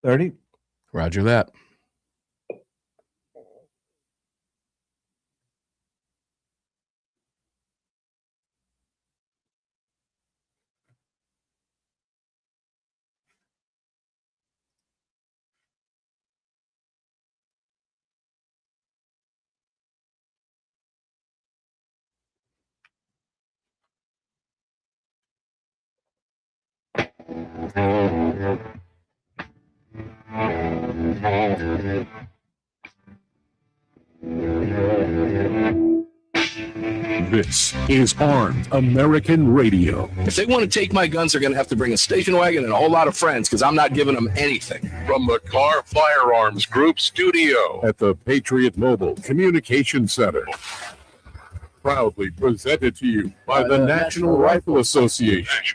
30. Roger that. This is Armed American Radio. If they want to take my guns, they're going to have to bring a station wagon and a whole lot of friends, because I'm not giving them anything. From the Car Firearms Group studio at the Patriot Mobile Communication Center. Proudly presented to you by the National Rifle Association.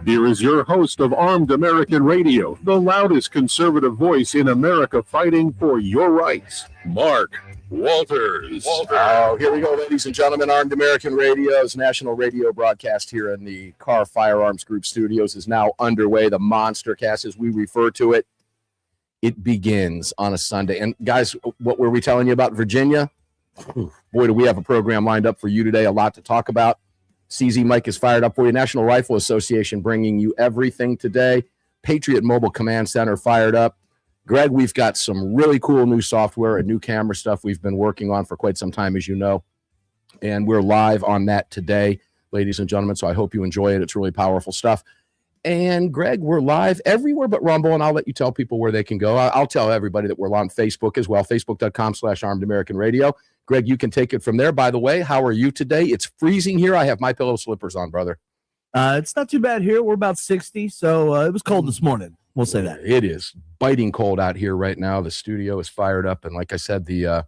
Here is your host of Armed American Radio, the loudest conservative voice in America fighting for your rights, Mark Walters. Oh, here we go, ladies and gentlemen. Armed American Radio's national radio broadcast here in the Car Firearms Group studios is now underway. The Monster Cast, as we refer to it, it begins on a Sunday. And guys, what were we telling you about Virginia? Boy, do we have a program lined up for you today. A lot to talk about. CZ Mike is fired up for you. National Rifle Association bringing you everything today. Patriot Mobile Command Center fired up. Greg, we've got some really cool new software and new camera stuff we've been working on for quite some time, as you know. And we're live on that today, ladies and gentlemen. So I hope you enjoy it. It's really powerful stuff. And Greg, we're live everywhere but Rumble, and I'll let you tell people where they can go. I'll tell everybody that we're on Facebook as well, facebook.com/Armed American Radio. Greg, you can take it from there. By the way, how are you today? It's freezing here. I have my pillow slippers on, brother. It's not too bad here. We're about 60, so it was cold this morning. We'll say that. It is biting cold out here right now. The studio is fired up, and like I said, the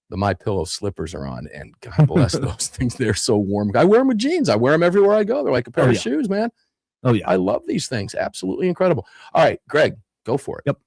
My Pillow slippers are on, and God bless those things. They're so warm. I wear them with jeans. I wear them everywhere I go. They're like a pair of shoes, man. Oh, yeah. I love these things. Absolutely incredible. All right, Greg, go for it. Yep.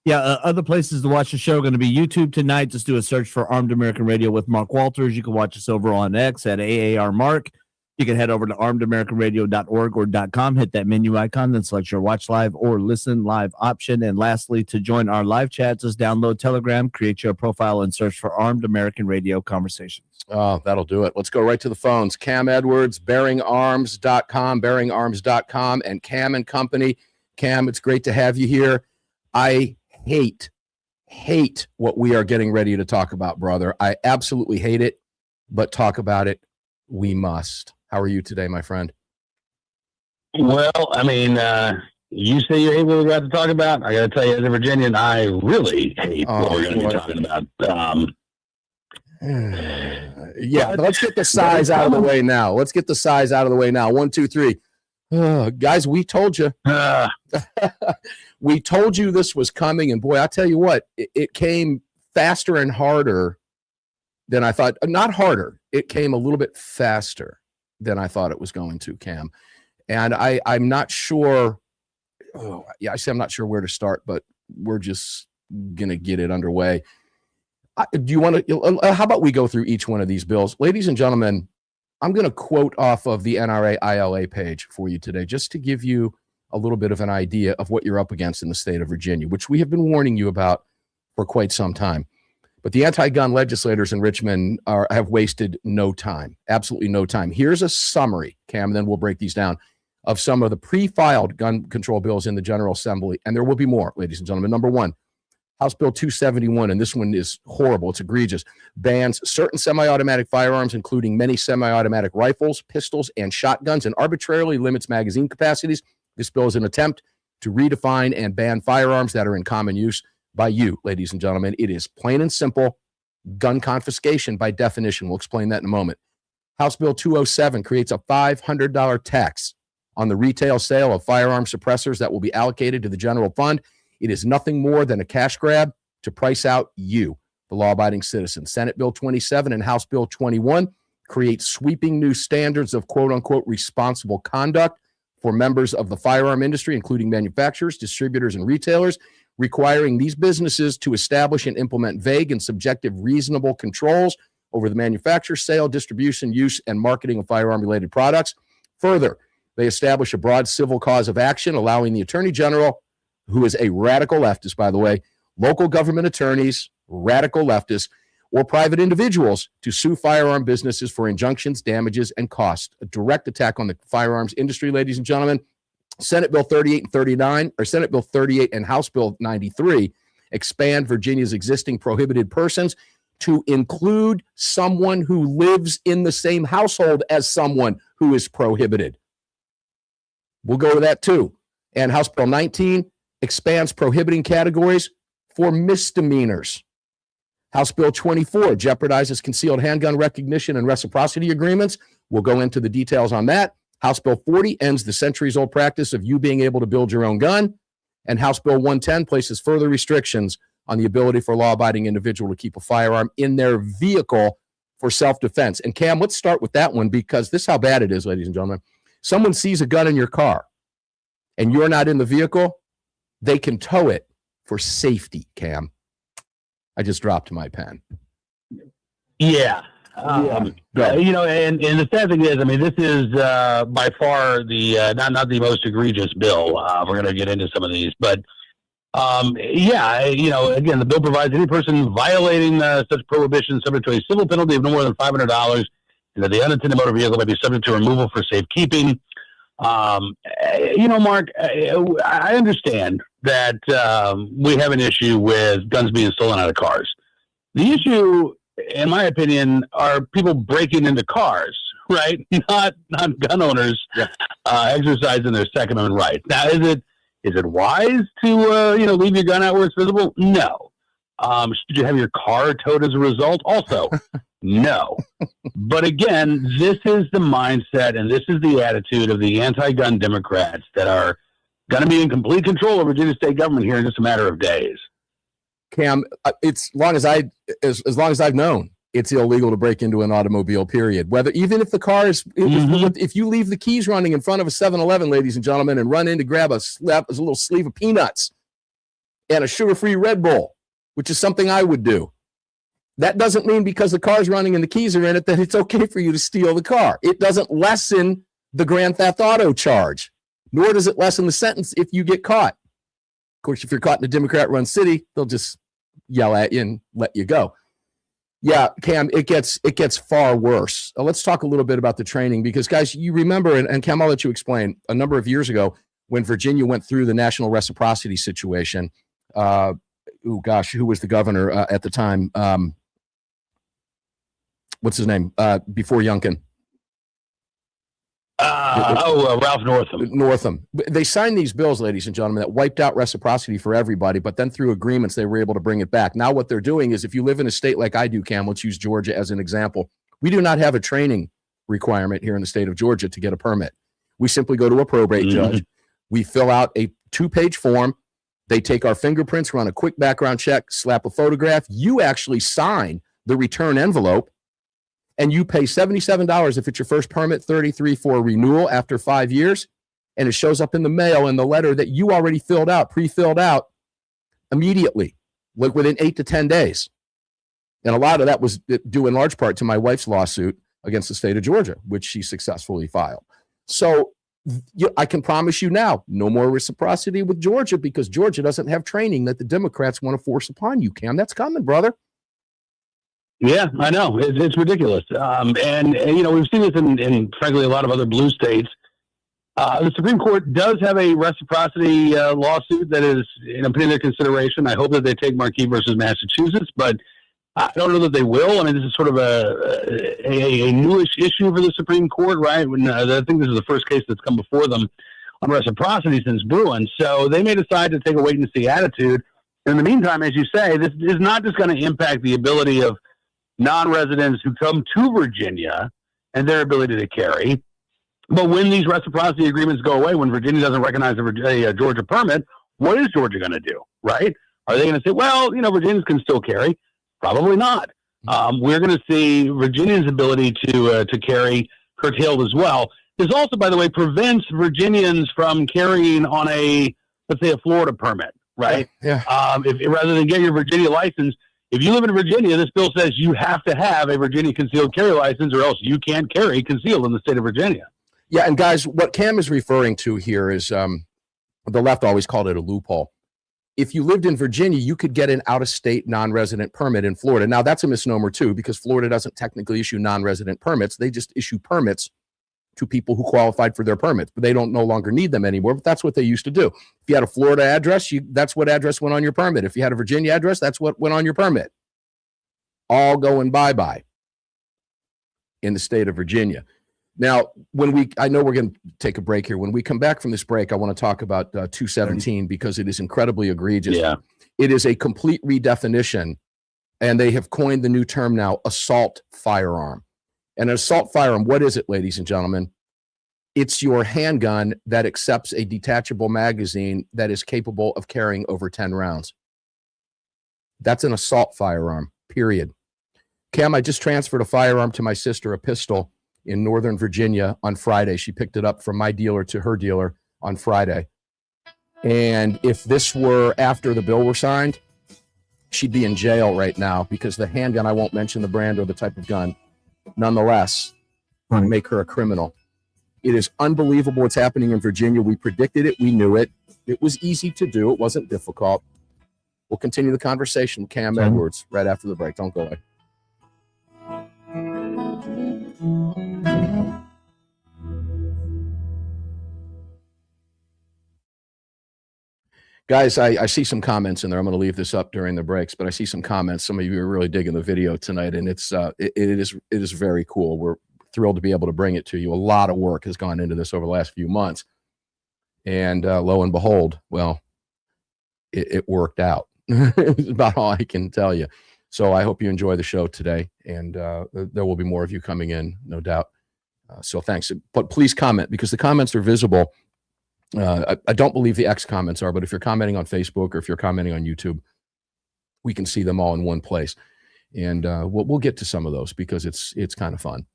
Yeah, other places to watch the show are going to be YouTube tonight. Just do a search for Armed American Radio with Mark Walters. You can watch us over on X at AAR Mark. You can head over to armedamericanradio.org or .com, hit that menu icon, then select your watch live or listen live option. And lastly, to join our live chats, just download Telegram, create your profile, and search for Armed American Radio Conversations. Oh, that'll do it. Let's go right to the phones. Cam Edwards, bearingarms.com, and Cam and Company. Cam, it's great to have you here. I hate what we are getting ready to talk about, brother. I absolutely hate it, but talk about it we must. How are you today, my friend? Well, I mean, you say you hate what we're about to talk about. I got to tell you, as a Virginian, I really hate what we're going to be talking about. Yeah, let's get the size out of the way now. 1, 2, 3. Guys, we told you. We told you this was coming, and boy, I tell you what, it came faster and harder than I thought. Not harder. It came a little bit faster than I thought it was going to, Cam. And I'm not sure. I say I'm not sure where to start, but we're just going to get it underway. Do you want to, how about we go through each one of these bills? Ladies and gentlemen, I'm going to quote off of the NRA ILA page for you today, just to give you a little bit of an idea of what you're up against in the state of Virginia, which we have been warning you about for quite some time. But the anti-gun legislators in Richmond have wasted no time, absolutely no time. Here's a summary, Cam, and then we'll break these down, of some of the pre-filed gun control bills in the General Assembly. And there will be more, ladies and gentlemen. Number one, House Bill 271, and this one is horrible. It's egregious. Bans certain semi-automatic firearms, including many semi-automatic rifles, pistols, and shotguns, and arbitrarily limits magazine capacities. This bill is an attempt to redefine and ban firearms that are in common use by you, ladies and gentlemen. It is plain and simple gun confiscation by definition. We'll explain that in a moment. House Bill 207 creates a $500 tax on the retail sale of firearm suppressors that will be allocated to the general fund. It is nothing more than a cash grab to price out you, the law-abiding citizen. Senate Bill 27 and House Bill 21 create sweeping new standards of quote-unquote responsible conduct for members of the firearm industry, including manufacturers, distributors, and retailers, requiring these businesses to establish and implement vague and subjective reasonable controls over the manufacture, sale, distribution, use, and marketing of firearm-related products. Further, they establish a broad civil cause of action, allowing the Attorney General who is a radical leftist, by the way, local government attorneys, radical leftists, or private individuals to sue firearm businesses for injunctions, damages, and costs. A direct attack on the firearms industry, ladies and gentlemen. Senate Bill 38 and 39, or Senate Bill 38 and House Bill 93, expand Virginia's existing prohibited persons to include someone who lives in the same household as someone who is prohibited. We'll go to that too. And House Bill 19 expands prohibiting categories for misdemeanors. House Bill 24 jeopardizes concealed handgun recognition and reciprocity agreements. We'll go into the details on that. House Bill 40 ends the centuries-old practice of you being able to build your own gun. And House Bill 110 places further restrictions on the ability for a law-abiding individual to keep a firearm in their vehicle for self-defense. And Cam, let's start with that one, because this is how bad it is, ladies and gentlemen. Someone sees a gun in your car and you're not in the vehicle, they can tow it for safety, Cam. I just dropped my pen. Yeah. And the sad thing is, I mean, this is by far the not the most egregious bill. We're going to get into some of these, but again, the bill provides any person violating such prohibition subject to a civil penalty of no more than $500, and that the unattended motor vehicle may be subject to removal for safekeeping. Mark, I understand that we have an issue with guns being stolen out of cars. The issue, in my opinion, are people breaking into cars, right? Not gun owners exercising their Second Amendment right. Now, is it wise to leave your gun out where it's visible? No. Should you have your car towed as a result? Also, no. But again, this is the mindset and this is the attitude of the anti-gun Democrats that are going to be in complete control of Virginia state government here in just a matter of days. Cam, as long as I've known, it's illegal to break into an automobile, period. Even if the car is, if you leave the keys running in front of a 7-Eleven, ladies and gentlemen, and run in to grab a little sleeve of peanuts and a sugar-free Red Bull, which is something I would do. That doesn't mean because the car's running and the keys are in it that it's okay for you to steal the car. It doesn't lessen the Grand Theft Auto charge, nor does it lessen the sentence if you get caught. Of course, if you're caught in a Democrat-run city, they'll just yell at you and let you go. Yeah, Cam, it gets far worse. Let's talk a little bit about the training, because, guys, you remember, and Cam, I'll let you explain, a number of years ago when Virginia went through the national reciprocity situation, who was the governor at the time? What's his name? Before Youngkin. Ralph Northam. They signed these bills, ladies and gentlemen, that wiped out reciprocity for everybody, but then through agreements, they were able to bring it back. Now what they're doing is, if you live in a state like I do, Cam, let's use Georgia as an example. We do not have a training requirement here in the state of Georgia to get a permit. We simply go to a probate judge. We fill out a 2-page form. They take our fingerprints, run a quick background check, slap a photograph. You actually sign the return envelope, and you pay $77 if it's your first permit, $33 for a renewal after 5 years, and it shows up in the mail in the letter that you already pre-filled out immediately, like within 8 to 10 days. And a lot of that was due in large part to my wife's lawsuit against the state of Georgia, which she successfully filed. So I can promise you now, no more reciprocity with Georgia, because Georgia doesn't have training that the Democrats want to force upon you, Cam. That's coming, brother. Yeah, I know. It's ridiculous. And we've seen this in, frankly, a lot of other blue states. The Supreme Court does have a reciprocity lawsuit that is in their consideration. I hope that they take Markey versus Massachusetts, but I don't know that they will. I mean, this is sort of a newish issue for the Supreme Court, right? I think this is the first case that's come before them on reciprocity since Bruin. So they may decide to take a wait-and-see attitude. In the meantime, as you say, this is not just going to impact the ability of non-residents who come to Virginia and their ability to carry. But when these reciprocity agreements go away, when Virginia doesn't recognize a Georgia permit, what is Georgia going to do, right? Are they going to say, well, Virginians can still carry? Probably not. We're going to see Virginians' ability to carry curtailed as well. This also, by the way, prevents Virginians from carrying on let's say a Florida permit, right? Yeah. If rather than get your Virginia license, if you live in Virginia, this bill says you have to have a Virginia concealed carry license, or else you can't carry concealed in the state of Virginia. Yeah, and guys, what Cam is referring to here is the left always called it a loophole. If you lived in Virginia, you could get an out-of-state non-resident permit in Florida. Now, that's a misnomer, too, because Florida doesn't technically issue non-resident permits. They just issue permits to people who qualified for their permits, but they don't no longer need them anymore. But that's what they used to do. If you had a Florida address, that's what address went on your permit. If you had a Virginia address, that's what went on your permit. All going bye-bye in the state of Virginia. Now, I know we're going to take a break here. When we come back from this break, I want to talk about 217 because it is incredibly egregious. Yeah. It is a complete redefinition, and they have coined the new term now, assault firearm. And an assault firearm, what is it, ladies and gentlemen? It's your handgun that accepts a detachable magazine that is capable of carrying over 10 rounds. That's an assault firearm, period. Cam, I just transferred a firearm to my sister, a pistol, in Northern Virginia on Friday. She picked it up from my dealer to her dealer on Friday. And if this were after the bill were signed, she'd be in jail right now because the handgun, I won't mention the brand or the type of gun, nonetheless, make her a criminal. It is unbelievable what's happening in Virginia. We predicted it. We knew it. It was easy to do. It wasn't difficult. We'll continue the conversation with Cam Edwards right after the break. Don't go away. Guys, I see some comments in there. I'm going to leave this up during the breaks, but I see some comments. Some of you are really digging the video tonight, and it is very cool. We're thrilled to be able to bring it to you. A lot of work has gone into this over the last few months, and lo and behold, well, it worked out. It's about all I can tell you. So I hope you enjoy the show today, and there will be more of you coming in, no doubt. So thanks. But please comment, because the comments are visible. I don't believe the X comments are, but if you're commenting on Facebook or if you're commenting on YouTube, we can see them all in one place. And we'll get to some of those because it's kind of fun.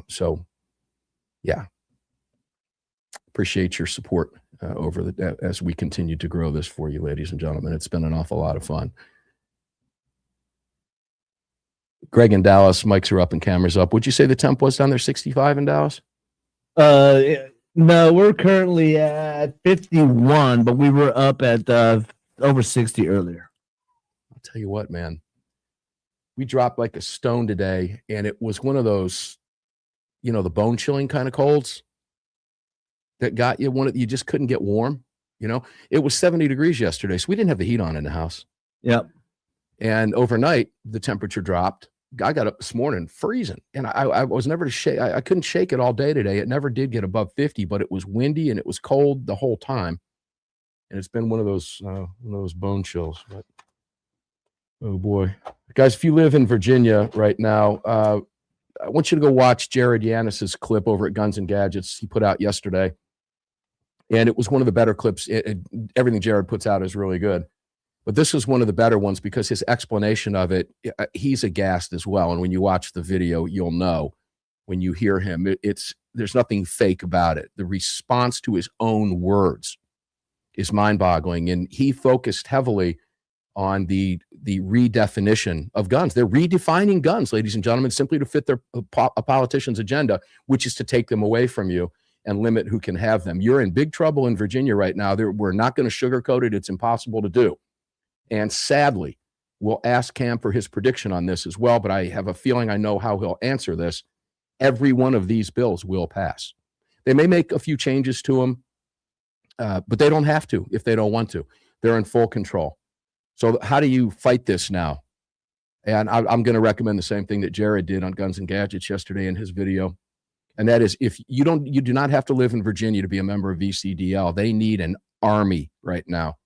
So, yeah. Appreciate your support as we continue to grow this for you, ladies and gentlemen. It's been an awful lot of fun. Greg in Dallas, mics are up and cameras up. Would you say the temp was down there 65 in Dallas? No, we're currently at 51, but we were up at over 60 earlier. I'll tell you what, man. We dropped like a stone today, and it was one of those, the bone chilling kind of colds that got you. You just couldn't get warm. It was 70 degrees yesterday, so we didn't have the heat on in the house. Yep. And overnight, the temperature dropped. I got up this morning freezing, and I was never to shake. I couldn't shake it all day today. It never did get above 50, but it was windy and it was cold the whole time. And it's been one of those bone chills. But oh boy, guys, if you live in Virginia right now, I want you to go watch Jared Yanis's clip over at Guns and Gadgets he put out yesterday, and it was one of the better clips. Everything Jared puts out is really good. But this is one of the better ones because his explanation of it, he's aghast as well. And when you watch the video, you'll know when you hear him, there's nothing fake about it. The response to his own words is mind-boggling. And he focused heavily on the redefinition of guns. They're redefining guns, ladies and gentlemen, simply to fit a politician's agenda, which is to take them away from you and limit who can have them. You're in big trouble in Virginia right now. We're not going to sugarcoat it. It's impossible to do. And sadly, we'll ask Cam for his prediction on this as well, but I have a feeling I know how he'll answer this. Every one of these bills will pass. They may make a few changes to them, but they don't have to if they don't want to. They're in full control. So how do you fight this now? And I'm going to recommend the same thing that Jared did on Guns and Gadgets yesterday in his video. And that is, if you do not have to live in Virginia to be a member of VCDL. They need an army right now.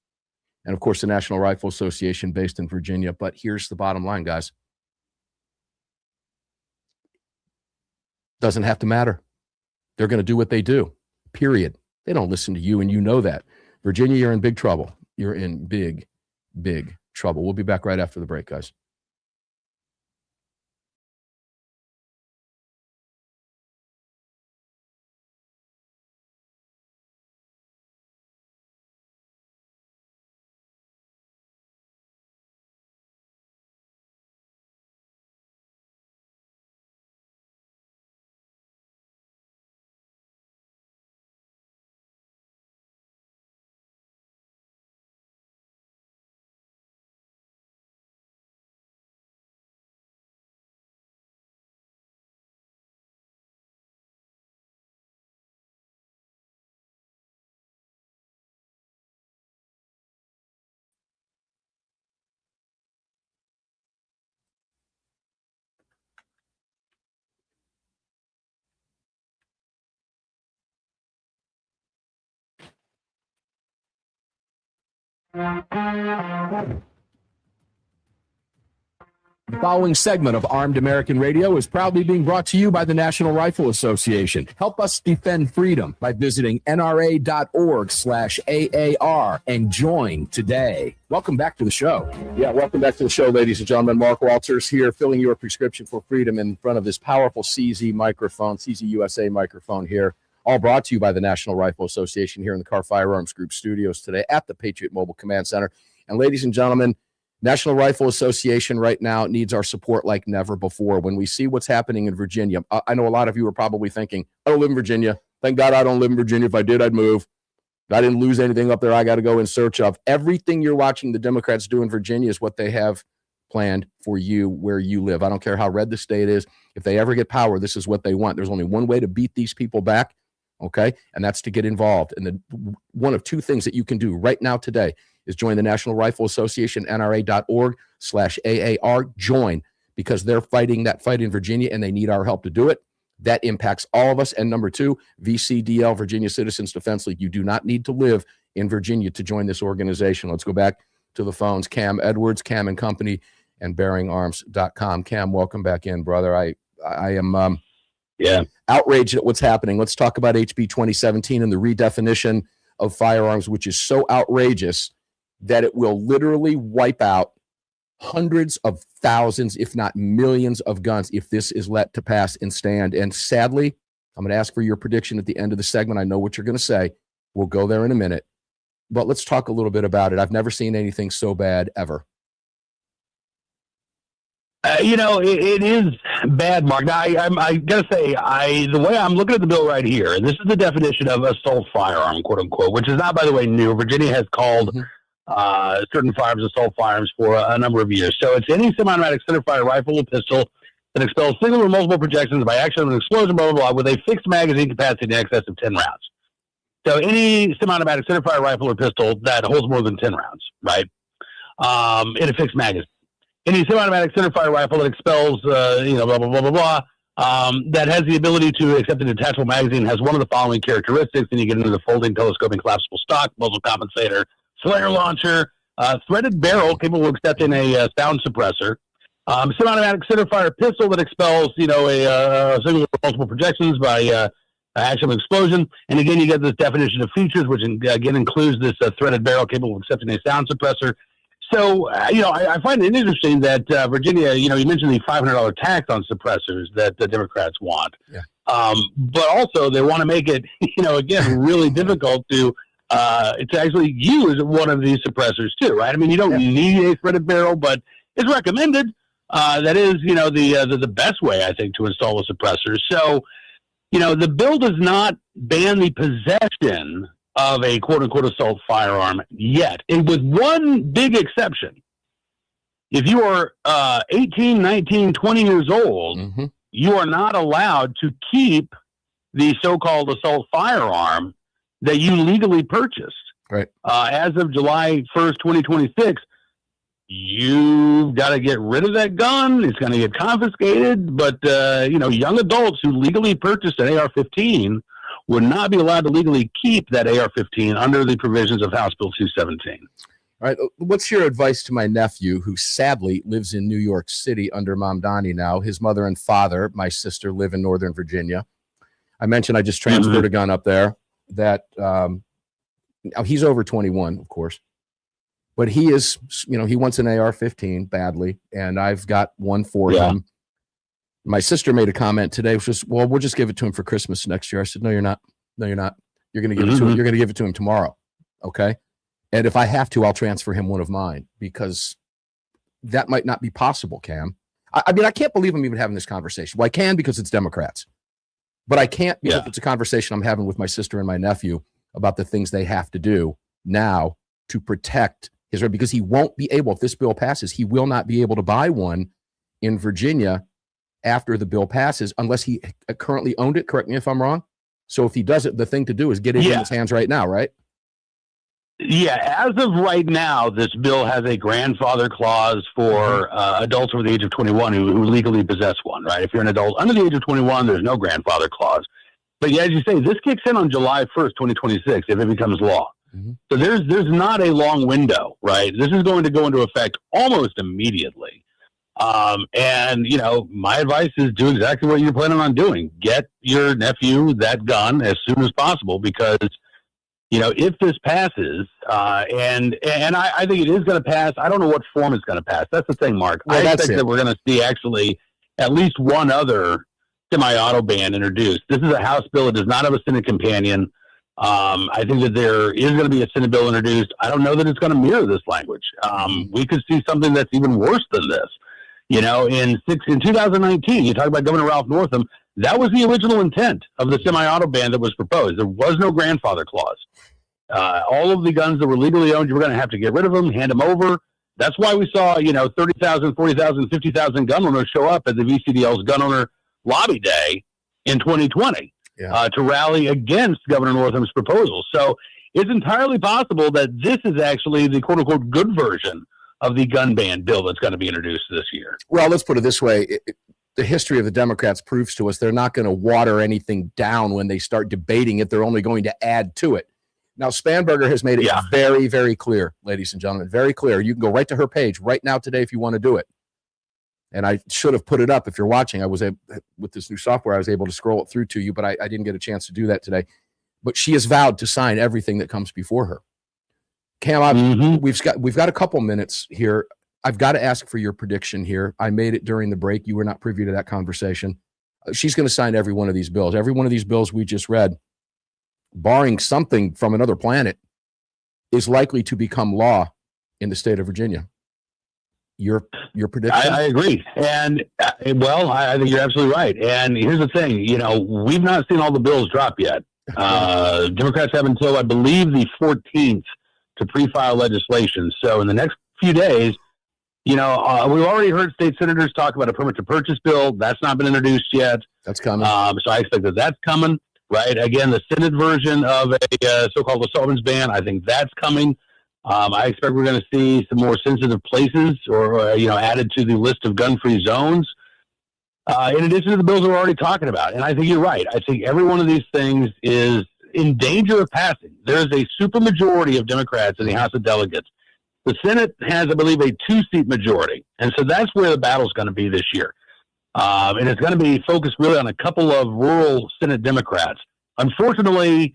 And of course, the National Rifle Association based in Virginia. But here's the bottom line, guys. Doesn't have to matter. They're going to do what they do, period. They don't listen to you, and you know that. Virginia, you're in big trouble. You're in big, big trouble. We'll be back right after the break, guys. The following segment of Armed American Radio is proudly being brought to you by the National Rifle Association. Help us defend freedom by visiting nra.org/AAR and join today. Welcome back to the show. Yeah, welcome back to the show, ladies and gentlemen. Mark Walters here, filling your prescription for freedom in front of this powerful CZ microphone, CZ USA microphone here. All brought to you by the National Rifle Association here in the Car Firearms Group studios today at the Patriot Mobile Command Center. And ladies and gentlemen, National Rifle Association right now needs our support like never before. When we see what's happening in Virginia, I know a lot of you are probably thinking, I don't live in Virginia. Thank God I don't live in Virginia. If I did, I'd move. If I didn't lose anything up there I got to go in search of. Everything you're watching the Democrats do in Virginia is what they have planned for you where you live. I don't care how red the state is. If they ever get power, this is what they want. There's only one way to beat these people back, okay? And that's to get involved. And one of two things that you can do right now today is join the National Rifle Association, nra.org/AAR. Join, because they're fighting that fight in Virginia and they need our help to do it. That impacts all of us. And number two, VCDL, Virginia Citizens Defense League. You do not need to live in Virginia to join this organization. Let's go back to the phones. Cam Edwards, Cam and Company, and BearingArms.com. Cam, welcome back in, brother. I am outraged at what's happening. Let's talk about HB 2017 and the redefinition of firearms, which is so outrageous that it will literally wipe out hundreds of thousands, if not millions of guns if this is let to pass and stand. And sadly, I'm going to ask for your prediction at the end of the segment. I know what you're going to say. We'll go there in a minute. But let's talk a little bit about it. I've never seen anything so bad ever. It is bad, Mark. Now, I got to say, the way I'm looking at the bill right here, and this is the definition of assault firearm, quote unquote, which is not, by the way, new. Virginia has called certain firearms assault firearms for a number of years. So it's any semi-automatic centerfire rifle or pistol that expels single or multiple projections by action of an explosion, blah, blah, blah, with a fixed magazine capacity in excess of 10 rounds. So any semi-automatic centerfire rifle or pistol that holds more than 10 rounds, right, in a fixed magazine. Any semi-automatic centerfire rifle that expels, blah, blah, blah, blah, blah, that has the ability to accept a detachable magazine has one of the following characteristics. Then you get into the folding, telescoping, collapsible stock, muzzle compensator, flare launcher, threaded barrel capable of accepting a sound suppressor, semi-automatic centerfire pistol that expels, a single or multiple projections by action of explosion. And again, you get this definition of features, which again includes this threaded barrel capable of accepting a sound suppressor. So, I find it interesting that Virginia, you mentioned the $500 tax on suppressors that the Democrats want. Yeah. But also they want to make it, again, really difficult to actually use one of these suppressors too, right? I mean, you don't need a threaded barrel, but it's recommended. That is, the best way, I think, to install a suppressor. So, the bill does not ban the possession of a quote-unquote assault firearm yet, and with one big exception. If you are 18, 19, 20 years old, you are not allowed to keep the so-called assault firearm that you legally purchased. Right. As of July 1st, 2026, you've got to get rid of that gun. It's going to get confiscated. But, young adults who legally purchased an AR-15 would not be allowed to legally keep that AR-15 under the provisions of House Bill 217. All right. What's your advice to my nephew, who sadly lives in New York City under Mamdani now? His mother and father, my sister, live in Northern Virginia. I mentioned I just transferred a gun up there. That he's over 21, of course. But he is, he wants an AR-15 badly, and I've got one for him. My sister made a comment today, which was, well, we'll just give it to him for Christmas next year. I said, no, you're not. No, you're not. You're going to give it to him. You're going to give it to him tomorrow. Okay. And if I have to, I'll transfer him one of mine, because that might not be possible, Cam. I mean, I can't believe I'm even having this conversation. Well, I can because it's Democrats, but I can't because it's a conversation I'm having with my sister and my nephew about the things they have to do now to protect his right, because he won't be able, if this bill passes, he will not be able to buy one in Virginia after the bill passes, unless he currently owned it. Correct me if I'm wrong. So if he does it, the thing to do is get it in his hands right now, right? Yeah, as of right now, this bill has a grandfather clause for adults over the age of 21 who legally possess one, right? If you're an adult under the age of 21, there's no grandfather clause. But as you say, this kicks in on July 1st, 2026, if it becomes law. So there's not a long window, right? This is going to go into effect almost immediately. And, my advice is do exactly what you're planning on doing. Get your nephew that gun as soon as possible because, if this passes, and I think it is going to pass, I don't know what form it's going to pass. That's the thing, Mark. Well, I expect that we're going to see actually at least one other semi-auto ban introduced. This is a House bill. It does not have a Senate companion. I think that there is going to be a Senate bill introduced. I don't know that it's going to mirror this language. We could see something that's even worse than this. In 2019, you talk about Governor Ralph Northam. That was the original intent of the semi-auto ban that was proposed. There was no grandfather clause. All of the guns that were legally owned, you were going to have to get rid of them, hand them over. That's why we saw, 30,000, 40,000, 50,000 gun owners show up at the VCDL's gun owner lobby day in 2020 to rally against Governor Northam's proposal. So it's entirely possible that this is actually the quote-unquote good version of the gun ban bill that's going to be introduced this year. Well, let's put it this way. The history of the Democrats proves to us they're not going to water anything down when they start debating it. They're only going to add to it. Now, Spanberger has made it very, very clear, ladies and gentlemen, very clear. You can go right to her page right now today if you want to do it. And I should have put it up if you're watching. With this new software, I was able to scroll it through to you, but I didn't get a chance to do that today. But she has vowed to sign everything that comes before her. Cam, we've got a couple minutes here. I've got to ask for your prediction here. I made it during the break. You were not privy to that conversation. She's going to sign every one of these bills. Every one of these bills we just read, barring something from another planet, is likely to become law in the state of Virginia. Your prediction? I agree. And, I think you're absolutely right. And here's the thing, we've not seen all the bills drop yet. Democrats have until, I believe, the 14th to pre-file legislation. So in the next few days, we've already heard state senators talk about a permit to purchase bill. That's not been introduced yet. That's coming. So I expect that's coming, right? Again, the Senate version of a so-called assault ban, I think that's coming. I expect we're going to see some more sensitive places or added to the list of gun-free zones. In addition to the bills we're already talking about. And I think you're right. I think every one of these things is in danger of passing. There is a supermajority of Democrats in the House of Delegates. The Senate has, I believe, a 2-seat majority. And so that's where the battle's going to be this year. And it's going to be focused really on a couple of rural Senate Democrats. Unfortunately,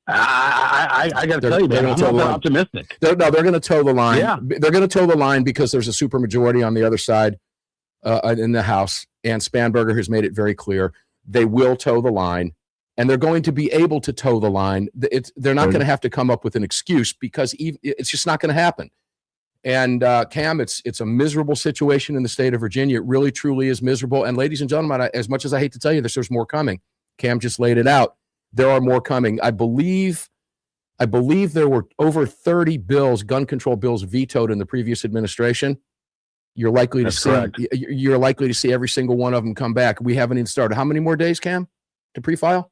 I got to tell you, man, I'm not that optimistic. They're going to toe the line. Yeah. They're going to toe the line because there's a supermajority on the other side in the House. And Spanberger has made it very clear they will toe the line. And they're going to be able to toe the line. They're not going to have to come up with an excuse because it's just not going to happen. And Cam, it's a miserable situation in the state of Virginia. It really, truly is miserable. And ladies and gentlemen, as much as I hate to tell you this, there's more coming. Cam just laid it out. There are more coming. I believe there were over 30 bills, gun control bills, vetoed in the previous administration. You're likely to see every single one of them come back. We haven't even started. How many more days, Cam, to pre-file?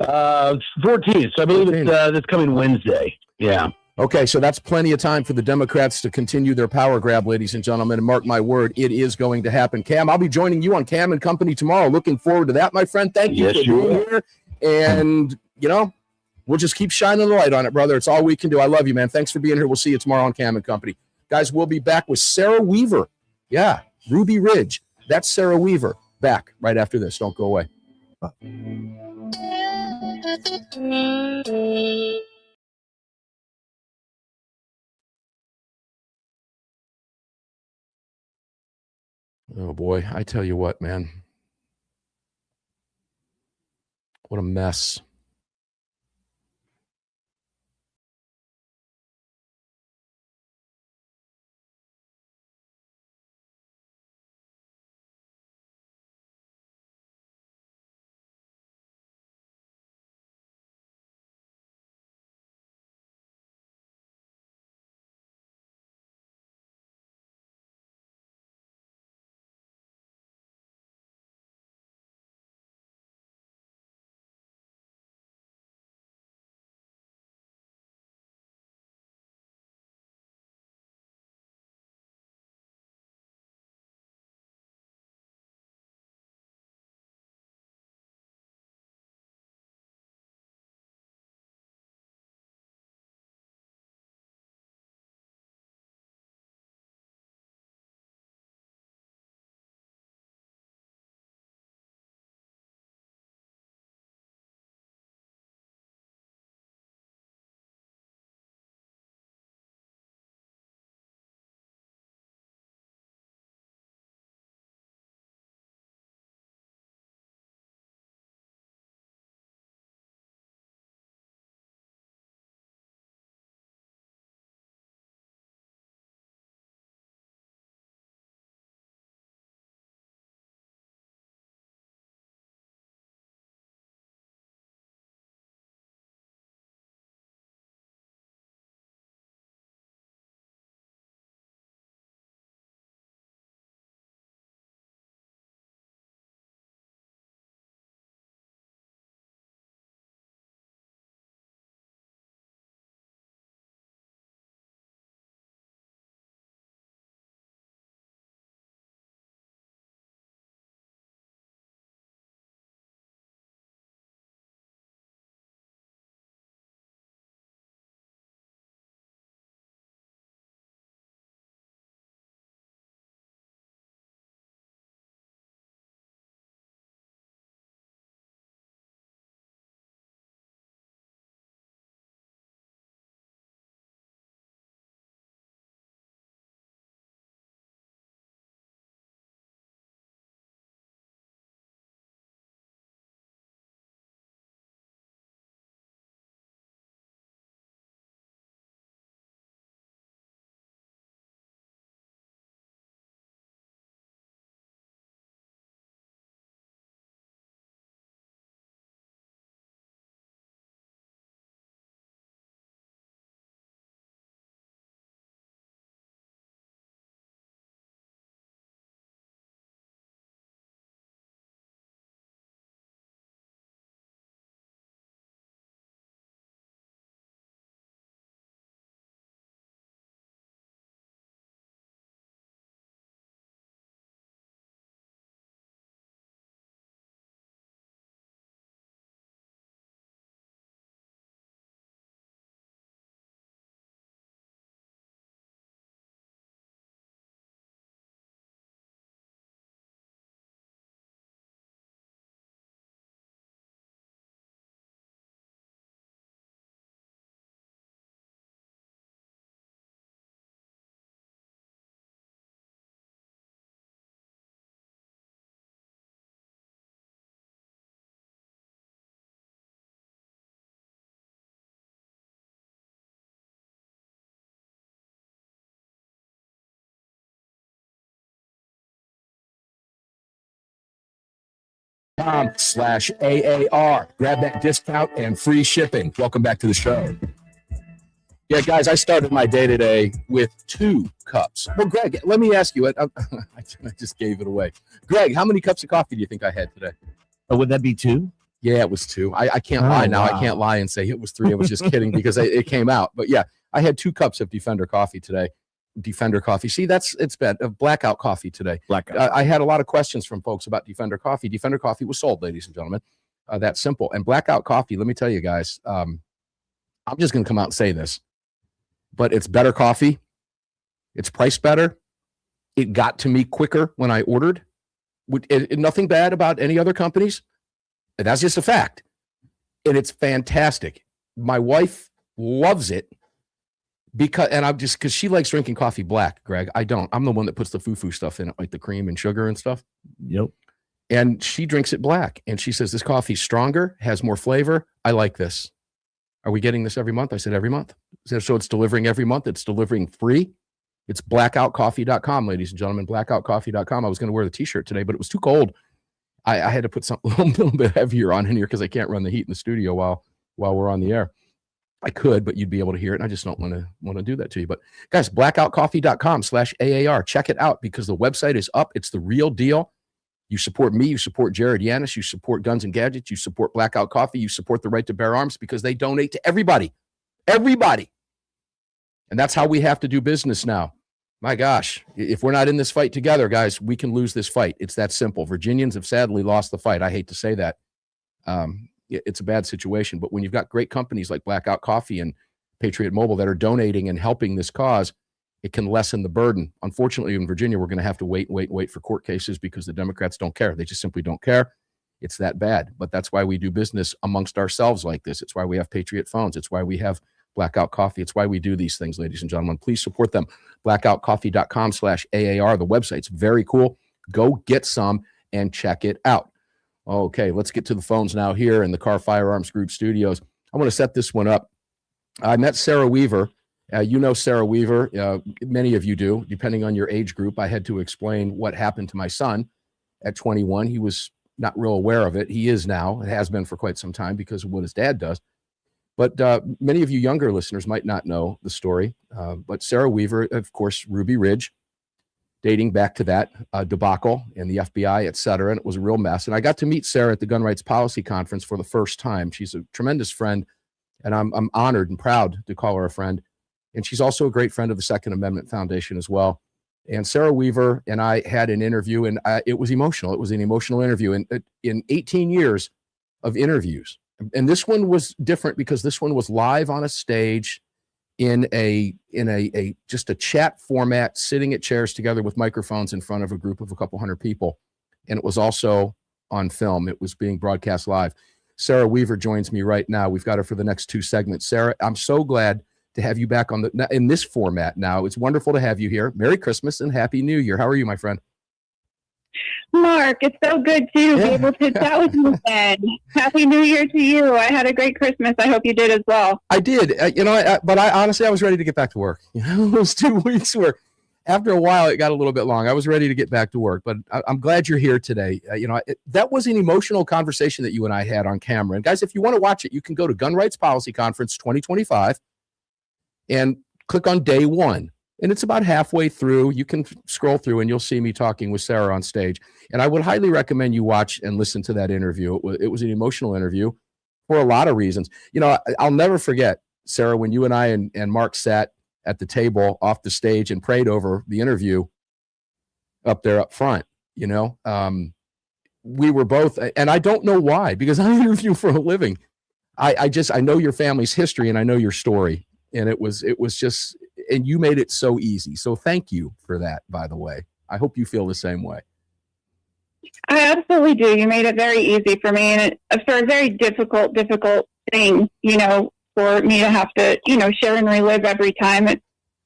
14th. So I believe it's coming Wednesday. Yeah. Okay, so that's plenty of time for the Democrats to continue their power grab, ladies and gentlemen. And mark my word, it is going to happen. Cam, I'll be joining you on Cam and Company tomorrow. Looking forward to that, my friend. Thank you for being here. And, we'll just keep shining the light on it, brother. It's all we can do. I love you, man. Thanks for being here. We'll see you tomorrow on Cam and Company. Guys, we'll be back with Sara Weaver. Yeah, Ruby Ridge. That's Sara Weaver. Back right after this. Don't go away. Oh, boy. I tell you what, man. What a mess. AWR. Grab that discount and free shipping. Welcome back to the show. Yeah, guys, I started my day today with 2 cups. Well, Greg, let me ask you. I just gave it away. Greg, how many cups of coffee do you think I had today? Would that be 2? Yeah, it was 2. I can't lie now. Wow. I can't lie and say it was 3. I was just kidding because it came out. But yeah, I had 2 cups of Defender coffee today. Defender coffee. See, it's bad. Blackout coffee today. Blackout. I had a lot of questions from folks about Defender coffee. Defender coffee was sold, ladies and gentlemen. That's simple. And blackout coffee, let me tell you guys, I'm just going to come out and say this, but it's better coffee. It's priced better. It got to me quicker when I ordered. Nothing bad about any other companies. That's just a fact. And it's fantastic. My wife loves it. Because she likes drinking coffee black, Greg. I don't. I'm the one that puts the foo-foo stuff in it, like the cream and sugar and stuff. Yep. And she drinks it black. And she says, this coffee's stronger, has more flavor. I like this. Are we getting this every month? I said, every month. So it's delivering every month. It's delivering free. It's blackoutcoffee.com, ladies and gentlemen, blackoutcoffee.com. I was going to wear the t-shirt today, but it was too cold. I had to put something a little bit heavier on in here because I can't run the heat in the studio while we're on the air. I could, but you'd be able to hear it. And I just don't want to do that to you. But guys, blackoutcoffee.com/AAR. Check it out because the website is up. It's the real deal. You support me. You support Jared Yanis. You support Guns and Gadgets. You support Blackout Coffee. You support the right to bear arms because they donate to everybody. Everybody. And that's how we have to do business now. My gosh, if we're not in this fight together, guys, we can lose this fight. It's that simple. Virginians have sadly lost the fight. I hate to say that. It's a bad situation, but when you've got great companies like Blackout Coffee and Patriot Mobile that are donating and helping this cause, it can lessen the burden. Unfortunately, in Virginia, we're going to have to wait for court cases because the Democrats don't care. They just simply don't care. It's that bad, but that's why we do business amongst ourselves like this. It's why we have Patriot phones. It's why we have Blackout Coffee. It's why we do these things, ladies and gentlemen. Please support them. blackoutcoffee.com/AAR. The website's very cool. Go get some and check it out. Okay, let's get to the phones now here in the Car Firearms Group studios. I want to set this one up. I met Sara Weaver. You know Sara Weaver. Many of you do, depending on your age group. I had to explain what happened to my son at 21. He was not real aware of it. He is now. It has been for quite some time because of what his dad does. But many of you younger listeners might not know the story. But Sara Weaver, of course, Ruby Ridge, dating back to that debacle and the FBI, et cetera. And it was a real mess. And I got to meet Sara at the Gun Rights Policy Conference for the first time. She's a tremendous friend, and I'm honored and proud to call her a friend. And she's also a great friend of the Second Amendment Foundation as well. And Sara Weaver and I had an interview, and it was emotional. It was an emotional interview. And in 18 years of interviews, and this one was different because this one was live on a stage in a just a chat format, sitting at chairs together with microphones in front of a group of a couple hundred people. And it was also on film. It was being broadcast live. Sara Weaver joins me right now. We've got her for the next 2 segments. Sara, I'm so glad to have you back in this format now. It's wonderful to have you here. Merry Christmas and Happy New Year. How are you, my friend? Mark, it's so good to be able to chat with you again. Happy New Year to you. I had a great Christmas. I hope you did as well. I did. But I honestly, I was ready to get back to work. Those 2 weeks were, after a while, it got a little bit long. I was ready to get back to work, but I'm glad you're here today. That was an emotional conversation that you and I had on camera. And guys, if you want to watch it, you can go to Gun Rights Policy Conference 2025 and click on day 1. And it's about halfway through. You can scroll through and you'll see me talking with Sara on stage. And I would highly recommend you watch and listen to that interview. It was an emotional interview for a lot of reasons. I'll never forget, Sara, when you and I and Mark sat at the table off the stage and prayed over the interview up there up front. We were both, and I don't know why, because I interview for a living. I know your family's history and I know your story. And it was just, and you made it so easy. So thank you for that, by the way. I hope you feel the same way. I absolutely do. You made it very easy for me, and for a very difficult thing, for me to have to, share and relive every time. It's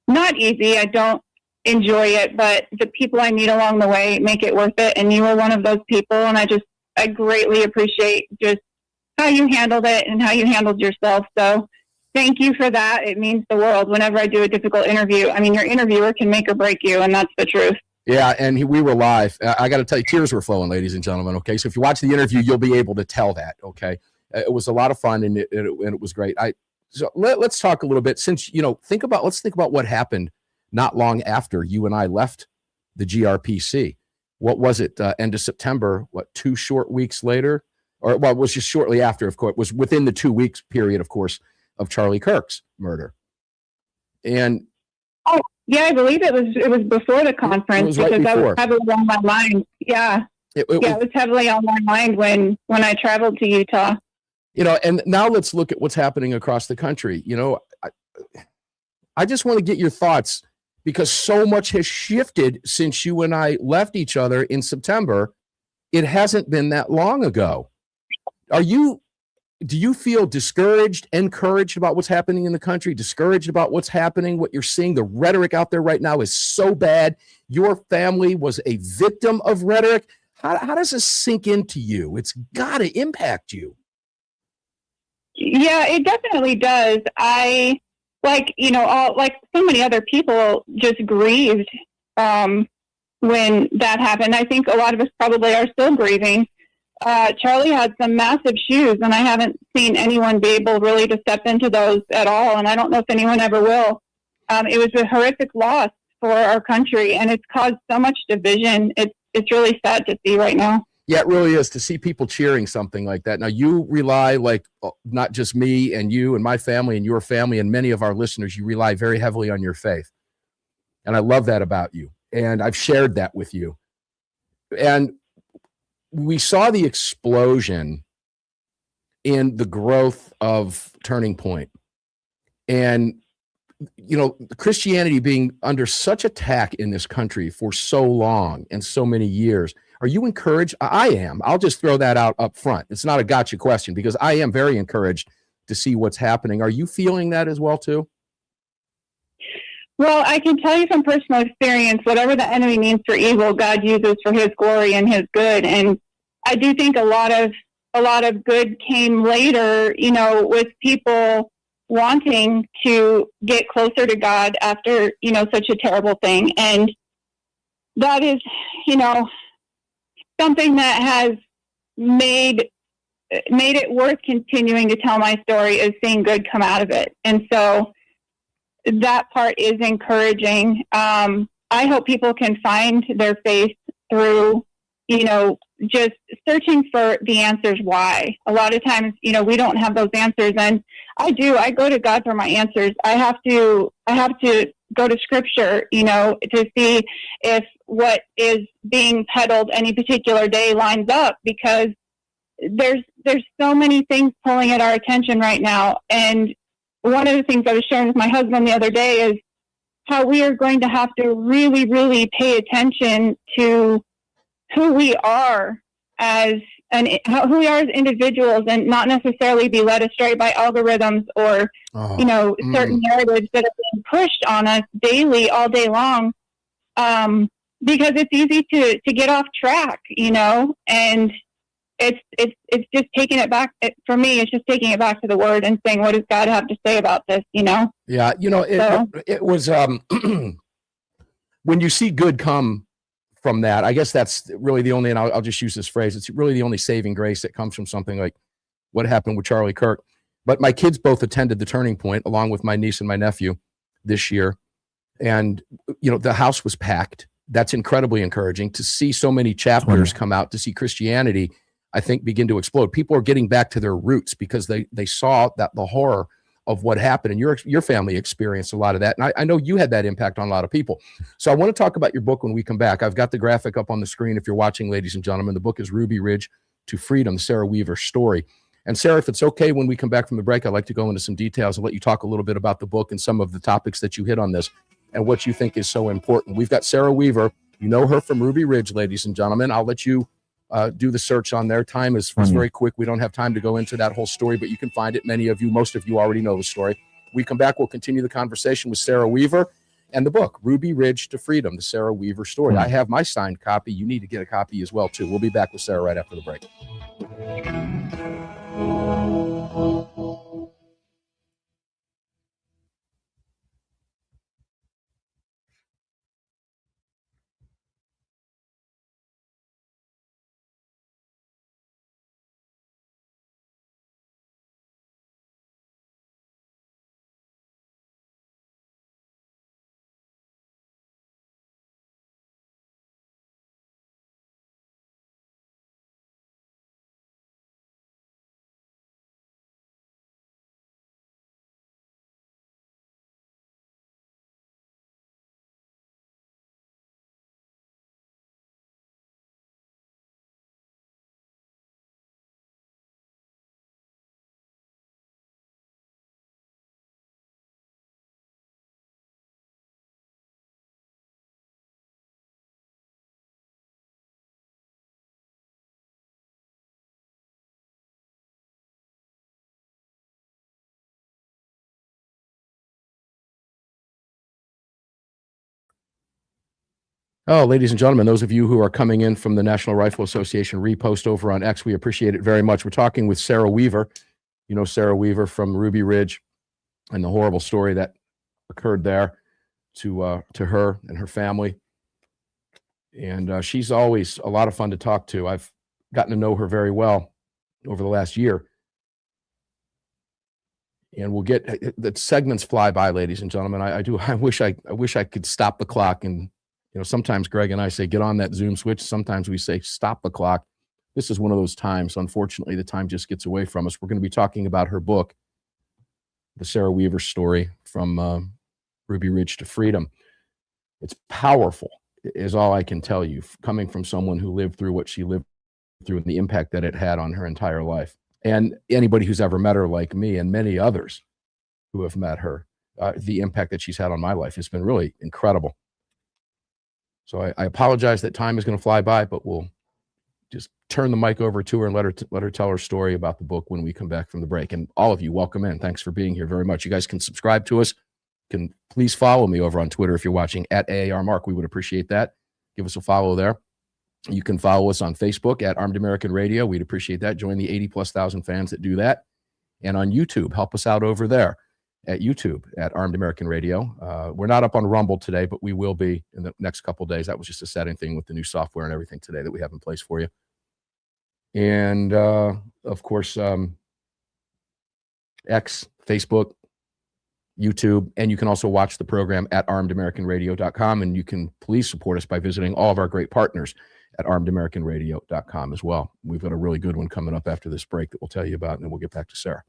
not easy. I don't enjoy it, but the people I meet along the way make it worth it. And you were one of those people. And I greatly appreciate just how you handled it and how you handled yourself. So thank you for that. It means the world whenever I do a difficult interview. I mean, your interviewer can make or break you, and that's the truth. Yeah, and we were live. I got to tell you, tears were flowing, ladies and gentlemen. Okay, so if you watch the interview, you'll be able to tell that. Okay, it was a lot of fun, and it was great. Let's talk a little bit, since let's think about what happened not long after you and I left the GRPC. What was it? End of September? What, 2 short weeks later? Or, well, it was just shortly after, of course. It was within the 2 weeks period, of course, of Charlie Kirk's murder. And yeah, I believe it was before the conference, right because that before. was heavily on my mind. Yeah, it was heavily on my mind when I traveled to Utah. And now let's look at what's happening across the country. I just want to get your thoughts, because so much has shifted since you and I left each other in September. It hasn't been that long ago. Do you feel discouraged, encouraged about what's happening in the country, discouraged about what's happening, what you're seeing? The rhetoric out there right now is so bad. Your family was a victim of rhetoric. How does this sink into you? It's got to impact you. Yeah, it definitely does. I, like so many other people, just grieved when that happened. I think a lot of us probably are still grieving. Charlie had some massive shoes, and I haven't seen anyone be able really to step into those at all, and I don't know if anyone ever will. It was a horrific loss for our country, and it's caused so much division. It's really sad to see right now. Yeah, it really is, to see people cheering something like that. Now, you rely, like, not just me and you and my family and your family and many of our listeners, you rely very heavily on your faith. And I love that about you. And I've shared that with you. And we saw the explosion in the growth of Turning Point. And, Christianity being under such attack in this country for so long and so many years. Are you encouraged? I am. I'll just throw that out up front. It's not a gotcha question, because I am very encouraged to see what's happening. Are you feeling that as well, too? Well, I can tell you from personal experience, whatever the enemy means for evil, God uses for his glory and his good. And I do think a lot of good came later, with people wanting to get closer to God after, such a terrible thing. And that is, something that has made it worth continuing to tell my story, is seeing good come out of it. And so that part is encouraging. I hope people can find their faith through, just searching for the answers why. A lot of times, we don't have those answers, and I go to God for my answers. I have to go to scripture, to see if what is being peddled any particular day lines up, because there's so many things pulling at our attention right now. And one of the things I was sharing with my husband the other day is how we are going to have to really, really pay attention to who we are as individuals, and not necessarily be led astray by algorithms or certain narratives that are being pushed on us daily, all day long, because it's easy to get off track, and it's just taking it back. For me, it's just taking it back to the Word and saying, what does God have to say about this? Yeah, it was when you see good come from that, I guess that's really the only, and I'll just use this phrase, it's really the only saving grace that comes from something like what happened with Charlie Kirk. But my kids both attended the Turning Point, along with my niece and my nephew, this year. And, the house was packed. That's incredibly encouraging to see so many chapters come out, to see Christianity, I think, begin to explode. People are getting back to their roots because they saw that the horror of what happened, and your family experienced a lot of that. And I know you had that impact on a lot of people. So I want to talk about your book when we come back. I've got the graphic up on the screen if you're watching, ladies and gentlemen. The book is Ruby Ridge to Freedom, the Sara Weaver story. And Sara, if it's okay, when we come back from the break, I'd like to go into some details and let you talk a little bit about the book and some of the topics that you hit on this and what you think is so important. We've got Sara Weaver. You know her from Ruby Ridge, ladies and gentlemen. I'll let you do the search on there. Time is very quick. We don't have time to go into that whole story, but you can find it. Most of you already know the story. We come back, we'll continue the conversation with Sara Weaver and the book, Ruby Ridge to Freedom, the Sara Weaver story. I have my signed copy. You need to get a copy as well, too. We'll be back with Sara right after the break. Oh, ladies and gentlemen, those of you who are coming in from the National Rifle Association repost over on X, we appreciate it very much. We're talking with Sara Weaver. You know Sara Weaver from Ruby Ridge and the horrible story that occurred there to her and her family. And she's always a lot of fun to talk to. I've gotten to know her very well over the last year. And we'll get the segments fly by, ladies and gentlemen. I wish I could stop the clock. And sometimes Greg and I say get on that Zoom switch. Sometimes we say stop the clock. This is one of those times. Unfortunately, the time just gets away from us. We're going to be talking about her book, the Sara Weaver story, from Ruby Ridge to Freedom. It's powerful, is all I can tell you, coming from someone who lived through what she lived through and the impact that it had on her entire life. And anybody who's ever met her, like me and many others who have met her, the impact that she's had on my life has been really incredible. So I apologize that time is going to fly by, but we'll just turn the mic over to her and let her tell her story about the book when we come back from the break. And all of you, welcome in. Thanks for being here very much. You guys can subscribe to us. Can please follow me over on Twitter if you're watching at AAR Mark. We would appreciate that. Give us a follow there. You can follow us on Facebook at Armed American Radio. We'd appreciate that. Join the 80,000+ fans that do that. And on YouTube, help us out over there at YouTube at Armed American Radio. We're not up on Rumble today, but we will be in the next couple of days. That was just a setting thing with the new software and everything today that we have in place for you. And, of course, X, Facebook, YouTube, and you can also watch the program at armedamericanradio.com. And you can please support us by visiting all of our great partners at armedamericanradio.com as well. We've got a really good one coming up after this break that we'll tell you about, and then we'll get back to Sara.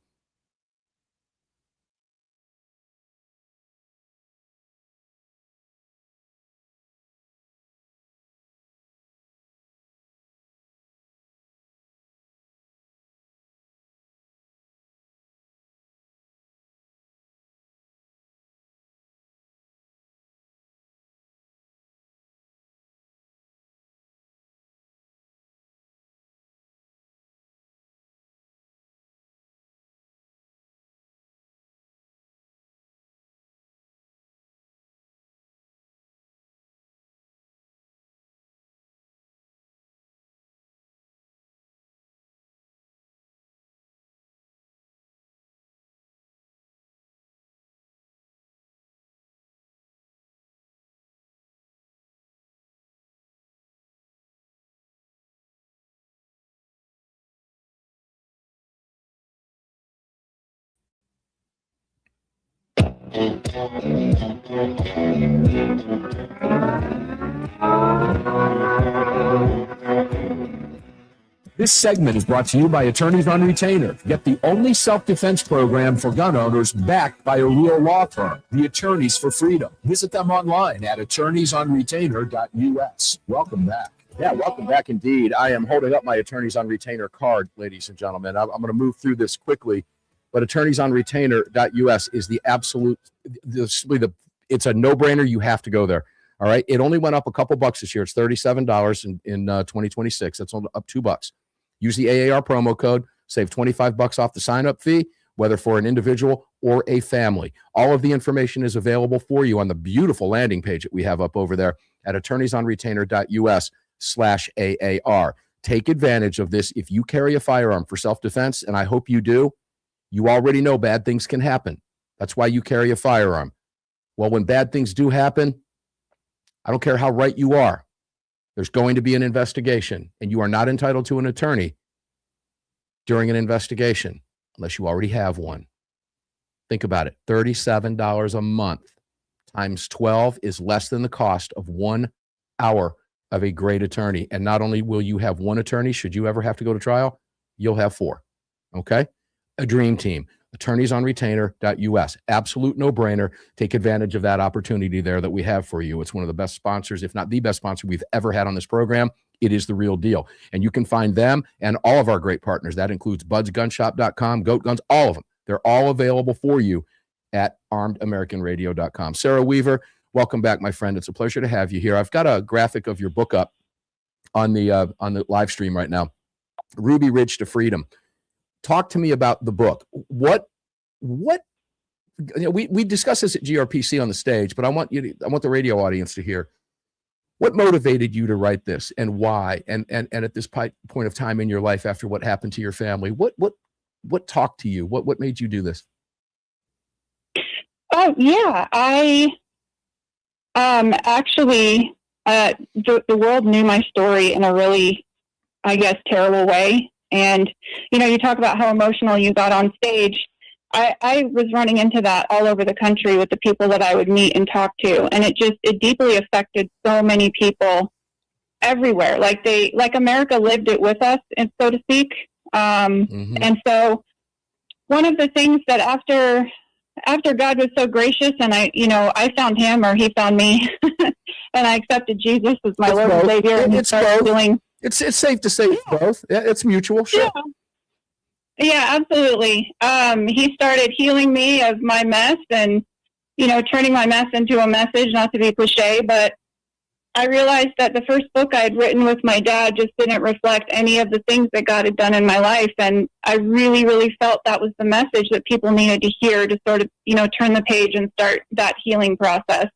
This segment is brought to you by Attorneys on Retainer. Get the only self-defense program for gun owners backed by a real law firm, the Attorneys for Freedom. Visit them online at attorneysonretainer.us. Welcome back. Yeah, welcome back indeed. I am holding up my Attorneys on Retainer card, ladies and gentlemen. I'm going to move through this quickly, but attorneysonretainer.us is the absolute, it's a no-brainer. You have to go there. All right. It only went up a couple bucks this year. It's $37 in 2026. That's up $2. Use the AAR promo code, save $25 off the sign-up fee, whether for an individual or a family. All of the information is available for you on the beautiful landing page that we have up over there at attorneysonretainer.us/AAR. Take advantage of this. If you carry a firearm for self-defense, and I hope you do, you already know bad things can happen. That's why you carry a firearm. Well, when bad things do happen, I don't care how right you are. There's going to be an investigation, and you are not entitled to an attorney during an investigation unless you already have one. Think about it. $37 a month times 12 is less than the cost of 1 hour of a great attorney. And not only will you have one attorney, should you ever have to go to trial, you'll have 4. Okay? A dream team. attorneysonretainer.us. Absolute no-brainer. Take advantage of that opportunity there that we have for you. It's one of the best sponsors, if not the best sponsor we've ever had on this program. It is the real deal. And you can find them and all of our great partners. That includes budsgunshop.com, Goat Guns, all of them. They're all available for you at armedamericanradio.com. Sara Weaver, welcome back, my friend. It's a pleasure to have you here. I've got a graphic of your book up on the live stream right now. Ruby Ridge to Freedom. Talk to me about the book. What we discussed this at GRPC on the stage, but I want the radio audience to hear. What motivated you to write this, and why? And at this point of time in your life, after what happened to your family, what talked to you? What made you do this? Oh yeah, I actually the world knew my story in a really, I guess, terrible way. And you talk about how emotional you got on stage. I was running into that all over the country with the people that I would meet and talk to, and it deeply affected so many people everywhere. Like America lived it with us, and so to speak. And so one of the things that after God was so gracious, and I found him, or he found me, and I accepted Jesus as my Lord and Savior. And it's both. It's safe to say it's both. Yeah, it's mutual. Sure. Yeah, absolutely. He started healing me of my mess and, turning my mess into a message, not to be cliche, but I realized that the first book I had written with my dad just didn't reflect any of the things that God had done in my life. And I really, really felt that was the message that people needed to hear to sort of, turn the page and start that healing process.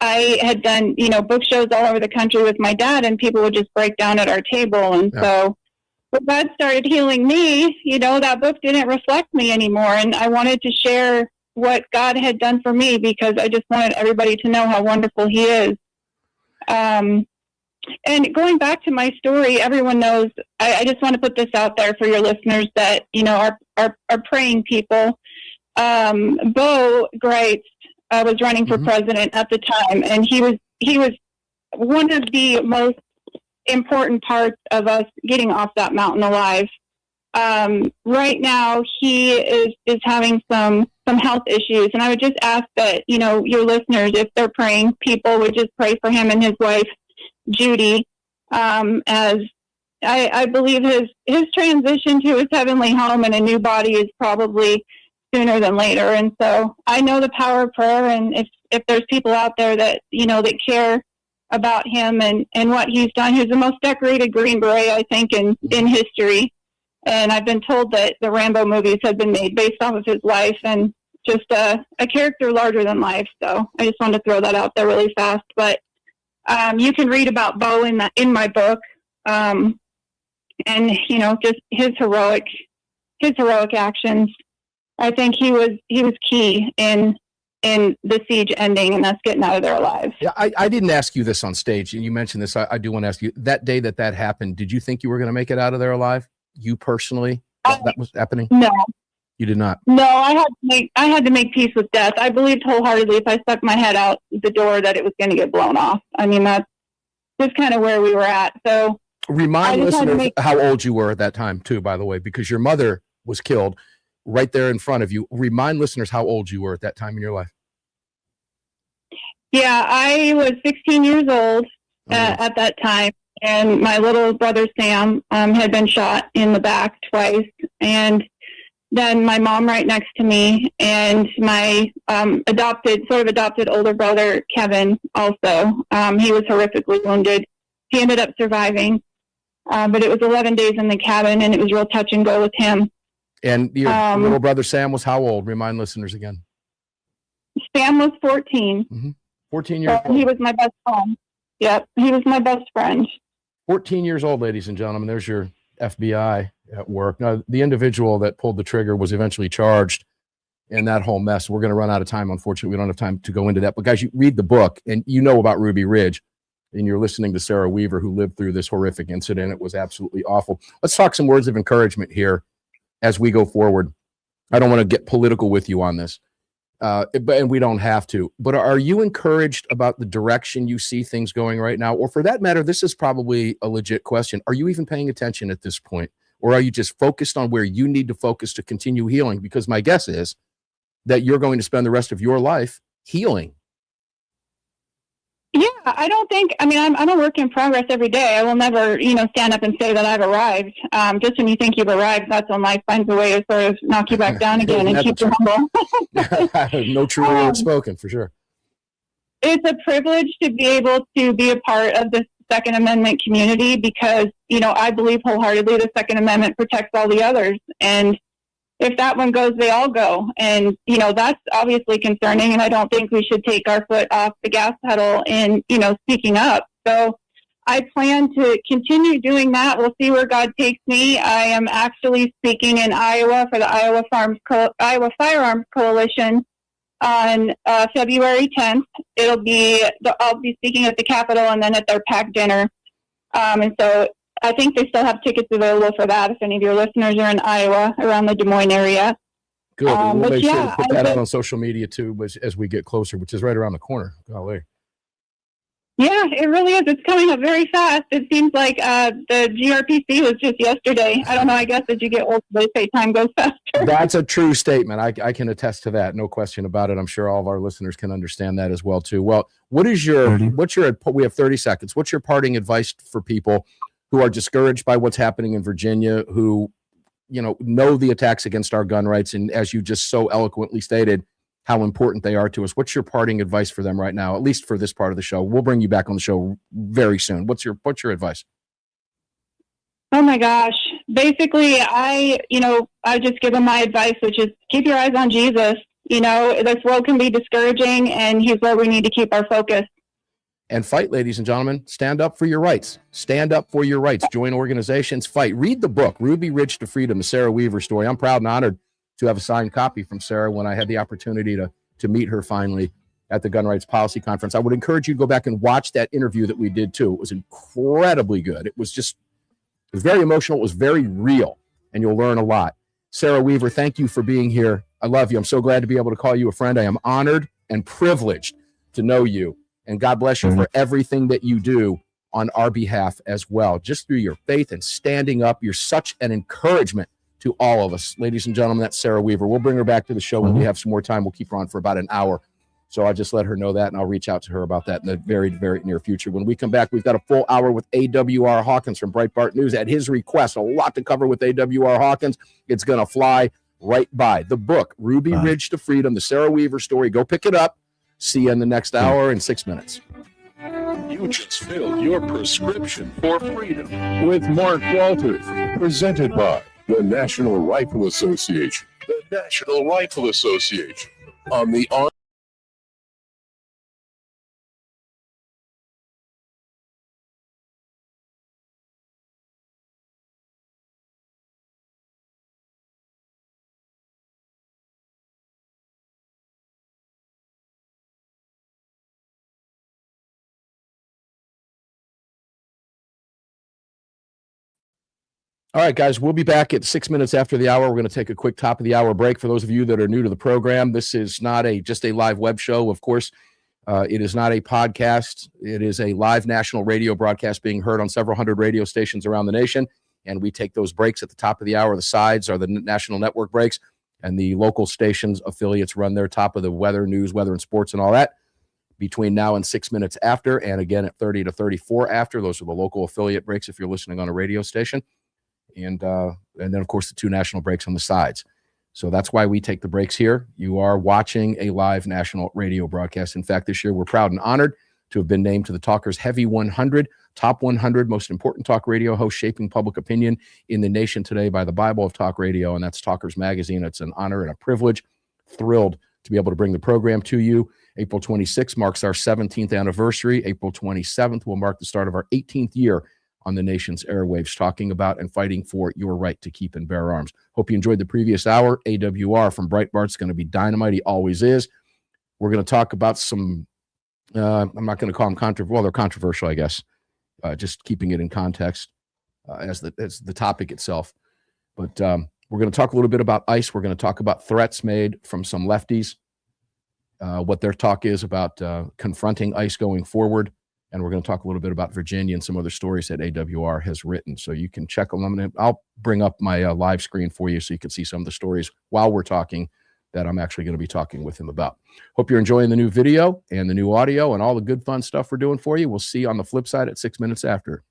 I had done, book shows all over the country with my dad, and people would just break down at our table. And so when God started healing me, that book didn't reflect me anymore. And I wanted to share what God had done for me, because I just wanted everybody to know how wonderful he is. And going back to my story, everyone knows, I just want to put this out there for your listeners that, are praying people. Bo Greitz was running for president at the time, and he was one of the most important parts of us getting off that mountain alive. Right now, he is having some health issues, and I would just ask that your listeners, if they're praying, people would just pray for him and his wife Judy, as I believe his transition to his heavenly home and a new body is probably sooner than later. And so I know the power of prayer, and if there's people out there that that care about him and what he's done. He's the most decorated Green Beret, I think, in history. And I've been told that the Rambo movies have been made based off of his life, and just a character larger than life. So I just wanted to throw that out there really fast. But you can read about Bo in my book, and just his heroic actions. I think he was key in the siege ending and us getting out of there alive. Yeah, I didn't ask you this on stage, and you mentioned this. I do want to ask you, that day that happened, did you think you were going to make it out of there alive? You personally, that was happening? No. You did not? No, I had to make peace with death. I believed wholeheartedly if I stuck my head out the door that it was going to get blown off. I mean, that's just kind of where we were at. So remind listeners how old you were at that time too, by the way, because your mother was killed right there in front of you. Remind listeners how old you were at that time in your life. Yeah, I was 16 years old at that time, and my little brother Sam had been shot in the back twice, and then my mom right next to me, and my adopted older brother Kevin also. He was horrifically wounded. He ended up surviving, but it was 11 days in the cabin, and it was real touch and go with him. And your little brother Sam was how old? Remind listeners again. Sam was 14. Mm-hmm. 14 years old. He was my best friend. Yep, he was my best friend. 14 years old, ladies and gentlemen. There's your FBI at work. Now, the individual that pulled the trigger was eventually charged in that whole mess. We're going to run out of time. Unfortunately, we don't have time to go into that. But guys, you read the book, and you know about Ruby Ridge, and you're listening to Sara Weaver, who lived through this horrific incident. It was absolutely awful. Let's talk some words of encouragement here as we go forward. I don't want to get political with you on this, and we don't have to. But are you encouraged about the direction you see things going right now? Or for that matter, this is probably a legit question. Are you even paying attention at this point? Or are you just focused on where you need to focus to continue healing? Because my guess is that you're going to spend the rest of your life healing. Yeah, I'm a work in progress every day. I will never, stand up and say that I've arrived. Just when you think you've arrived, that's when life finds a way to sort of knock you back down again and keep you humble. No true word spoken, for sure. It's a privilege to be able to be a part of the Second Amendment community because, I believe wholeheartedly the Second Amendment protects all the others. And if that one goes, they all go. And, that's obviously concerning. And I don't think we should take our foot off the gas pedal in, speaking up. So I plan to continue doing that. We'll see where God takes me. I am actually speaking in Iowa for the Iowa Firearms Coalition on February 10th. I'll be speaking at the Capitol and then at their PAC dinner. And so I think they still have tickets available for that if any of your listeners are in Iowa, around the Des Moines area. Good. We'll make sure to put that out on social media too, as we get closer, which is right around the corner. Golly. Yeah, it really is. It's coming up very fast. It seems like the GRPC was just yesterday. I don't know. I guess as you get older, they say time goes faster. That's a true statement. I can attest to that. No question about it. I'm sure all of our listeners can understand that as well too. Well, we have 30 seconds. What's your parting advice for people who are discouraged by what's happening in Virginia, who, know the attacks against our gun rights, and as you just so eloquently stated, how important they are to us? What's your parting advice for them right now, at least for this part of the show? We'll bring you back on the show very soon. What's your advice? Oh my gosh. Basically, I just give them my advice, which is keep your eyes on Jesus. This world can be discouraging, and he's where we need to keep our focus. And fight, ladies and gentlemen. Stand up for your rights. Stand up for your rights. Join organizations. Fight. Read the book, Ruby Ridge to Freedom, the Sara Weaver story. I'm proud and honored to have a signed copy from Sara when I had the opportunity to meet her finally at the Gun Rights Policy Conference. I would encourage you to go back and watch that interview that we did too. It was incredibly good. It was very emotional. It was very real, and you'll learn a lot. Sara Weaver, thank you for being here. I love you. I'm so glad to be able to call you a friend. I am honored and privileged to know you, and God bless you for everything that you do on our behalf as well. Just through your faith and standing up, you're such an encouragement to all of us. Ladies and gentlemen, that's Sara Weaver. We'll bring her back to the show when we have some more time. We'll keep her on for about an hour. So I just let her know that, and I'll reach out to her about that in the very, very near future. When we come back, we've got a full hour with AWR Hawkins from Breitbart News. At his request, a lot to cover with AWR Hawkins. It's going to fly right by. The book, Ruby Ridge to Freedom, the Sara Weaver story. Go pick it up. See you in the next hour in 6 minutes. You just filled your prescription for freedom with Mark Walters, presented by the National Rifle Association. The National Rifle Association on the All right, guys, we'll be back at 6 minutes after the hour. We're going to take a quick top of the hour break. For those of you that are new to the program, this is not just a live web show. Of course, it is not a podcast. It is a live national radio broadcast being heard on several hundred radio stations around the nation. And we take those breaks at the top of the hour. The sides are the national network breaks, and the local stations affiliates run their top of the weather, news, weather, and sports and all that between now and 6 minutes after. And again, at 30 to 34 after. Those are the local affiliate breaks if you're listening on a radio station. And then, of course, the two national breaks on the sides. So that's why we take the breaks here. You are watching a live national radio broadcast. In fact, this year we're proud and honored to have been named to the Talkers Heavy 100, top 100 most important talk radio hosts shaping public opinion in the nation today by the Bible of Talk Radio, and that's Talkers Magazine. It's an honor and a privilege. Thrilled to be able to bring the program to you. April 26th marks our 17th anniversary. April 27th will mark the start of our 18th year on the nation's airwaves, talking about and fighting for your right to keep and bear arms. Hope you enjoyed the previous hour. AWR from Breitbart's going to be dynamite. He always is. We're going to talk about some, I'm not going to call them controversial. Well, they're controversial, I guess, just keeping it in context as the topic itself. But we're going to talk a little bit about ICE. We're going to talk about threats made from some lefties, what their talk is about confronting ICE going forward. And we're going to talk a little bit about Virginia and some other stories that AWR has written. So you can check them. I'll bring up my live screen for you so you can see some of the stories while we're talking that I'm actually going to be talking with him about. Hope you're enjoying the new video and the new audio and all the good fun stuff we're doing for you. We'll see you on the flip side at 6 minutes after.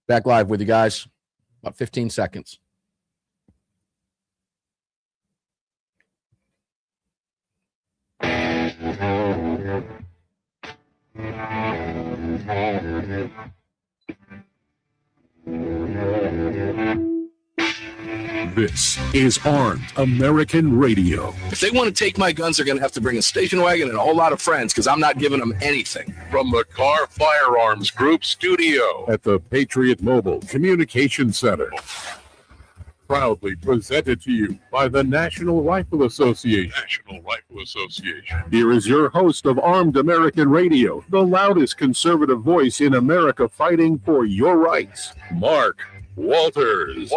Back live with you guys. About 15 seconds. This is Armed American Radio. If they want to take my guns, they're going to have to bring a station wagon and a whole lot of friends because I'm not giving them anything. From the Car Firearms Group studio at the Patriot Mobile Communication Center. Proudly presented to you by the National Rifle Association. National Rifle Association. Here is your host of Armed American Radio, the loudest conservative voice in America fighting for your rights, Mark Walters.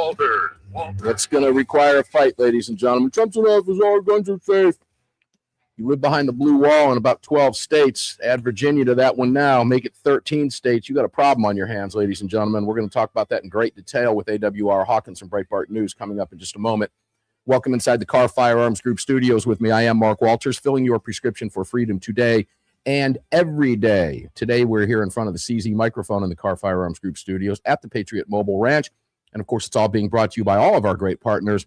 That's going to require a fight, ladies and gentlemen. Trump's an officer, our guns are safe. You live behind the blue wall in about 12 states. Add Virginia to that one now. Make it 13 states. You got a problem on your hands, ladies and gentlemen. We're going to talk about that in great detail with AWR Hawkins from Breitbart News coming up in just a moment. Welcome inside the Car Firearms Group studios with me. I am Mark Walters, filling your prescription for freedom today and every day. Today, we're here in front of the CZ microphone in the Car Firearms Group studios at the Patriot Mobile Ranch. And, of course, it's all being brought to you by all of our great partners,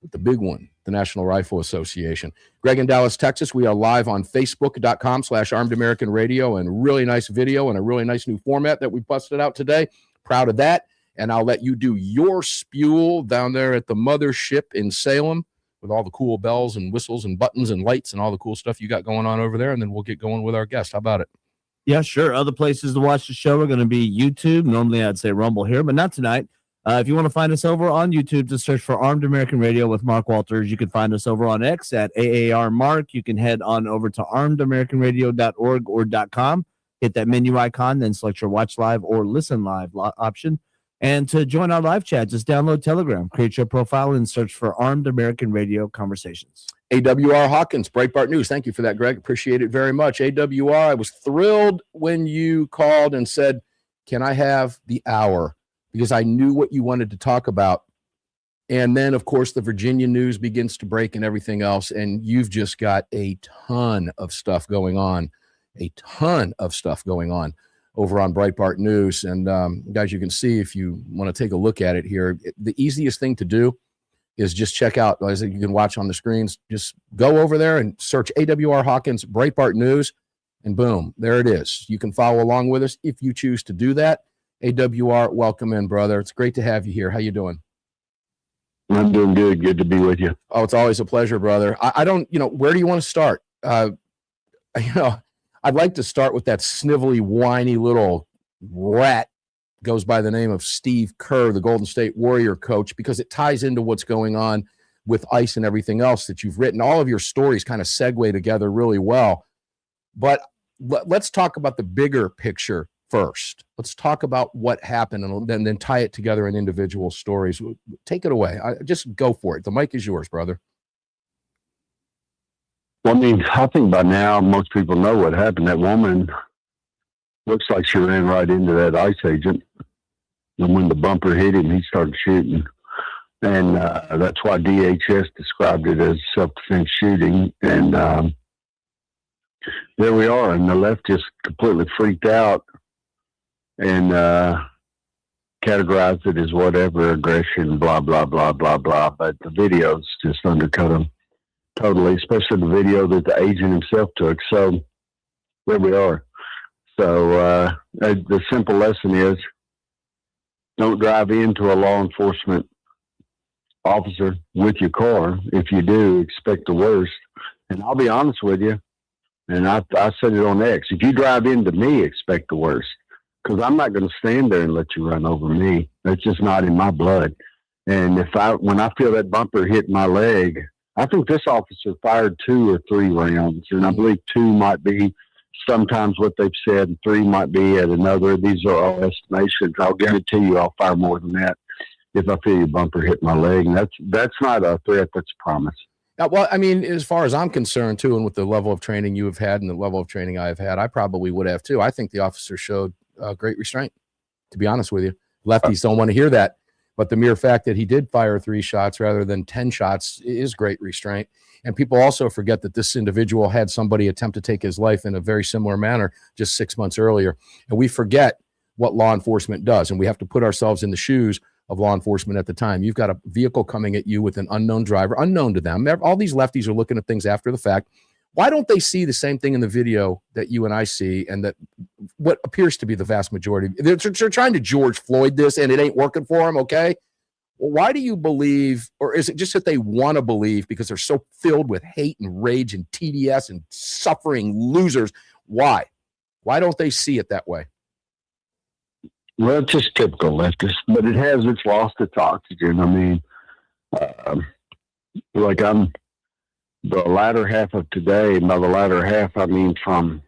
with the big one, the National Rifle Association. Greg in Dallas, Texas, we are live on Facebook.com/Armed American Radio, and really nice video and a really nice new format that we busted out today. Proud of that. And I'll let you do your spewel down there at the mothership in Salem with all the cool bells and whistles and buttons and lights and all the cool stuff you got going on over there. And then we'll get going with our guest. How about it? Yeah, sure. Other places to watch the show are going to be YouTube. Normally, I'd say Rumble here, but not tonight. If you want to find us over on YouTube, just search for Armed American Radio with Mark Walters. You can find us over on X at AAR Mark. You can head on over to armedamericanradio.org or .com. Hit that menu icon, then select your watch live or listen live option. And to join our live chat, just download Telegram, create your profile, and search for Armed American Radio Conversations. AWR Hawkins, Breitbart News. Thank you for that, Greg. Appreciate it very much. AWR, I was thrilled when you called and said, can I have the hour? Because I knew what you wanted to talk about. And then, of course, the Virginia news begins to break and everything else. And you've just got a ton of stuff going on over on Breitbart News. And guys, you can see if you want to take a look at it here, the easiest thing to do is just check out, as you can watch on the screens, just go over there and search AWR Hawkins Breitbart News, and boom, there it is. You can follow along with us if you choose to do that. AWR, welcome in, brother. It's great to have you here. How you doing? I'm doing good. Good to be with you. Oh, it's always a pleasure, brother. I don't, where do you want to start? I'd like to start with that snivelly, whiny little rat, goes by the name of Steve Kerr, the Golden State Warrior coach, because it ties into what's going on with ICE and everything else that you've written. All of your stories kind of segue together really well. But let's talk about the bigger picture first. Let's talk about what happened and then tie it together in individual stories. Take it away. Just go for it. The mic is yours, brother. Well, I think by now most people know what happened. That woman looks like she ran right into that ICE agent. And when the bumper hit him, he started shooting. And that's why DHS described it as self-defense shooting. And there we are. And the left just completely freaked out and categorized it as whatever, aggression, blah, blah, blah, blah, blah. But the videos just undercut them totally, especially the video that the agent himself took. So there we are. So the simple lesson is don't drive into a law enforcement officer with your car. If you do, expect the worst. And I'll be honest with you, and I said it on X, if you drive into me, expect the worst. Because I'm not going to stand there and let you run over me. That's just not in my blood. And when I feel that bumper hit my leg, I think this officer fired 2 or 3 rounds, and I believe 2 might be sometimes what they've said, and 3 might be at another. These are all estimations. I'll guarantee you I'll fire more than that if I feel your bumper hit my leg. And that's not a threat, that's a promise. Well, I mean, as far as I'm concerned, too, and with the level of training you have had and the level of training I have had, I probably would have, too. I think the officer showed great restraint, to be honest with you. Lefties don't want to hear that. But the mere fact that he did fire 3 shots rather than 10 shots is great restraint. And people also forget that this individual had somebody attempt to take his life in a very similar manner just 6 months earlier. And we forget what law enforcement does. And we have to put ourselves in the shoes of law enforcement at the time. You've got a vehicle coming at you with an unknown driver, unknown to them. All these lefties are looking at things after the fact. Why don't they see the same thing in the video that you and I see, and that what appears to be the vast majority? They're trying to George Floyd this, and it ain't working for them, okay? Well, why do you believe, or is it just that they want to believe because they're so filled with hate and rage and TDS and suffering losers? Why? Why don't they see it that way? Well, it's just typical leftist, but it's lost its oxygen. I mean, like I'm the latter half of today. By the latter half, I mean from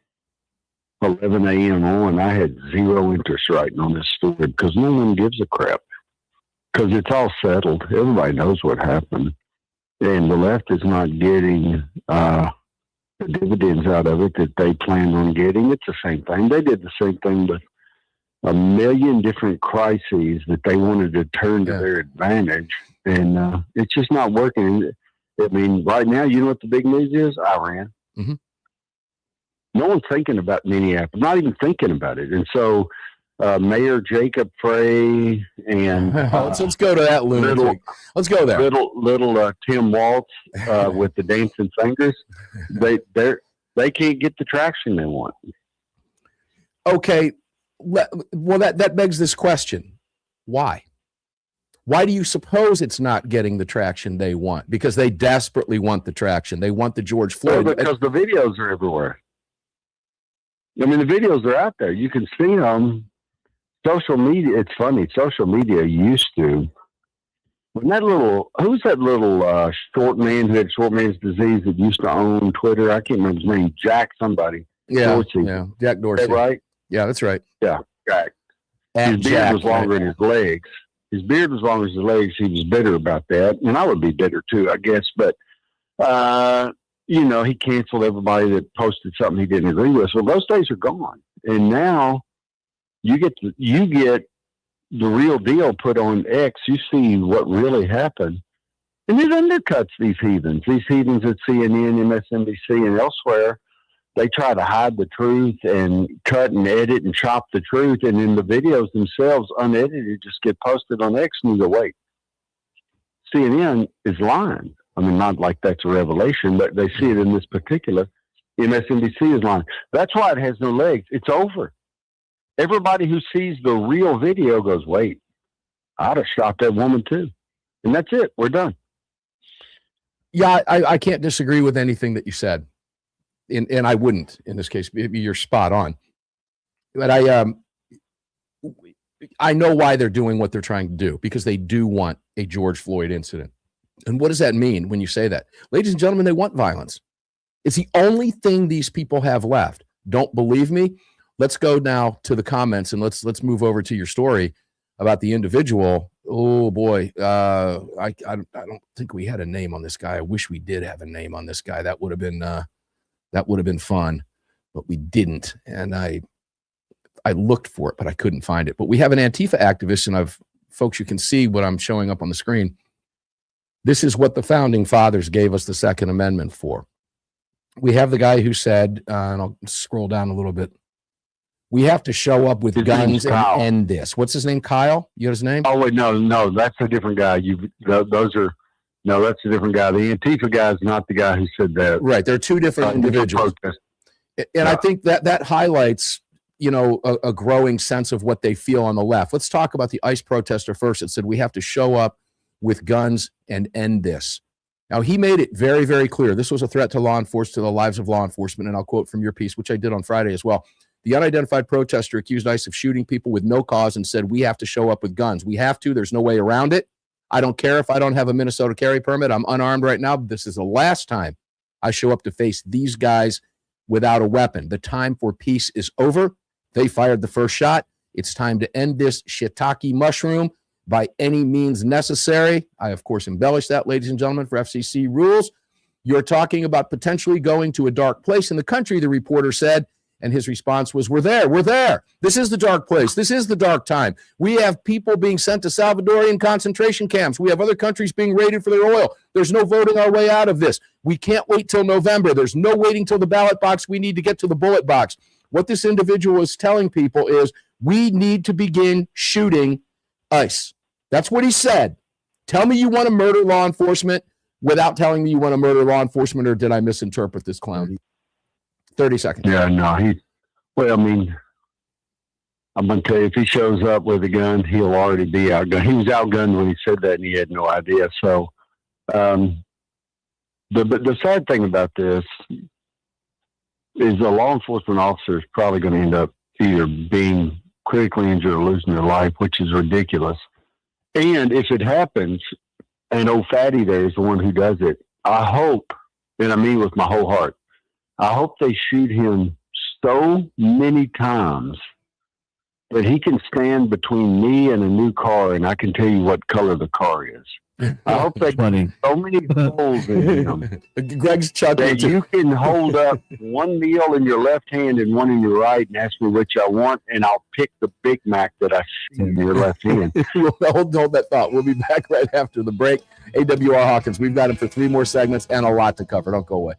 11 a.m. on, I had zero interest writing on this story because no one gives a crap. Because it's all settled. Everybody knows what happened. And the left is not getting the dividends out of it that they planned on getting. It's the same thing. They did the same thing with a million different crises that they wanted to turn to their advantage. And it's just not working. I mean, right now, you know what the big news is? Iran. Mm-hmm. No one's thinking about Minneapolis, not even thinking about it. And so Mayor Jacob Frey and let's go to that lunatic. Let's go there. Little Tim Waltz with the dancing fingers. They can't get the traction they want. Okay, well that begs this question: why? Why do you suppose it's not getting the traction they want? Because they desperately want the traction. They want the George Floyd. Well, because the videos are everywhere. I mean, the videos are out there. You can see them. Social media, it's funny. Social media used to, who's that little short man who had short man's disease that used to own Twitter? I can't remember his name. Jack somebody. Dorsey. Yeah, Jack Dorsey. Is that right? Yeah, that's right. Yeah, Jack. His beard was longer than his legs. His beard was longer than his legs. He was bitter about that. And I would be bitter too, I guess. But, he canceled everybody that posted something he didn't agree with. So those days are gone. And now you get the real deal put on X. You see what really happened. And it undercuts these heathens at CNN, MSNBC, and elsewhere. They try to hide the truth and cut and edit and chop the truth. And then the videos themselves, unedited, just get posted on X and you go, wait, CNN is lying. I mean, not like that's a revelation, but they see it in this particular. MSNBC is lying. That's why it has no legs. It's over. Everybody who sees the real video goes, wait, I'd have shot that woman too. And that's it. We're done. Yeah, I can't disagree with anything that you said. And I wouldn't in this case. You're spot on. But I know why they're doing what they're trying to do, because they do want a George Floyd incident. And what does that mean when you say that? Ladies and gentlemen, they want violence. It's the only thing these people have left. Don't believe me? Let's go now to the comments and let's move over to your story about the individual. Oh boy, I don't think we had a name on this guy. I wish we did have a name on this guy. That would have been fun, but we didn't. And I looked for it, but I couldn't find it. But we have an Antifa activist, and folks, you can see what I'm showing up on the screen. This is what the founding fathers gave us the Second Amendment for. We have the guy who said, and I'll scroll down a little bit, we have to show up with guns and end this. What's his name? Kyle? You have his name? Oh, wait, no, that's a different guy. That's a different guy. The Antifa guy is not the guy who said that. Right. They're two different individuals. And I think that highlights, a growing sense of what they feel on the left. Let's talk about the ICE protester first. That said, we have to show up with guns and end this. Now, he made it very, very clear. This was a threat to law enforcement, to the lives of law enforcement. And I'll quote from your piece, which I did on Friday as well. The unidentified protester accused ICE of shooting people with no cause and said, we have to show up with guns. We have to. There's no way around it. I don't care if I don't have a Minnesota carry permit. I'm unarmed right now. But this is the last time I show up to face these guys without a weapon. The time for peace is over. They fired the first shot. It's time to end this shiitake mushroom by any means necessary. I, of course, embellish that, ladies and gentlemen, for FCC rules. You're talking about potentially going to a dark place in the country, the reporter said. And his response was, we're there. This is the dark place. This is the dark time. We have people being sent to Salvadorian concentration camps. We have other countries being raided for their oil. There's no voting our way out of this. We can't wait till November. There's no waiting till the ballot box. We need to get to the bullet box. What this individual is telling people is, We need to begin shooting ICE. That's what he said. Tell me you want to murder law enforcement without telling me you want to murder law enforcement, or did I misinterpret this clown? 30 seconds. Yeah, no, well, I mean, I'm going to tell you, if he shows up with a gun, he'll already be outgunned. He was outgunned when he said that, and he had no idea. So, but the sad thing about this is the law enforcement officer is probably going to end up either being critically injured or losing their life, which is ridiculous. And if it happens, and old Fatty there is the one who does it, I hope, and I mean with my whole heart, I hope they shoot him so many times that he can stand between me and a new car, and I can tell you what color the car is. I hope they Funny. so many holes in him Greg's chuckling. that you can hold up one meal in your left hand and one in your right and ask me which I want, and I'll pick the Big Mac that I see in your left hand. hold that thought. We'll be back right after the break. AWR Hawkins, we've got him for 3 more segments and a lot to cover. Don't go away.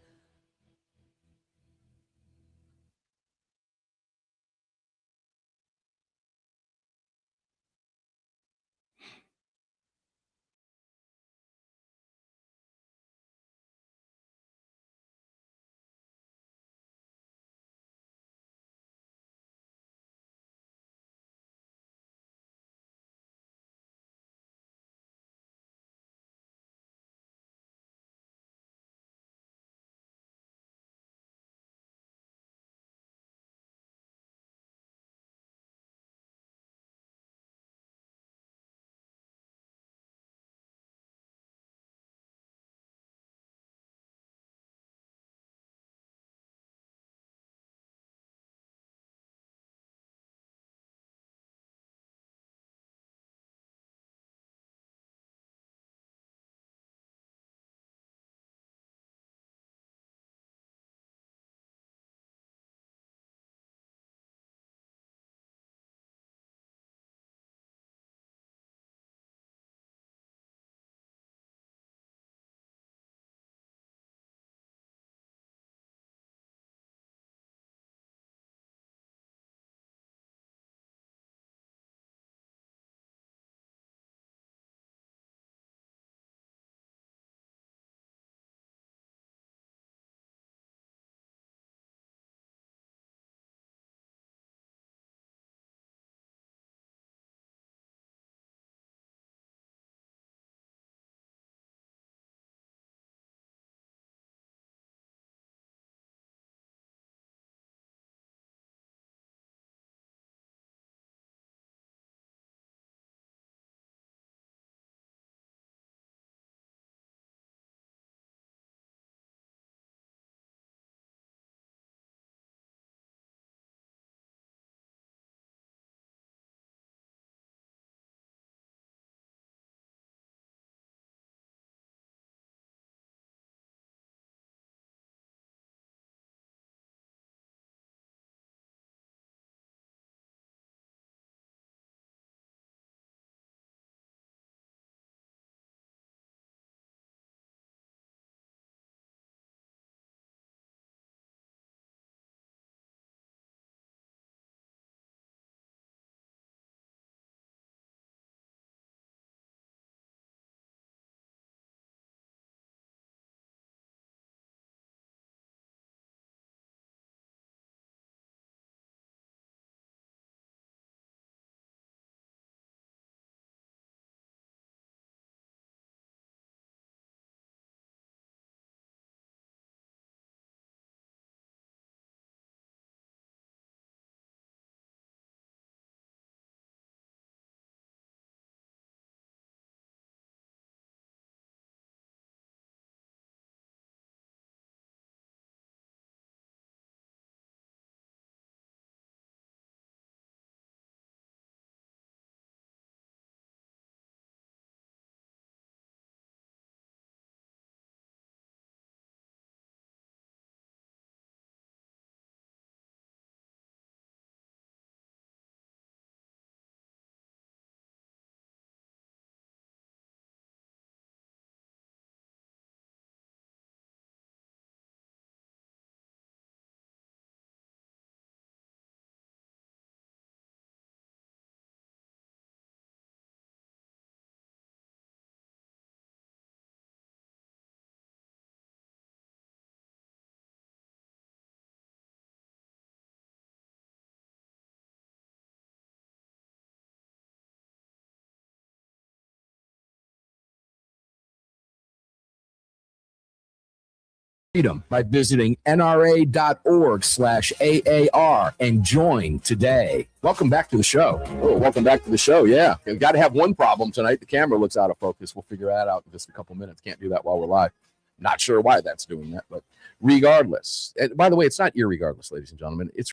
freedom by visiting nra.org/AAR and join today. Welcome back to the show. Oh, welcome back to the show. Yeah. We've got to have one problem tonight. The camera looks out of focus. We'll figure that out in just a couple minutes. Can't do that while we're live. Not sure why that's doing that, but regardless. And by the way, it's not irregardless, ladies and gentlemen. It's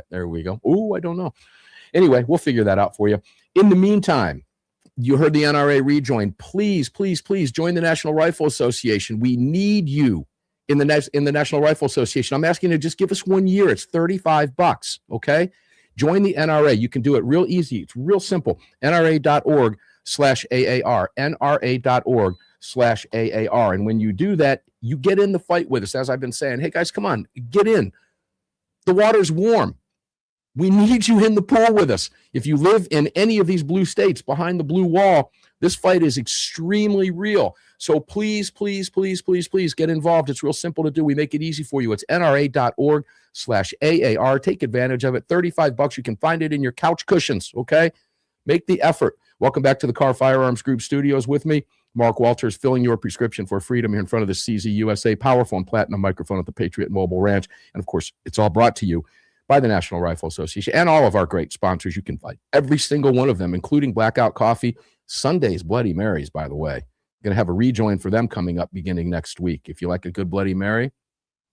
there we go. Oh, I don't know. Anyway, we'll figure that out for you. In the meantime, you heard the NRA rejoin. Please, please, please join the National Rifle Association. We need you in the National Rifle Association. I'm asking you to just give us 1 year. It's $35. Okay, join the NRA. You can do it real easy. It's real simple. NRA.org/AAR. NRA.org/AAR. And when you do that, you get in the fight with us. As I've been saying, hey guys, come on, get in. The water's warm. We need you in the pool with us. If you live in any of these blue states behind the blue wall, this fight is extremely real. So please, please, please, please, please get involved. It's real simple to do. We make it easy for you. It's NRA.org/AAR. Take advantage of it. $35. You can find it in your couch cushions, okay? Make the effort. Welcome back to the Car Firearms Group Studios with me. Mark Walters, filling your prescription for freedom here in front of the CZ USA Powerful and Platinum microphone at the Patriot Mobile Ranch. And, of course, it's all brought to you by the National Rifle Association and all of our great sponsors. You can find every single one of them, including Blackout Coffee. Sunday's Bloody Marys, by the way. Going to have a rejoin for them coming up beginning next week. If you like a good Bloody Mary,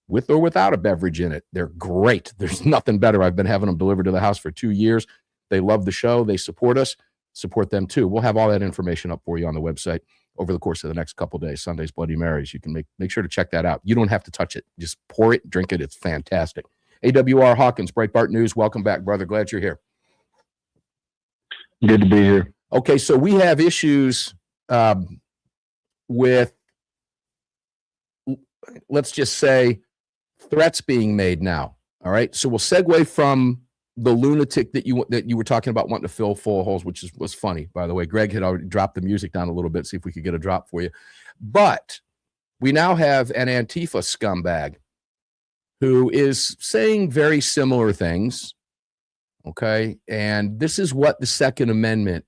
with or without a beverage in it, they're great. There's nothing better. I've been having them delivered to the house for 2 years. They love the show. They support us. Support them, too. We'll have all that information up for you on the website over the course of the next couple of days. Sunday's Bloody Marys. You can make sure to check that out. You don't have to touch it. Just pour it, drink it. It's fantastic. AWR Hawkins, Breitbart News. Welcome back, brother. Glad you're here. Good to be here. Okay, so we have issues with, let's just say, threats being made now. All right, so we'll segue from the lunatic that you were talking about wanting to fill full of holes, which was funny, by the way. Greg had already dropped the music down a little bit, see if we could get a drop for you. But we now have an Antifa scumbag who is saying very similar things, okay? And this is what the Second Amendment,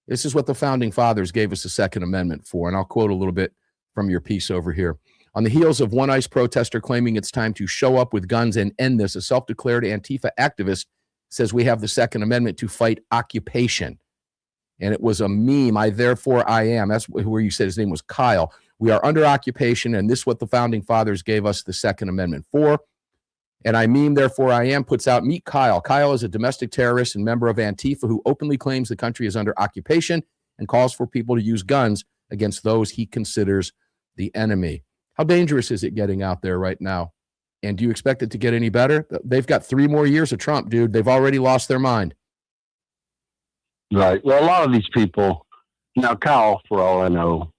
this is what the Founding Fathers gave us the Second Amendment for. And I'll quote a little bit from your piece over here. On the heels of one ICE protester claiming it's time to show up with guns and end this, a self-declared Antifa activist says we have the Second Amendment to fight occupation. And it was a meme, I am. That's where you said his name was Kyle. We are under occupation, and this is what the Founding Fathers gave us the Second Amendment for. And I meme, therefore I am, puts out, meet Kyle. Kyle is a domestic terrorist and member of Antifa who openly claims the country is under occupation and calls for people to use guns against those he considers the enemy. How dangerous is it getting out there right now? And do you expect it to get any better? They've got 3 more years of Trump, dude. They've already lost their mind. Right. Well, a lot of these people, now Kyle, for all I know,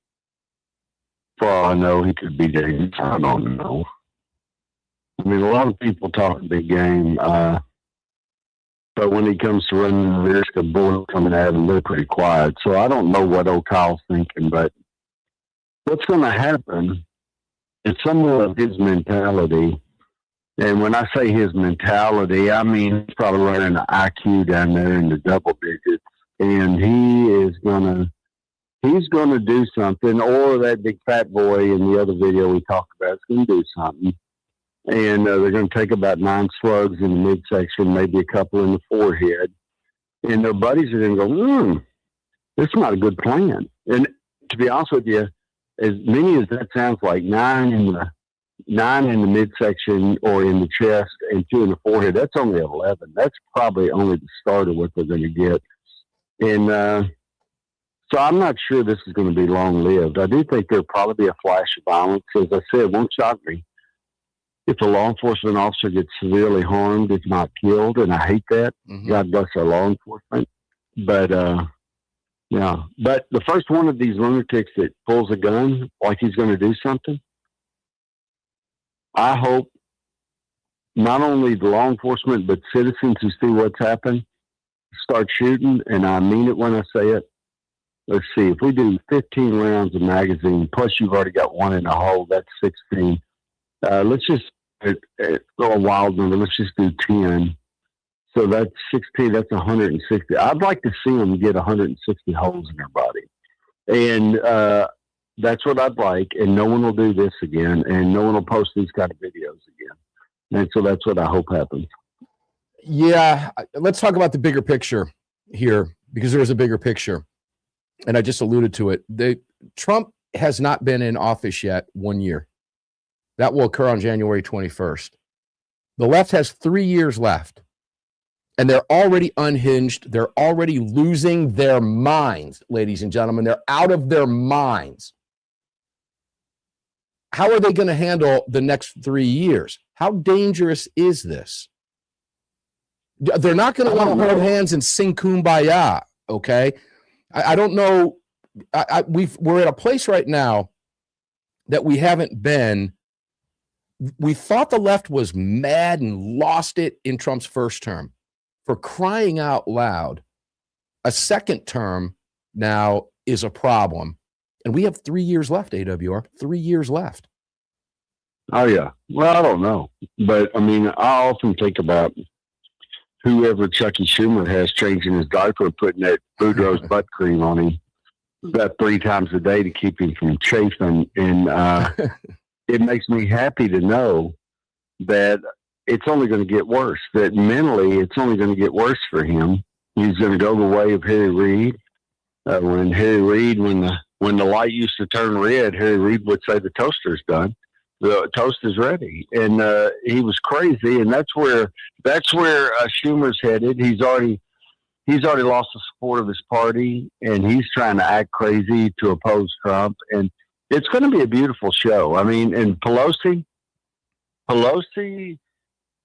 he could be dangerous. I don't know. I mean, a lot of people talk a big game, but when he comes to running the risk of bullets coming at him, they're pretty quiet. So I don't know what old Kyle's thinking, but what's going to happen is somewhat of his mentality. And when I say his mentality, I mean he's probably running an IQ down there in the double digits, and he's gonna do something, or that big fat boy in the other video we talked about is going to do something. And they're going to take about 9 slugs in the midsection, maybe a couple in the forehead. And their buddies are going to go, this is not a good plan. And to be honest with you, as many as that sounds like, 9 in the midsection or in the chest and 2 in the forehead, that's only 11. That's probably only the start of what they're going to get. And so I'm not sure this is going to be long-lived. I do think there'll probably be a flash of violence. As I said, it won't shock me if a law enforcement officer gets severely harmed, if not killed, and I hate that. Mm-hmm. God bless our law enforcement. But, yeah. But the first one of these lunatics that pulls a gun like he's going to do something, I hope not only the law enforcement, but citizens who see what's happened start shooting, and I mean it when I say it. Let's see, if we do 15 rounds of magazine, plus you've already got 1 in the hole, that's 16. Let's just throw a wild number. Let's just do 10. So that's 16. That's 160. I'd like to see them get 160 holes in their body. And That's what I'd like, and no one will do this again, and no one will post these kind of videos again. And so that's what I hope happens. Yeah, let's talk about the bigger picture here, because there is a bigger picture, and I just alluded to it. Trump has not been in office yet 1 year. That will occur on January 21st. The left has 3 years left, and they're already unhinged. They're already losing their minds, ladies and gentlemen. They're out of their minds. How are they going to handle the next 3 years? How dangerous is this? They're not going to want to hold hands and sing Kumbaya, okay? I don't know. We're at a place right now that we haven't been. We thought the left was mad and lost it in Trump's first term. For crying out loud, a second term now is a problem. And we have 3 years left, AWR. 3 years left. Oh, yeah. Well, I don't know. But, I mean, I often think about whoever Chucky Schumer has changing his diaper, putting that Boudreaux's butt cream on him about 3 times a day to keep him from chafing. And it makes me happy to know that it's only going to get worse, that mentally it's only going to get worse for him. He's going to go the way of Harry Reid. When the light used to turn red, Harry Reid would say the toaster's done. The toast is ready. And he was crazy, and that's where Schumer's headed. He's already lost the support of his party, and he's trying to act crazy to oppose Trump. And it's going to be a beautiful show. I mean, and Pelosi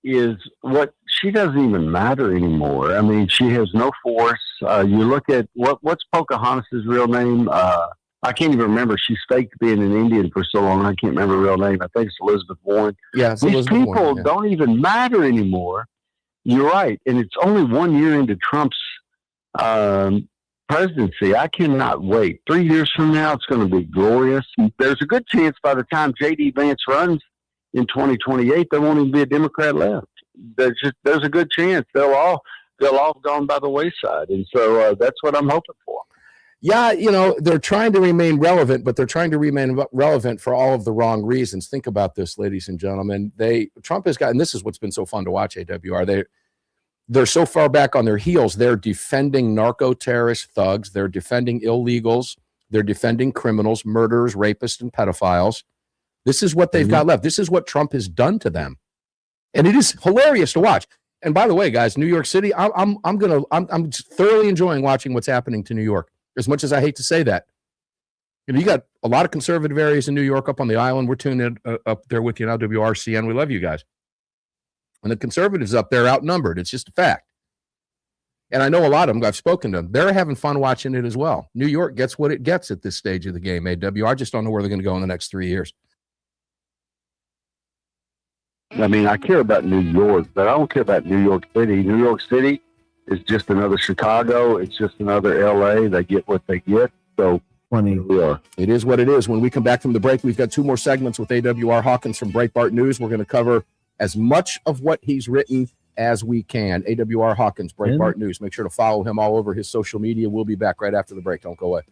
is what, she doesn't even matter anymore. I mean, she has no force. You look at what's Pocahontas' real name? I can't even remember. She's faked being an Indian for so long. I can't remember her real name. I think it's Elizabeth Warren. Yeah, it's these Elizabeth people Warren, yeah. don't even matter anymore. You're right, and it's only 1 year into Trump's presidency. I cannot wait. 3 years from now, it's going to be glorious. There's a good chance by the time J.D. Vance runs in 2028, there won't even be a Democrat left. There's a good chance they'll all have gone by the wayside, and so that's what I'm hoping for. Yeah, they're trying to remain relevant, but they're trying to remain relevant for all of the wrong reasons. Think about this, ladies and gentlemen. Trump has gotten, this is what's been so fun to watch, AWR. They're so far back on their heels. They're defending narco-terrorist thugs. They're defending illegals. They're defending criminals, murderers, rapists, and pedophiles. This is what they've got left. This is what Trump has done to them. And it is hilarious to watch. And by the way, guys, New York City, I'm thoroughly enjoying watching what's happening to New York. As much as I hate to say that, you got a lot of conservative areas in New York up on the island. We're tuned in up there with you in WRCN. We love you guys. And the conservatives up there outnumbered. It's just a fact. And I know a lot of them. I've spoken to them. They're having fun watching it as well. New York gets what it gets at this stage of the game, AWR. I just don't know where they're going to go in the next 3 years. I mean, I care about New York, but I don't care about New York City. New York City is just another Chicago. It's just another LA. They get what they get. So we are. It is what it is. When we come back from the break, we've got 2 more segments with AWR Hawkins from Breitbart News. We're going to cover as much of what he's written as we can. AWR Hawkins, Breitbart News. Make sure to follow him all over his social media. We'll be back right after the break. Don't go away.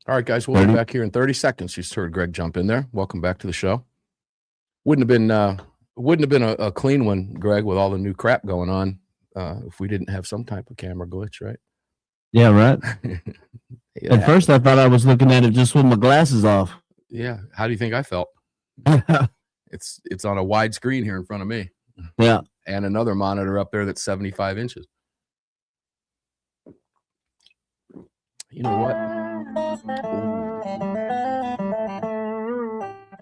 All right, guys, we'll be back here in 30 seconds. You just heard Greg jump in there. Welcome back to the show. Wouldn't have been a clean one, Greg, with all the new crap going on if we didn't have some type of camera glitch, right? Yeah, right. At first, I thought I was looking at it just with my glasses off. Yeah. How do you think I felt? It's on a wide screen here in front of me. Yeah. And another monitor up there that's 75 inches. You know what?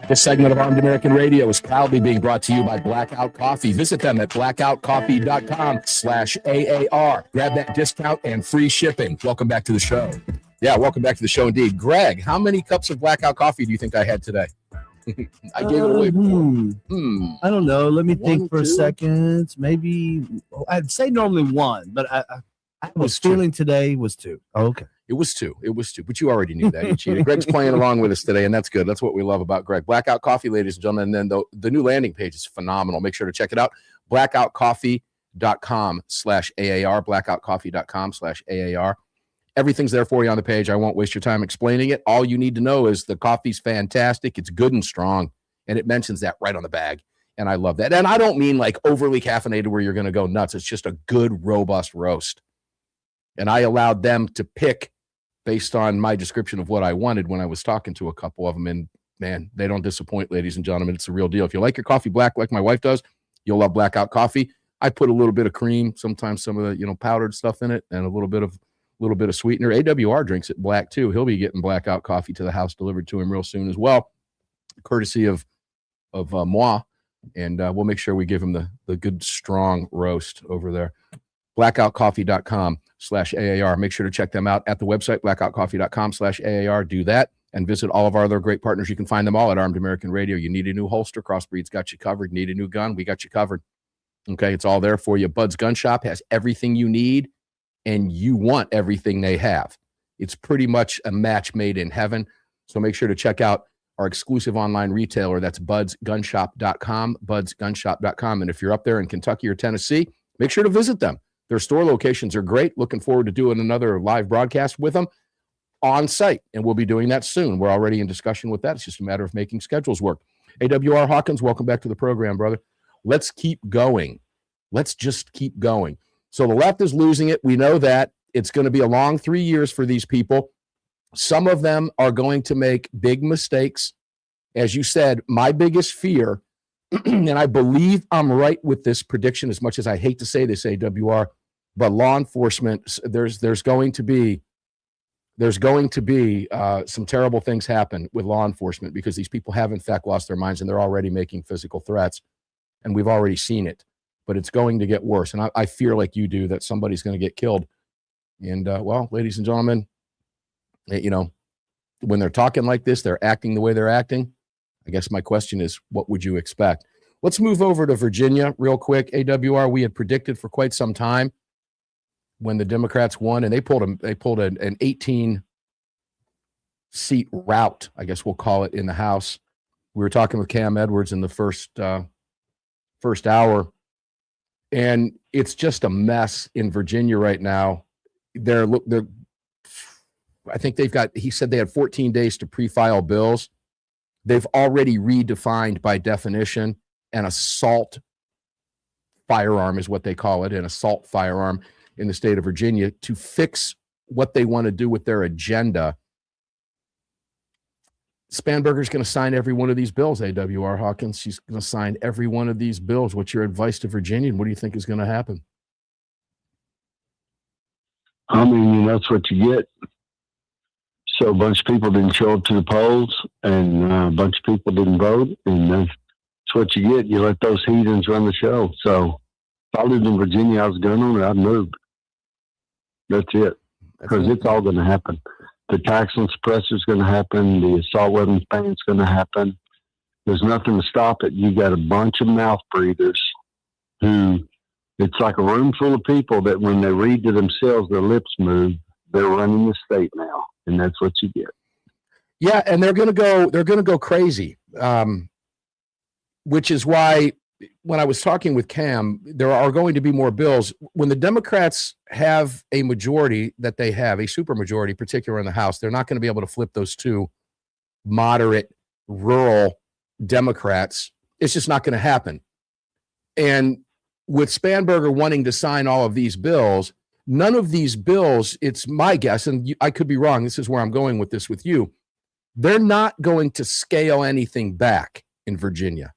This segment of Armed American Radio is proudly being brought to you by Blackout Coffee. Visit them at blackoutcoffee.com/AAR. Grab that discount and free shipping. Welcome back to the show. Yeah, welcome back to the show indeed. Greg, how many cups of Blackout Coffee do you think I had today? I gave it away before. I don't know. Let me think for a second. Maybe I'd say normally one, but I was feeling today was two. Oh, okay. It was two. But you already knew that. You cheated. Greg's playing along with us today, and that's good. That's what we love about Greg. Blackout Coffee, ladies and gentlemen. And then the new landing page is phenomenal. Make sure to check it out. blackoutcoffee.com/AAR. blackoutcoffee.com/AAR. Everything's there for you on the page. I won't waste your time explaining it. All you need to know is the coffee's fantastic. It's good and strong, and it mentions that right on the bag. And I love that. And I don't mean like overly caffeinated where you're going to go nuts. It's just a good, robust roast. And I allowed them to pick based on my description of what I wanted when I was talking to a couple of them. And, man, they don't disappoint, ladies and gentlemen. It's the real deal. If you like your coffee black like my wife does, you'll love Blackout Coffee. I put a little bit of cream, sometimes some of the powdered stuff in it, and a little bit of sweetener. AWR drinks it black, too. He'll be getting Blackout Coffee to the house delivered to him real soon as well, courtesy of moi. And we'll make sure we give him the good, strong roast over there. blackoutcoffee.com/AAR. Make sure to check them out at the website, blackoutcoffee.com/AAR. Do that and visit all of our other great partners. You can find them all at Armed American Radio. You need a new holster, Crossbreed's got you covered. Need a new gun, we got you covered. Okay, it's all there for you. Bud's Gun Shop has everything you need, and you want everything they have. It's pretty much a match made in heaven. So make sure to check out our exclusive online retailer. That's budsgunshop.com, budsgunshop.com. And if you're up there in Kentucky or Tennessee, make sure to visit them. Their store locations are great. Looking forward to doing another live broadcast with them on site, and we'll be doing that soon. We're already in discussion with that. It's just a matter of making schedules work. AWR Hawkins, welcome back to the program, brother. Let's keep going. Let's just keep going. So the left is losing it. We know that. It's going to be a long 3 years for these people. Some of them are going to make big mistakes. As you said, my biggest fear, and I believe I'm right with this prediction, as much as I hate to say this, AWR, but law enforcement, there's going to be some terrible things happen with law enforcement because these people have in fact lost their minds and they're already making physical threats, and we've already seen it. But it's going to get worse, and I fear, like you do, that somebody's going to get killed. And well, ladies and gentlemen, when they're talking like this, they're acting the way they're acting. I guess my question is, what would you expect? Let's move over to Virginia real quick. AWR, we had predicted for quite some time when the Democrats won, and they pulled an 18-seat rout, I guess we'll call it, in the House. We were talking with Cam Edwards in the first hour, and it's just a mess in Virginia right now. I think he said they had 14 days to pre-file bills. They've already redefined by definition an assault firearm is what they call it, an assault firearm in the state of Virginia to fix what they want to do with their agenda. Spanberger's going to sign every one of these bills, AWR Hawkins. She's going to sign every one of these bills. What's your advice to Virginia, and what do you think is going to happen? I mean, that's what you get. So a bunch of people didn't show up to the polls, and a bunch of people didn't vote, and that's what you get. You let those heathens run the show. So if I lived in Virginia, I was gun owner, I'd move. That's it. Because it's all going to happen. The tax on suppressor is going to happen. The assault weapons ban is going to happen. There's nothing to stop it. You got a bunch of mouth breathers who, it's like a room full of people that when they read to themselves, their lips move. They're running the state now, and that's what you get. Yeah, and they're going to go crazy, which is why when I was talking with Cam, there are going to be more bills. When the Democrats have a majority that they have, a super majority, particularly in the House, they're not going to be able to flip those two moderate, rural Democrats. It's just not going to happen. And with Spanberger wanting to sign all of these bills, none of these bills, it's my guess, and I could be wrong, this is where I'm going with this with you, they're not going to scale anything back in Virginia.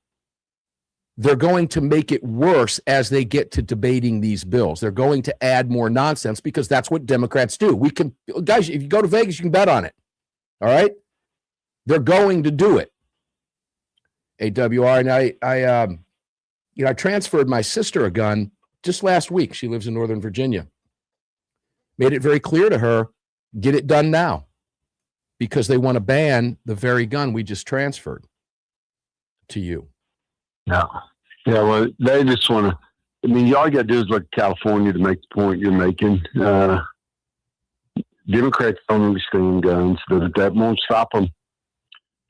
They're going to make it worse as they get to debating these bills. They're going to add more nonsense because that's what Democrats do. We can, guys, if you go to Vegas, you can bet on it. All right? They're going to do it. AWR, and I transferred my sister a gun just last week. She lives in Northern Virginia. Made it very clear to her, get it done now, because they want to ban the very gun we just transferred to you. Yeah. Yeah. Well, they just want to, I mean, all you got to do is look at California to make the point you're making. Democrats don't understand guns. That won't stop them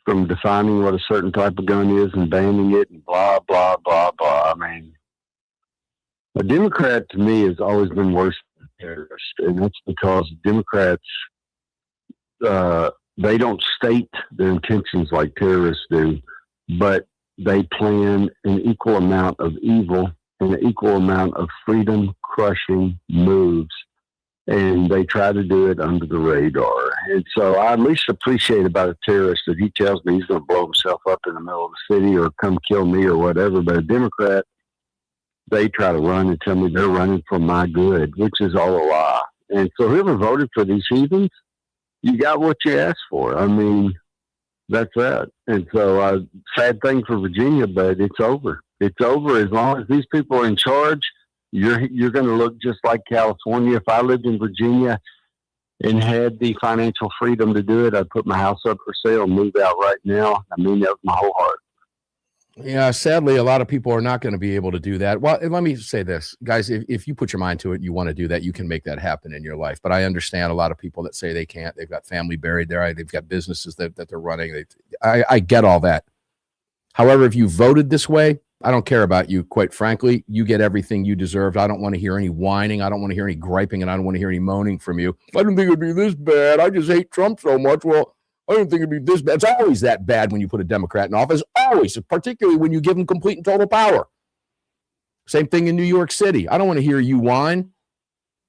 from defining what a certain type of gun is and banning it and blah, blah, blah, blah. I mean, a Democrat to me has always been worse than a terrorist. And that's because Democrats, they don't state their intentions like terrorists do, but they plan an equal amount of evil and an equal amount of freedom-crushing moves, and they try to do it under the radar. And so I at least appreciate about a terrorist that he tells me he's going to blow himself up in the middle of the city or come kill me or whatever, but a Democrat, they try to run and tell me they're running for my good, which is all a lie. And so whoever voted for these heathens, you got what you asked for. I mean, that's that. And so, sad thing for Virginia, but it's over. It's over. As long as these people are in charge, you're going to look just like California. If I lived in Virginia and had the financial freedom to do it, I'd put my house up for sale and move out right now. I mean that with my whole heart. Yeah, sadly, a lot of people are not going to be able to do that. Well, let me say this, guys, if you put your mind to it, you want to do that, you can make that happen in your life. But I understand a lot of people that say they can't. They've got family buried there. They've got businesses that they're running. I get all that. However, if you voted this way, I don't care about you, quite frankly. You get everything you deserved. I don't want to hear any whining. I don't want to hear any griping, and I don't want to hear any moaning from you. I didn't think it'd be this bad. I just hate Trump so much. Well, I didn't think it'd be this bad. It's always that bad when you put a Democrat in office, always, particularly when you give them complete and total power. Same thing in New York City. I don't want to hear you whine.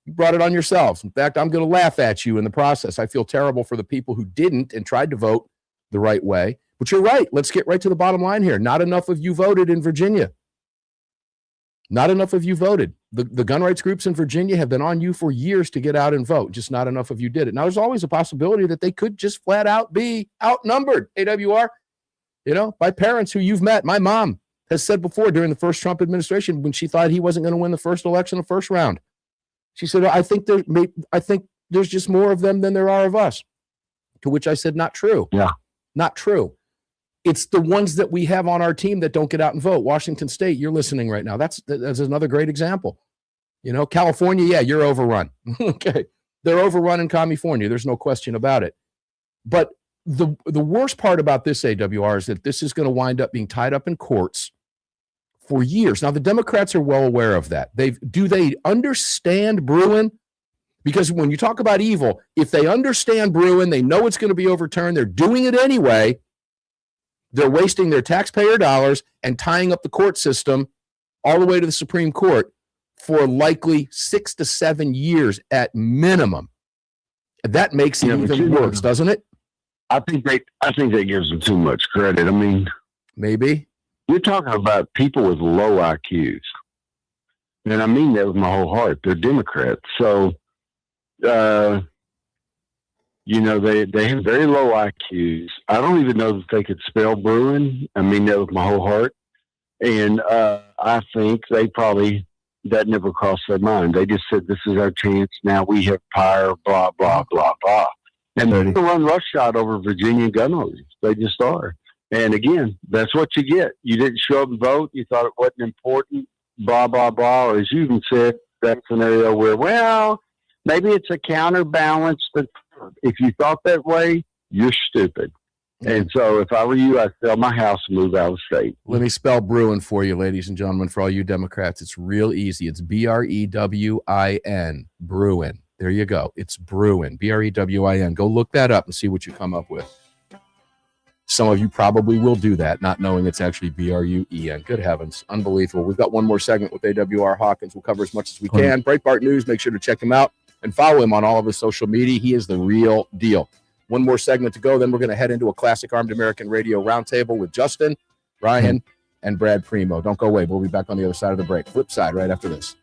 You brought it on yourselves. In fact, I'm going to laugh at you in the process. I feel terrible for the people who didn't and tried to vote the right way. But you're right. Let's get right to the bottom line here. Not enough of you voted in Virginia. Not enough of you voted. The gun rights groups in Virginia have been on you for years to get out and vote. Just not enough of you did it. Now, there's always a possibility that they could just flat out be outnumbered, AWR, by parents who you've met. My mom has said before during the first Trump administration, when she thought he wasn't going to win the first election, the first round, she said, I think there's just more of them than there are of us. To which I said, not true. Yeah. Not true. It's the ones that we have on our team that don't get out and vote. Washington State, you're listening right now. That's another great example. California, yeah, you're overrun. Okay. They're overrun in California. There's no question about it. But the worst part about this, AWR, is that this is going to wind up being tied up in courts for years. Now, the Democrats are well aware of that. Do they understand Bruin? Because when you talk about evil, if they understand Bruin, they know it's going to be overturned. They're doing it anyway. They're wasting their taxpayer dollars and tying up the court system all the way to the Supreme Court for likely 6 to 7 years at minimum. That makes it even worse, doesn't it? I think that gives them too much credit. I mean, maybe you're talking about people with low IQs, and I mean that with my whole heart. They're Democrats, so they have very low IQs. I don't even know that they could spell Bruin. I mean that with my whole heart. And I think that never crossed their mind. They just said, this is our chance. Now we have power, blah, blah, blah, blah. And they're going to run roughshod over Virginia gun owners. They just are. And again, that's what you get. You didn't show up and vote. You thought it wasn't important, blah, blah, blah. Or as you even said, that scenario where, well, maybe it's a counterbalance. If you thought that way, you're stupid. And so if I were you, I'd sell my house and move out of state. Let me spell Bruin for you, ladies and gentlemen, for all you Democrats. It's real easy. It's Brewin. Bruin. There you go. It's Bruin. Brewin. Go look that up and see what you come up with. Some of you probably will do that, not knowing it's actually Bruen. Good heavens. Unbelievable. We've got one more segment with AWR Hawkins. We'll cover as much as we can. Breitbart News, make sure to check him out and follow him on all of his social media. He is the real deal. One more segment to go, then we're going to head into a classic Armed American Radio roundtable with Justin, Ryan, and Brad Premo. Don't go away. We'll be back on the other side of the break. Flip side right after this.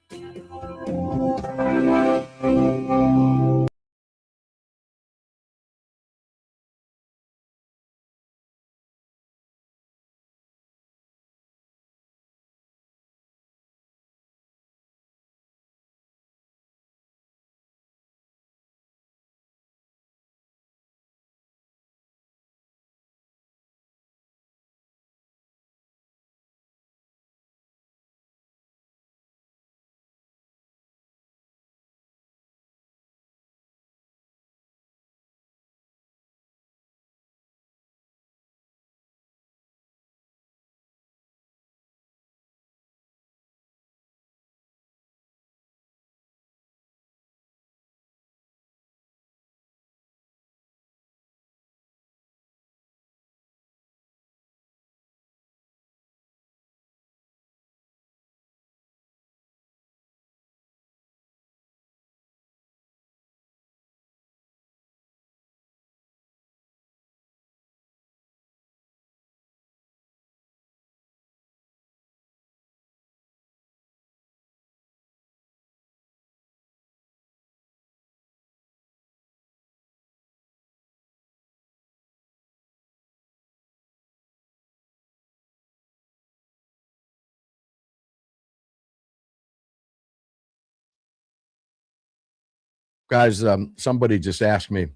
Guys, somebody just asked me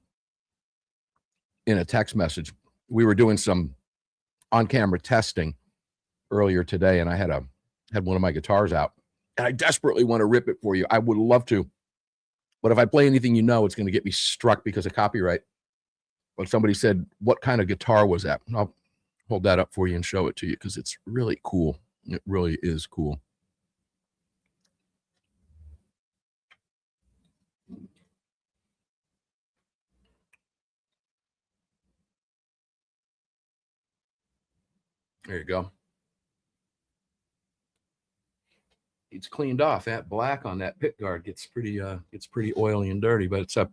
in a text message. We were doing some on-camera testing earlier today, and I had one of my guitars out, and I desperately want to rip it for you. I would love to, but if I play anything, it's going to get me struck because of copyright. But somebody said, what kind of guitar was that? And I'll hold that up for you and show it to you because it's really cool. It really is cool. There you go. It's cleaned off. That black on that pick guard gets pretty oily and dirty, but it's a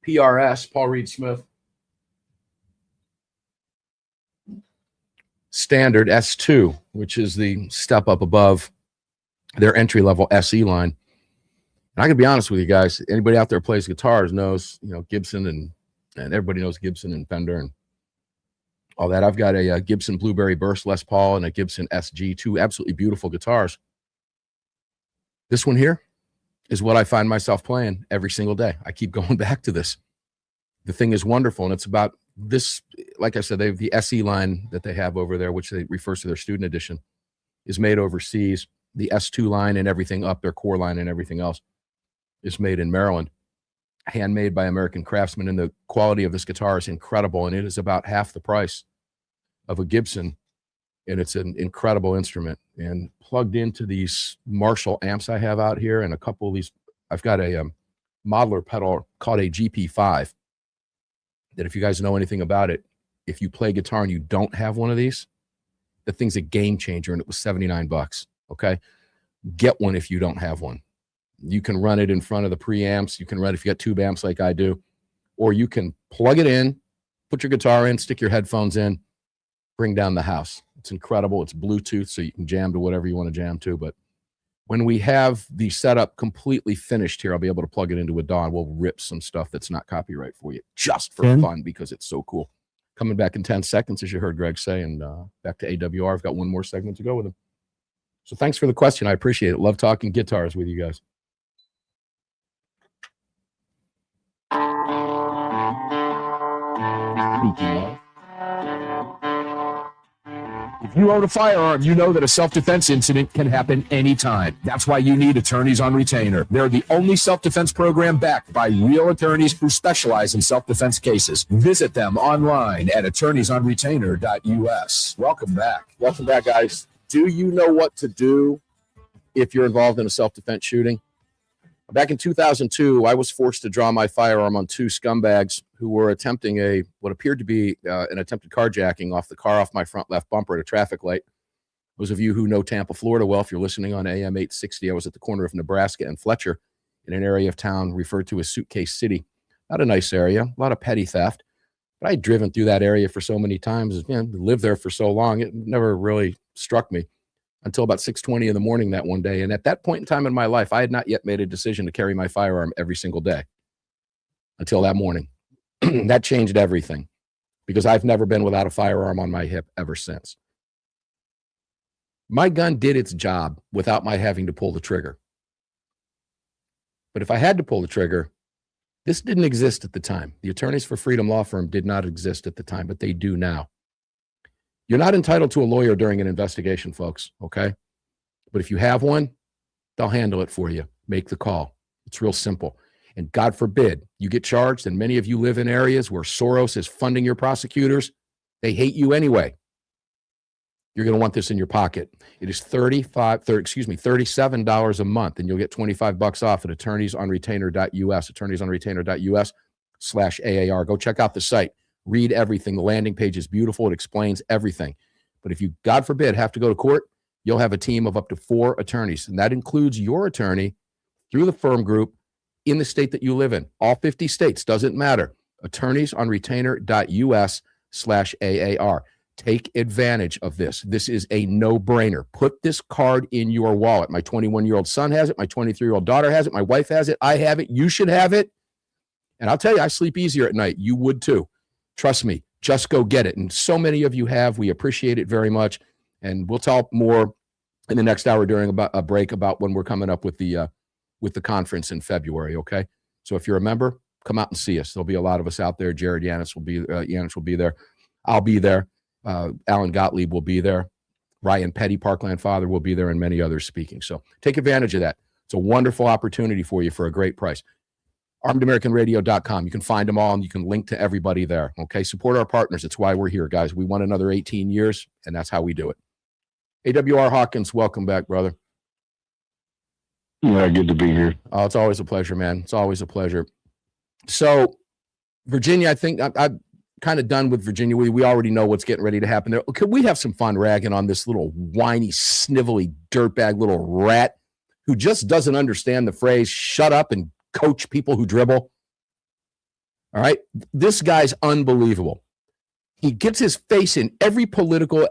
PRS, Paul Reed Smith, standard S2, which is the step up above their entry level SE line. And I can be honest with you guys, anybody out there who plays guitars knows, Gibson and everybody knows Gibson and Fender and all that. I've got a Gibson Blueberry Burst Les Paul and a Gibson SG, two absolutely beautiful guitars. This one here is what I find myself playing every single day. I keep going back to this. The thing is wonderful, and it's about this, like I said, they have the SE line that they have over there, which they refers to their student edition, is made overseas. The S2 line and everything up, their core line and everything else, is made in Maryland. Handmade by American craftsmen, and the quality of this guitar is incredible, and it is about half the price of a Gibson, and it's an incredible instrument. And plugged into these Marshall amps I have out here, and a couple of these, I've got a modeler pedal called a GP5 that, if you guys know anything about it, if you play guitar and you don't have one of these, the thing's a game changer, and it was $79. Okay, get one if you don't have one. You can run it in front of the preamps. You can run it if you got tube amps like I do, or you can plug it in, put your guitar in, stick your headphones in, bring down the house. It's incredible. It's Bluetooth, so you can jam to whatever you want to jam to. But when we have the setup completely finished here, I'll be able to plug it into a DAW, and we'll rip some stuff that's not copyright for you just for fun because it's so cool. Coming back in 10 seconds, as you heard Greg say, and back to AWR. I've got one more segment to go with him. So thanks for the question. I appreciate it. Love talking guitars with you guys. Speaking of, If you own a firearm, you know that a self-defense incident can happen anytime. That's why you need Attorneys on Retainer. They're the only self-defense program backed by real attorneys who specialize in self-defense cases. Visit them online at attorneysonretainer.us. Welcome back. Welcome back, guys. Do you know what to do if you're involved in a self-defense shooting? Back in 2002, I was forced to draw my firearm on two scumbags who were attempting what appeared to be an attempted carjacking off the car off my front left bumper at a traffic light. Those of you who know Tampa, Florida well, if you're listening on AM 860, I was at the corner of Nebraska and Fletcher in an area of town referred to as Suitcase City. Not a nice area, a lot of petty theft. But I'd driven through that area for so many times, lived there for so long, it never really struck me until about 6:20 in the morning that one day. And at that point in time in my life, I had not yet made a decision to carry my firearm every single day until that morning. That changed everything because I've never been without a firearm on my hip ever since. My gun did its job without my having to pull the trigger. But if I had to pull the trigger, this didn't exist at the time. The Attorneys for Freedom law firm did not exist at the time, but they do now. You're not entitled to a lawyer during an investigation, folks, okay? But if you have one, they'll handle it for you. Make the call. It's real simple. And God forbid you get charged, and many of you live in areas where Soros is funding your prosecutors. They hate you anyway. You're going to want this in your pocket. It is $37 a month, and you'll get $25 off at attorneysonretainer.us, attorneysonretainer.us/AAR. Go check out the site. Read everything. The landing page is beautiful. It explains everything. But if you, God forbid, have to go to court, you'll have a team of up to 4 attorneys. And that includes your attorney through the firm group in the state that you live in. All 50 states, doesn't matter. attorneysonretainer.us/AAR. Take advantage of this. This is a no-brainer. Put this card in your wallet. My 21-year-old son has it. My 23-year-old daughter has it. My wife has it. I have it. You should have it. And I'll tell you, I sleep easier at night. You would too. Trust me, just go get it. And so many of you have. We appreciate it very much. And we'll talk more in the next hour during a break about when we're coming up with the conference in February, okay? So if you're a member, come out and see us. There'll be a lot of us out there. Jared Yanis will be there. I'll be there. Alan Gottlieb will be there. Ryan Petty, Parkland Father, will be there, and many others speaking. So take advantage of that. It's a wonderful opportunity for you for a great price. ArmedAmericanRadio.com. You can find them all, and you can link to everybody there. Okay, support our partners. It's why we're here, guys. We want another 18 years, and that's how we do it. AWR Hawkins, welcome back, brother. Yeah, good to be here. Oh, it's always a pleasure, man. It's always a pleasure. So, Virginia, I think I'm kind of done with Virginia. We already know what's getting ready to happen there. Could we have some fun ragging on this little whiny, snivelly, dirtbag little rat who just doesn't understand the phrase, shut up and coach people who dribble? All right. This guy's unbelievable. He gets his face in every political,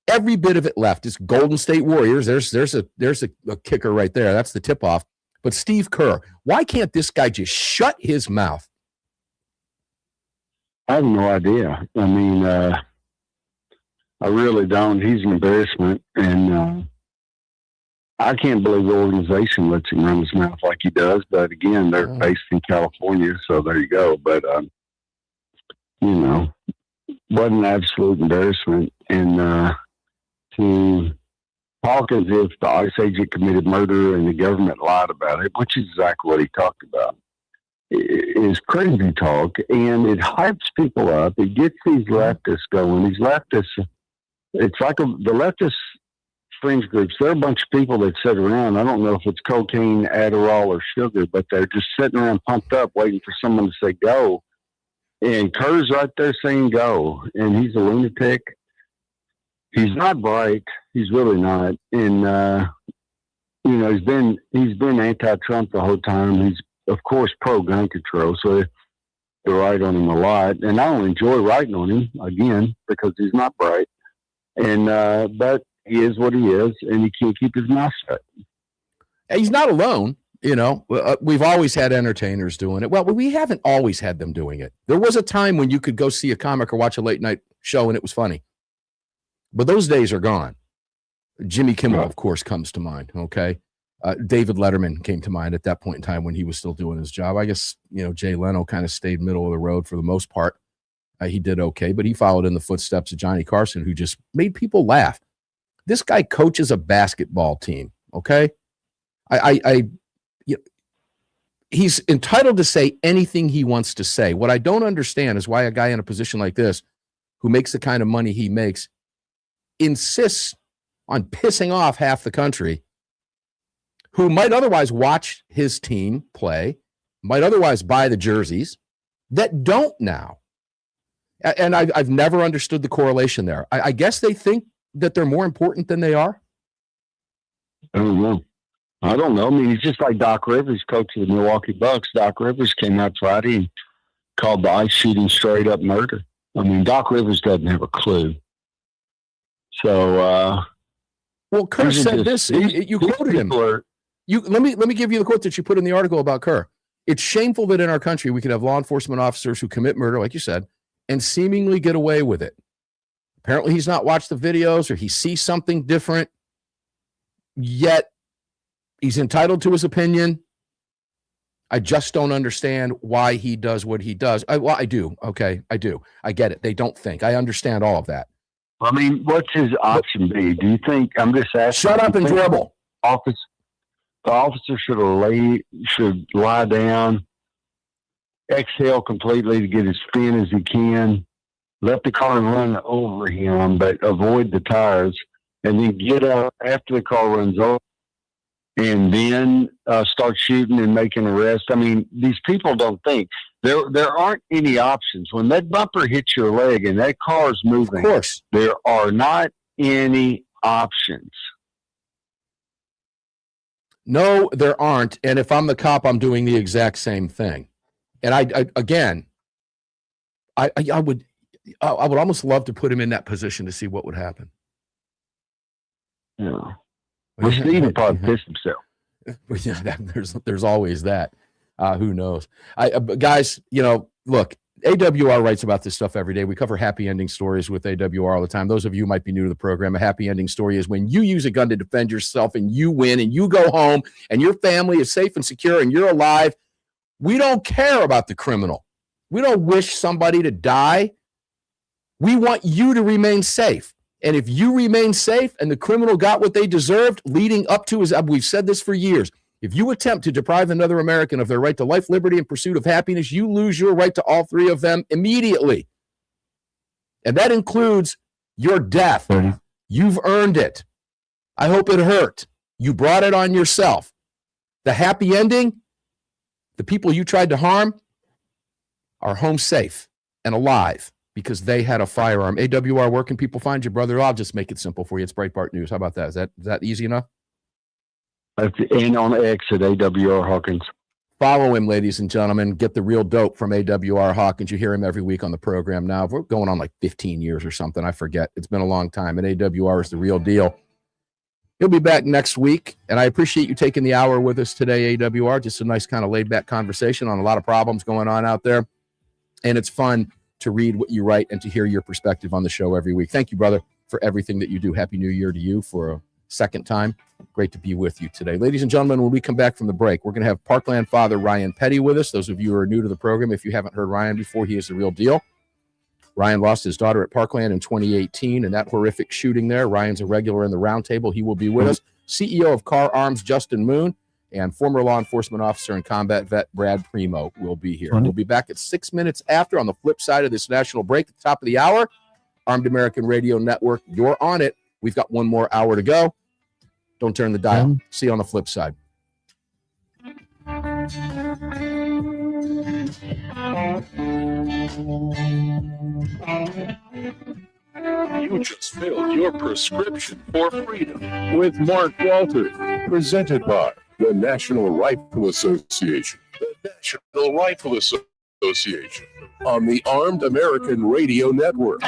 every bit of it left. It's Golden State Warriors. There's a kicker right there. That's the tip off. But Steve Kerr, why can't this guy just shut his mouth? I have no idea. I mean, I really don't. He's an embarrassment. And I can't believe the organization lets him run his mouth like he does. But again, they're based in California, so there you go. But, what an absolute embarrassment. And to Hawkins, if the ICE agent committed murder and the government lied about it, which is exactly what he talked about, is crazy talk, and it hypes people up. It gets these leftists going. These leftists, it's like the leftist fringe groups. They're a bunch of people that sit around. I don't know if it's cocaine, Adderall, or sugar, but they're just sitting around pumped up waiting for someone to say go. And Kerr's right there saying go, and he's a lunatic. He's not bright. He's really not. And, he's been anti-Trump the whole time. He's, of course, pro-gun control, so they write on him a lot. And I don't enjoy writing on him, again, because he's not bright. And but he is what he is, and he can't keep his mouth shut. And he's not alone. We've always had entertainers doing it. Well, we haven't always had them doing it. There was a time when you could go see a comic or watch a late-night show, and it was funny. But those days are gone. Jimmy Kimmel, of course, comes to mind, okay? David Letterman came to mind at that point in time when he was still doing his job. I guess, Jay Leno kind of stayed middle of the road for the most part. He did okay, but he followed in the footsteps of Johnny Carson, who just made people laugh. This guy coaches a basketball team, okay? He's entitled to say anything he wants to say. What I don't understand is why a guy in a position like this, who makes the kind of money he makes, insists on pissing off half the country who might otherwise watch his team play, might otherwise buy the jerseys, that don't now. And I've never understood the correlation there. I guess they think that they're more important than they are. I don't know. I mean, it's just like Doc Rivers, coach of the Milwaukee Bucks. Doc Rivers came out Friday and called the ice shooting straight up murder. I mean, Doc Rivers doesn't have a clue. So, well, Kerr said this. You quoted him. Let me give you the quote that you put in the article about Kerr. It's shameful that in our country we could have law enforcement officers who commit murder, like you said, and seemingly get away with it. Apparently, he's not watched the videos, or he sees something different. Yet, he's entitled to his opinion. I just don't understand why he does what he does. I do. Okay, I do. I get it. They don't think. I understand all of that. I mean, what's his option be? Do you think, I'm just asking. Shut up and dribble. The officer should lie down, exhale completely to get as thin as he can, let the car run over him, but avoid the tires, and then get up after the car runs over, and then start shooting and making arrests. I mean, these people don't think. There aren't any options. When that bumper hits your leg and that car's moving, of course, there are not any options. No, there aren't. And if I'm the cop, I'm doing the exact same thing. And I would almost love to put him in that position to see what would happen. Yeah. Well, Steve would probably piss himself. Yeah, there's always that. Who knows? Guys, look, AWR writes about this stuff every day. We cover happy ending stories with AWR all the time. Those of you who might be new to the program, a happy ending story is when you use a gun to defend yourself and you win and you go home and your family is safe and secure and you're alive. We don't care about the criminal. We don't wish somebody to die. We want you to remain safe. And if you remain safe and the criminal got what they deserved leading up to his, we've said this for years, if you attempt to deprive another American of their right to life, liberty, and pursuit of happiness, you lose your right to all three of them immediately. And that includes your death. You've earned it. I hope it hurt. You brought it on yourself. The happy ending, the people you tried to harm are home safe and alive because they had a firearm. AWR, where can people find you, brother? I'll just make it simple for you. It's Breitbart News. How about that? Is that easy enough? And on X at AWR Hawkins. Follow him, ladies and gentlemen. Get the real dope from AWR Hawkins. You hear him every week on the program now. We're going on like 15 years or something. I forget. It's been a long time. And AWR is the real deal. He'll be back next week. And I appreciate you taking the hour with us today, AWR. Just a nice kind of laid back conversation on a lot of problems going on out there. And it's fun to read what you write and to hear your perspective on the show every week. Thank you, brother, for everything that you do. Happy New Year to you for a second time. Great to be with you today. Ladies and gentlemen, when we come back from the break, we're going to have Parkland father Ryan Petty with us. Those of you who are new to the program, if you haven't heard Ryan before, he is the real deal. Ryan lost his daughter at Parkland in 2018, and that horrific shooting there. Ryan's a regular in the roundtable. He will be with us. CEO of Car Arms, Justin Moon, and former law enforcement officer and combat vet Brad Premo will be here. We'll be back at 6 minutes after on the flip side of this national break at the top of the hour. Armed American Radio Network, you're on it. We've got one more hour to go. Don't turn the dial. See you on the flip side. You just filled your prescription for freedom with Mark Walters, presented by the National Rifle Association. The National Rifle Association on the Armed American Radio Network.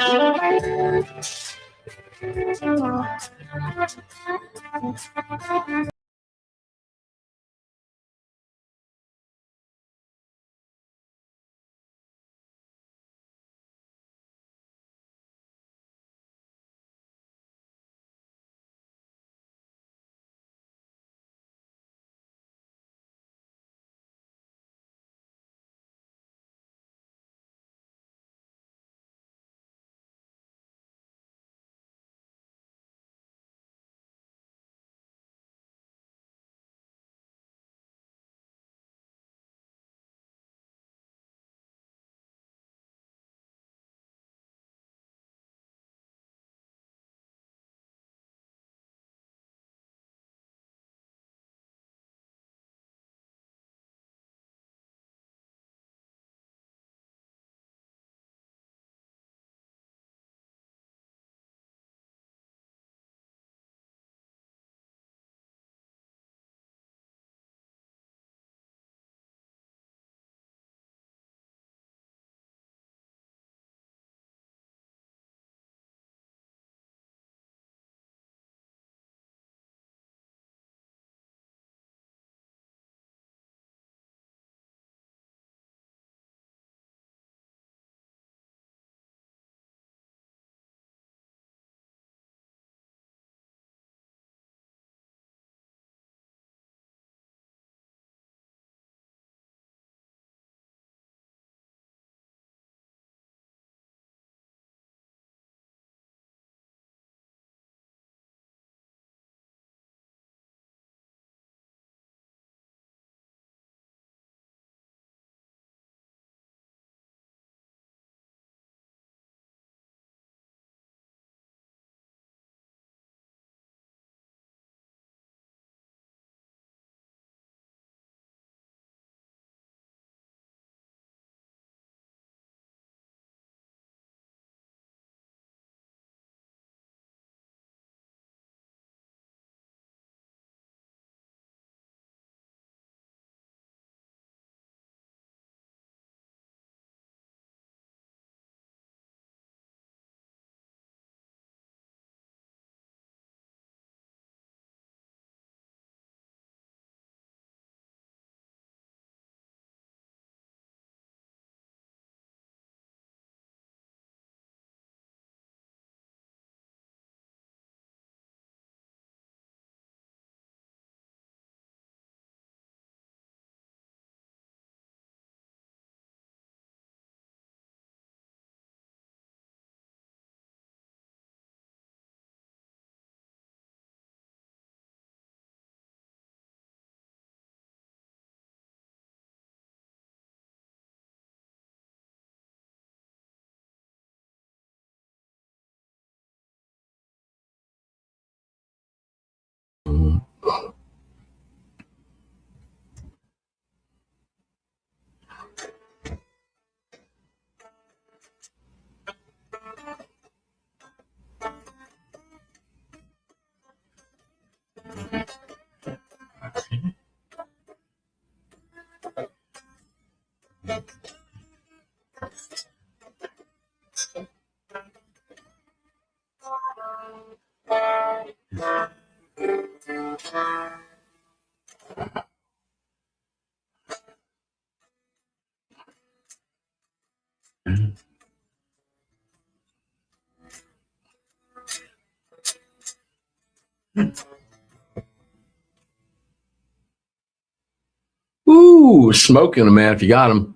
Ooh, smoking them, man, if you got them.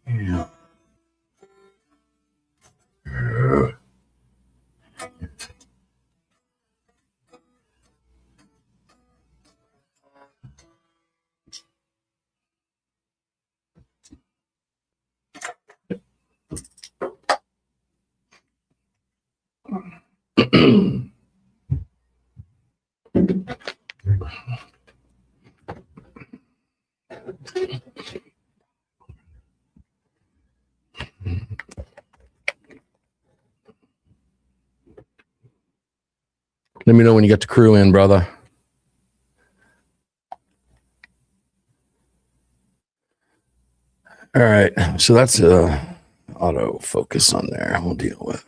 Yeah. Let me know when you get the crew in, brother. All right, so that's auto focus on there. We'll deal with.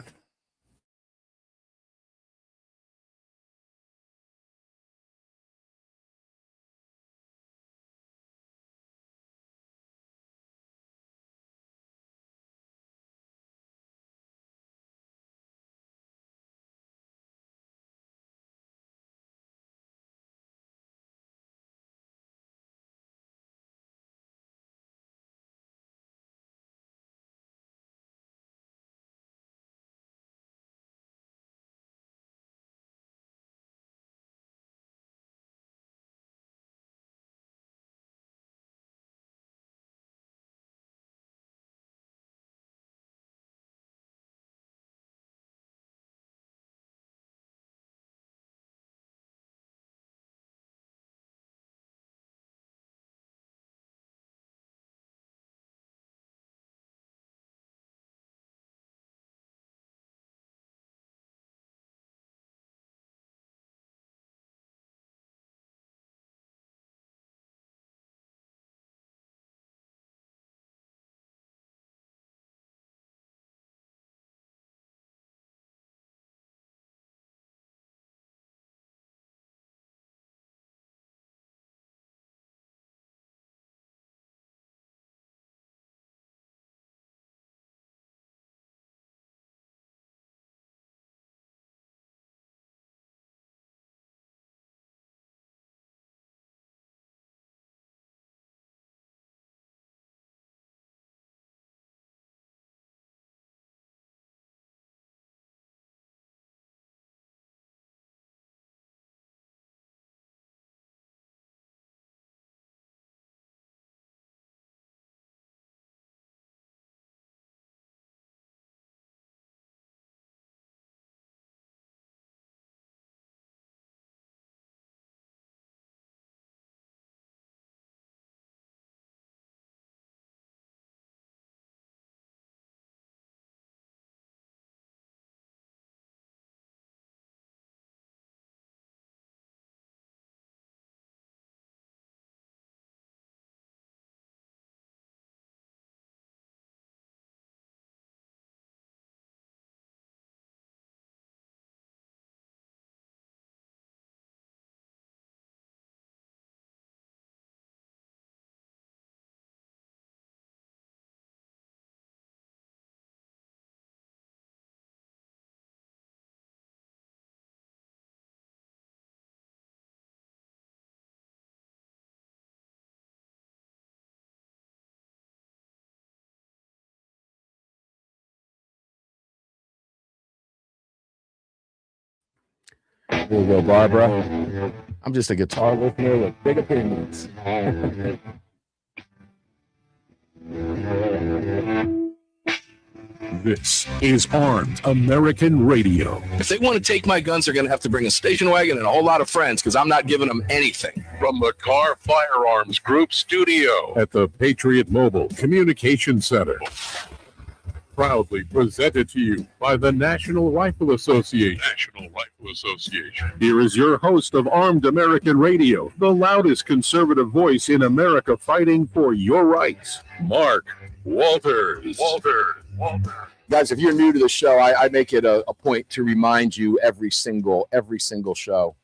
Here we go, Barbara. I'm just a guitar listener with big opinions. This is Armed American Radio. If they want to take my guns, they're going to have to bring a station wagon and a whole lot of friends because I'm not giving them anything. From the Car Firearms Group studio at the Patriot Mobile Communication Center. Proudly presented to you by the National Rifle Association. National Rifle Association. Here is your host of Armed American Radio, the loudest conservative voice in America fighting for your rights, Mark Walters. Guys, if you're new to the show, I make it a point to remind you every single show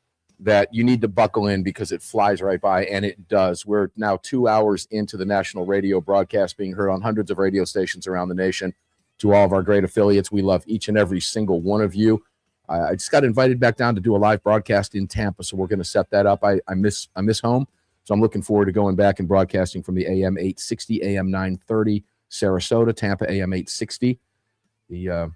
that you need to buckle in because it flies right by, and it does. We're now 2 hours into the national radio broadcast being heard on hundreds of radio stations around the nation. To all of our great affiliates, we love each and every single one of you. I just got invited back down to do a live broadcast in Tampa, so we're going to set that up. I miss home, so I'm looking forward to going back and broadcasting from the AM 860, AM 930, Sarasota, Tampa, AM 860. The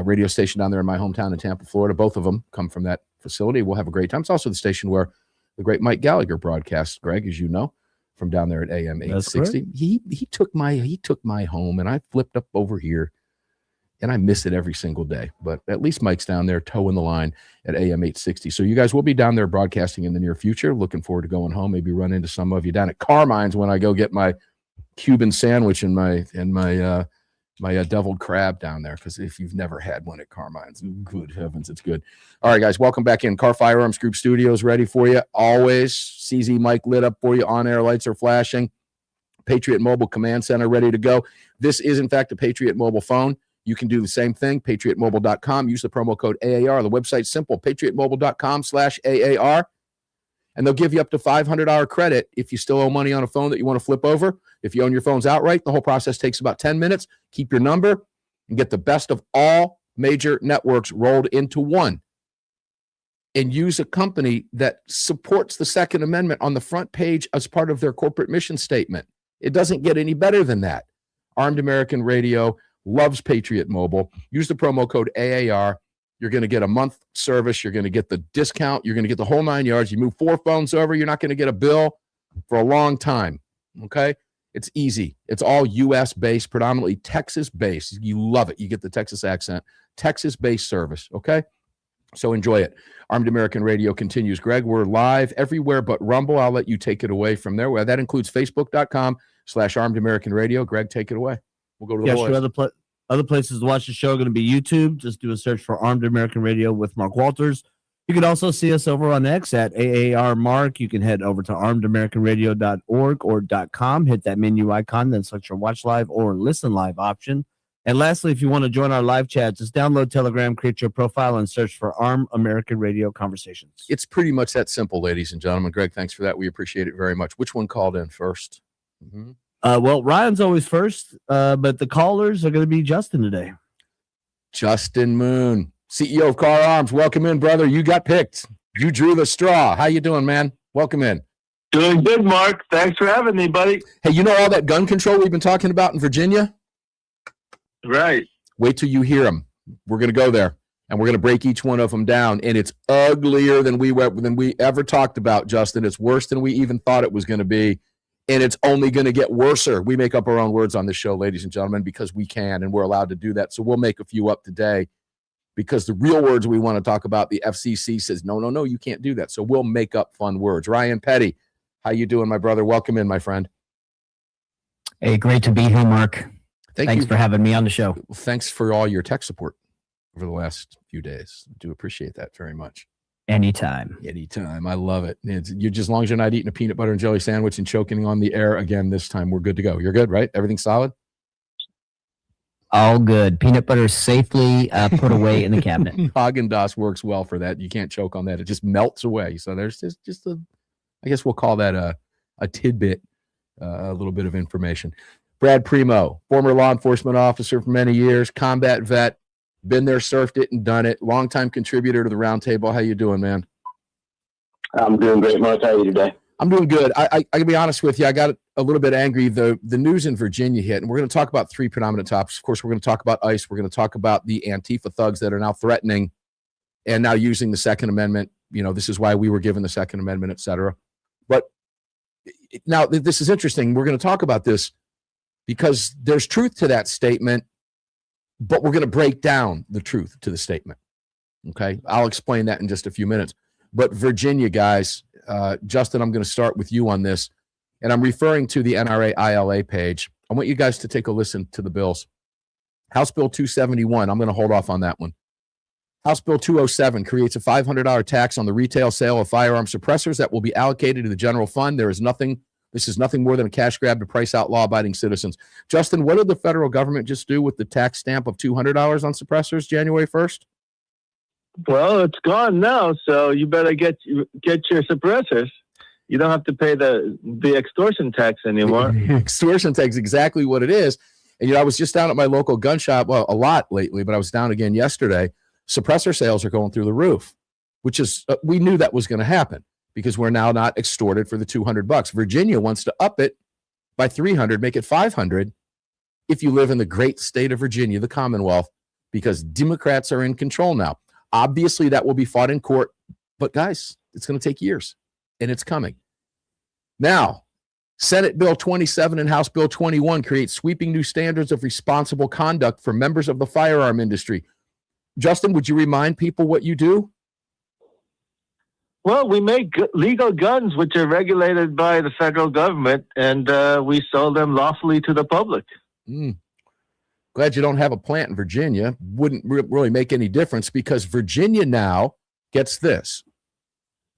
radio station down there in my hometown in Tampa, Florida. Both of them come from that facility. We'll have a great time. It's also the station where the great Mike Gallagher broadcasts, Greg, as you know, from down there at AM 860. He took my home, and I flipped up over here, and I miss it every single day. But at least Mike's down there toeing the line at AM 860. So you guys will be down there broadcasting in the near future. Looking forward to going home. Maybe run into some of you down at Carmine's when I go get my Cuban sandwich and my deviled crab down there, because if you've never had one at Carmine's, good heavens, it's good. All right, guys, welcome back in. Car Firearms Group Studios ready for you. Always CZ mic lit up for you. On-air lights are flashing. Patriot Mobile Command Center ready to go. This is, in fact, a Patriot Mobile phone. You can do the same thing, patriotmobile.com. Use the promo code AAR. The website's simple, patriotmobile.com/AAR. And they'll give you up to $500 credit if you still owe money on a phone that you want to flip over. If you own your phones outright, the whole process takes about 10 minutes. Keep your number and get the best of all major networks rolled into one. And use a company that supports the Second Amendment on the front page as part of their corporate mission statement. It doesn't get any better than that. Armed American Radio loves Patriot Mobile. Use the promo code AAR. You're going to get a month service. You're going to get the discount. You're going to get the whole 9 yards. You move 4 phones over, you're not going to get a bill for a long time. Okay? It's easy. It's all U.S.-based, predominantly Texas-based. You love it. You get the Texas accent. Texas-based service. Okay? So enjoy it. Armed American Radio continues. Greg, we're live everywhere but Rumble. I'll let you take it away from there. Well, that includes Facebook.com/Armed American Radio. Greg, take it away. We'll go to the boys. Sure. Other places to watch the show are going to be YouTube. Just do a search for Armed American Radio with Mark Walters. You can also see us over on X at AAR Mark. You can head over to armedamericanradio.org or .com. Hit that menu icon, then select your watch live or listen live option. And lastly, if you want to join our live chat, just download Telegram, create your profile, and search for Armed American Radio Conversations. It's pretty much that simple, ladies and gentlemen. Greg, thanks for that. We appreciate it very much. Which one called in first? Mm-hmm. Well, Ryan's always first, but the callers are going to be Justin today. Justin Moon, CEO of Car Arms. Welcome in, brother. You got picked. You drew the straw. How you doing, man? Welcome in. Doing good, Mark. Thanks for having me, buddy. Hey, you know all that gun control we've been talking about in Virginia? Right. Wait till you hear them. We're going to go there, and we're going to break each one of them down, and it's uglier than we ever talked about, Justin. It's worse than we even thought it was going to be, and it's only going to get worser. We make up our own words on this show, ladies and gentlemen, because we can, and we're allowed to do that. So we'll make a few up today because the real words we want to talk about, the FCC says, no, you can't do that. So we'll make up fun words. Ryan Petty, how you doing, my brother? Welcome in, my friend. Hey, great to be here, Mark. Thanks for having me on the show. Thanks for all your tech support over the last few days. I do appreciate that very much. Anytime. I love it. You're just, as long as you're not eating a peanut butter and jelly sandwich and choking on the air again this time, we're good to go. You're good, right? Everything's solid? All good. Peanut butter safely put away in the cabinet. Haagen-Dazs works well for that. You can't choke on that. It just melts away. So there's just a, I guess we'll call that a tidbit, a little bit of information. Brad Premo, former law enforcement officer for many years, combat vet, been there, surfed it, and done it. Longtime contributor to the Roundtable. How you doing, man? I'm doing great, Mark. How are you today? I'm doing good. I can be honest with you. I got a little bit angry. The news in Virginia hit, and we're going to talk about 3 predominant topics. Of course, we're going to talk about ICE. We're going to talk about the Antifa thugs that are now threatening and now using the Second Amendment. You know, this is why we were given the Second Amendment, et cetera. But now this is interesting. We're going to talk about this because there's truth to that statement, but we're going to break down the truth to the statement. Okay? I'll explain that in just a few minutes. But Virginia, guys, Justin, I'm going to start with you on this, and I'm referring to the NRA ILA page. I want you guys to take a listen to the bills. House Bill 271, I'm going to hold off on that one. House Bill 207 creates a $500 tax on the retail sale of firearm suppressors that will be allocated to the general fund. This is nothing more than a cash grab to price out law-abiding citizens. Justin, what did the federal government just do with the tax stamp of $200 on suppressors January 1st? Well, it's gone now, so you better get your suppressors. You don't have to pay the extortion tax anymore. Extortion tax, exactly what it is. And I was just down at my local gun shop, well, a lot lately, but I was down again yesterday. Suppressor sales are going through the roof, which is we knew that was going to happen because we're now not extorted for the $200. Virginia wants to up it by $300, make it $500 if you live in the great state of Virginia, the Commonwealth, because Democrats are in control now. Obviously, that will be fought in court, but guys, it's going to take years, and it's coming. Now, Senate Bill 27 and House Bill 21 create sweeping new standards of responsible conduct for members of the firearm industry. Justin, would you remind people what you do? Well, we make legal guns, which are regulated by the federal government, and we sell them lawfully to the public. Glad you don't have a plant in Virginia. Wouldn't really make any difference because Virginia now gets this.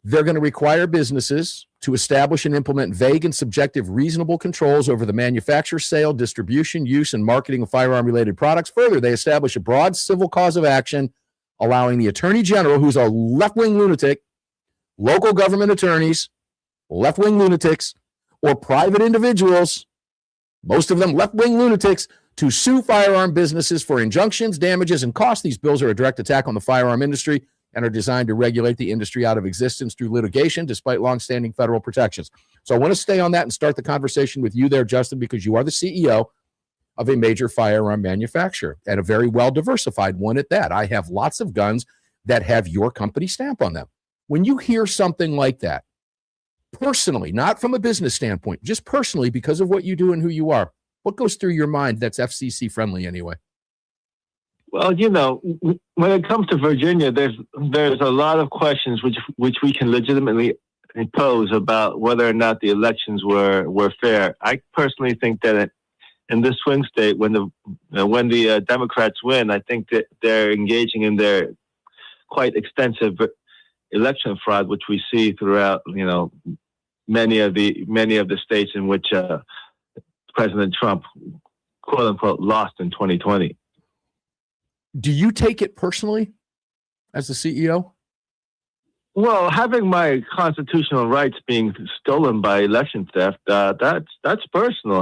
They're going to require businesses to establish and implement vague and subjective reasonable controls over the manufacture, sale, distribution, use, and marketing of firearm-related products. Further, they establish a broad civil cause of action, allowing the Attorney General, who's a left-wing lunatic, local government attorneys, left-wing lunatics, or private individuals, most of them left-wing lunatics, to sue firearm businesses for injunctions, damages, and costs. These bills are a direct attack on the firearm industry and are designed to regulate the industry out of existence through litigation, despite longstanding federal protections. So I want to stay on that and start the conversation with you there, Justin, because you are the CEO of a major firearm manufacturer and a very well-diversified one at that. I have lots of guns that have your company stamp on them. When you hear something like that, personally, not from a business standpoint, just personally because of what you do and who you are, what goes through your mind that's FCC friendly anyway? Well, when it comes to Virginia, there's a lot of questions which we can legitimately pose about whether or not the elections were fair. I personally think that in this swing state, when the Democrats win, I think that they're engaging in their quite extensive election fraud, which we see throughout many of the states in which President Trump, quote unquote, lost in 2020. Do you take it personally as the CEO? Well, having my constitutional rights being stolen by election theft, that's personal.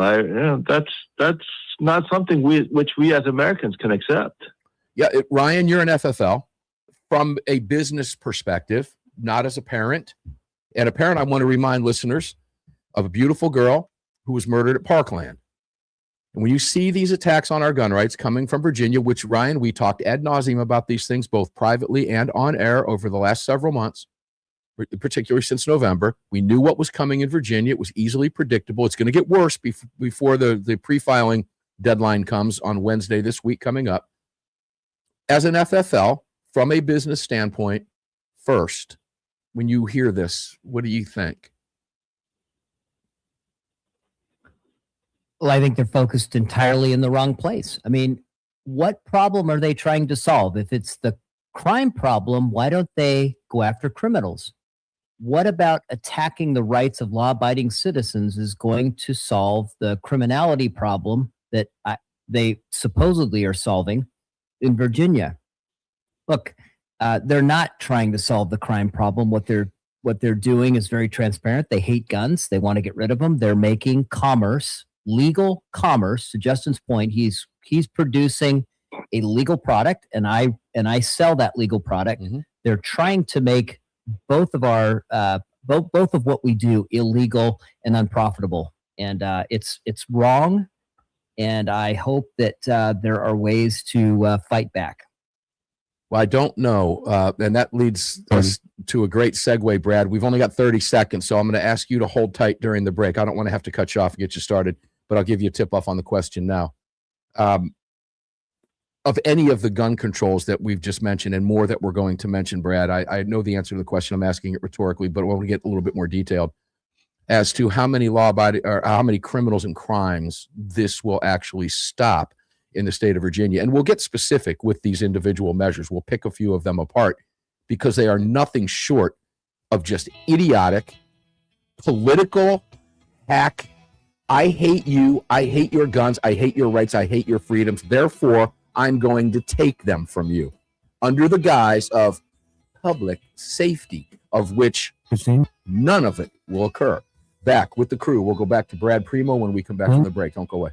That's not something which we as Americans can accept. Yeah, Ryan, you're an FFL. From a business perspective, not as a parent. And a parent, I want to remind listeners of a beautiful girl who was murdered at Parkland. And when you see these attacks on our gun rights coming from Virginia, which, Ryan, we talked ad nauseum about these things both privately and on air over the last several months, particularly since November. We knew what was coming in Virginia. It was easily predictable. It's going to get worse before the pre-filing deadline comes on Wednesday this week coming up. As an FFL, from a business standpoint, first, when you hear this, what do you think? Well, I think they're focused entirely in the wrong place. I mean, what problem are they trying to solve? If it's the crime problem, why don't they go after criminals? What about attacking the rights of law-abiding citizens is going to solve the criminality problem that they supposedly are solving in Virginia? Look, they're not trying to solve the crime problem. What they're doing is very transparent. They hate guns. They want to get rid of them. They're making commerce, legal commerce. To Justin's point, he's producing a legal product, and I sell that legal product. Mm-hmm. They're trying to make both of our both of what we do illegal and unprofitable, and it's wrong. And I hope that there are ways to fight back. Well, I don't know, and that leads us to a great segue, Brad. We've only got 30 seconds, so I'm going to ask you to hold tight during the break. I don't want to have to cut you off and get you started, but I'll give you a tip-off on the question now. Of any of the gun controls that we've just mentioned and more that we're going to mention, Brad, I know the answer to the question. I'm asking it rhetorically, but I want to get a little bit more detailed as to how many law-abiding or how many criminals and crimes this will actually stop. in the state of Virginia. And we'll get specific with these individual measures. We'll pick a few of them apart because they are nothing short of just idiotic, political hack. I hate you. I hate your guns. I hate your rights. I hate your freedoms. Therefore, I'm going to take them from you under the guise of public safety, of which none of it will occur. Back with the crew. We'll go back to Brad Premo when we come back from the break. Don't go away.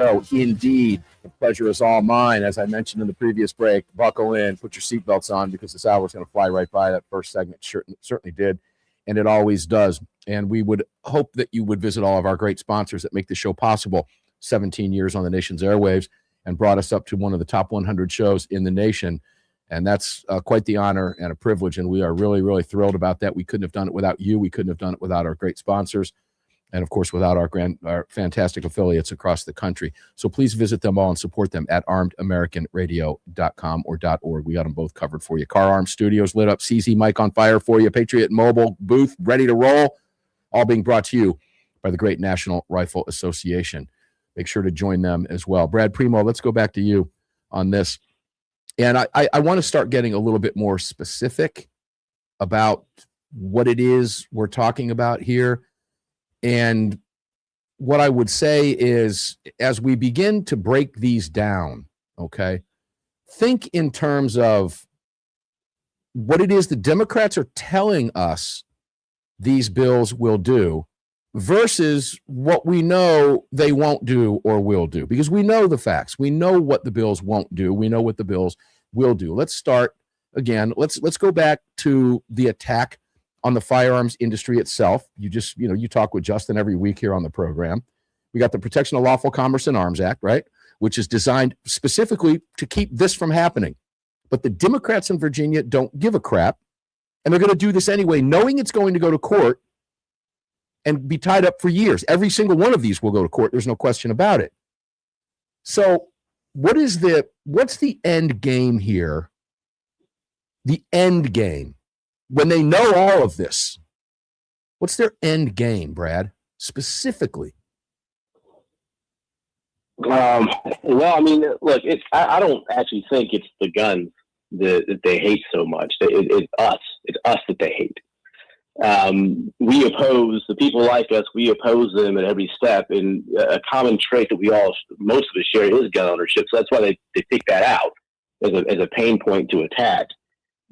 Oh, indeed. The pleasure is all mine. As I mentioned in the previous break, buckle in, put your seatbelts on, because this hour is going to fly right by. That first segment certainly did, and it always does. And we would hope that you would visit all of our great sponsors that make the show possible. 17 years on the nation's airwaves and brought us up to one of the top 100 shows in the nation. And that's quite the honor and a privilege. And we are really, really thrilled about that. We couldn't have done it without you. We couldn't have done it without our great sponsors. And of course, without our fantastic affiliates across the country. So please visit them all and support them at armedamericanradio.com or .org. We got them both covered for you. Car Arms Studios lit up, CZ Mic on fire for you, Patriot Mobile booth ready to roll, all being brought to you by the great National Rifle Association. Make sure to join them as well. Brad Premo, let's go back to you on this. And I want to start getting a little bit more specific about what it is we're talking about here. And what I would say is, as we begin to break these down, okay, think in terms of what it is the Democrats are telling us these bills will do versus what we know they won't do or will do. Because we know the facts. We know what the bills won't do. We know what the bills will do. Let's start again. Let's go back to the attack on the firearms industry itself. You talk with Justin every week here on the program. We got the Protection of Lawful Commerce and Arms Act, right? Which is designed specifically to keep this from happening. But the Democrats in Virginia don't give a crap. And they're going to do this anyway, knowing it's going to go to court and be tied up for years. Every single one of these will go to court. There's no question about it. So what's the end game here? The end game. When they know all of this, what's their end game, Brad, specifically? Well, I mean, look, I don't actually think it's the guns that they hate so much. It's us. It's us that they hate. We oppose the people like us. We oppose them at every step. And a common trait that most of us share is gun ownership. So that's why they pick that out as a pain point to attack.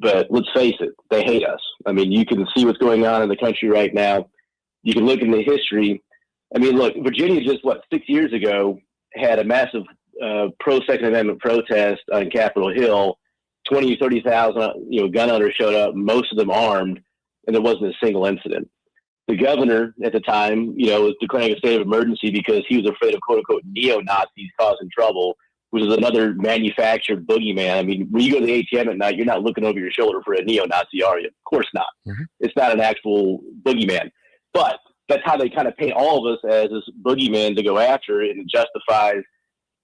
But let's face it, they hate us. I mean, you can see what's going on in the country right now. You can look in the history. I mean, look, Virginia just, 6 years ago had a massive pro-Second Amendment protest on Capitol Hill. 20,000 or 30,000, gun owners showed up, most of them armed, and there wasn't a single incident. The governor at the time, was declaring a state of emergency because he was afraid of quote-unquote neo-Nazis causing trouble, which is another manufactured boogeyman. I mean, when you go to the ATM at night, you're not looking over your shoulder for a neo-Nazi, are you? Of course not. Mm-hmm. It's not an actual boogeyman. But that's how they kind of paint all of us as this boogeyman to go after, and it justifies,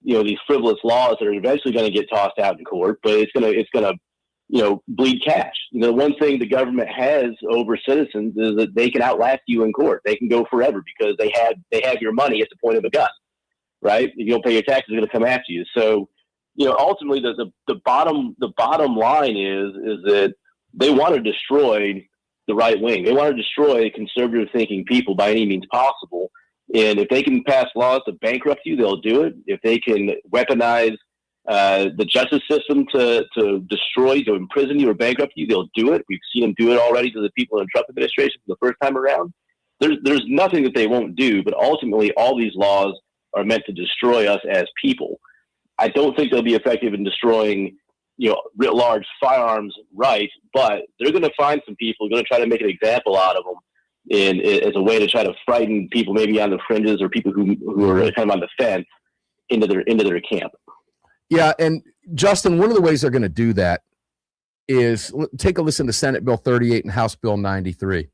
these frivolous laws that are eventually going to get tossed out in court, but it's going to bleed cash. The one thing the government has over citizens is that they can outlast you in court. They can go forever because they have your money at the point of a gun. Right? If you don't pay your taxes, they're going to come after you. So, ultimately, the bottom line is that they want to destroy the right wing. They want to destroy conservative thinking people by any means possible. And if they can pass laws to bankrupt you, they'll do it. If they can weaponize the justice system to destroy, to imprison you or bankrupt you, they'll do it. We've seen them do it already to the people in the Trump administration the first time around. There's nothing that they won't do, but ultimately, all these laws are meant to destroy us as people. I don't think they'll be effective in destroying, writ large firearms rights, but they're going to find some people, going to try to make an example out of them as a way to try to frighten people maybe on the fringes or people who are kind of on the fence into their camp. Yeah, and Justin, one of the ways they're going to do that is take a listen to Senate Bill 38 and House Bill 93.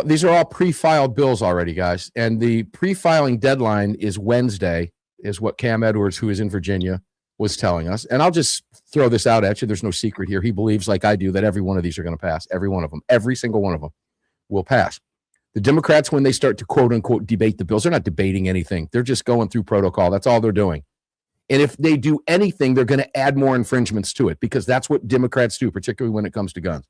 These are all pre-filed bills already, guys. And the pre-filing deadline is Wednesday, is what Cam Edwards, who is in Virginia, was telling us. And I'll just throw this out at you. There's no secret here. He believes, like I do, that every one of these are going to pass. Every one of them. Every single one of them will pass. The Democrats, when they start to quote-unquote debate the bills, they're not debating anything. They're just going through protocol. That's all they're doing. And if they do anything, they're going to add more infringements to it because that's what Democrats do, particularly when it comes to guns.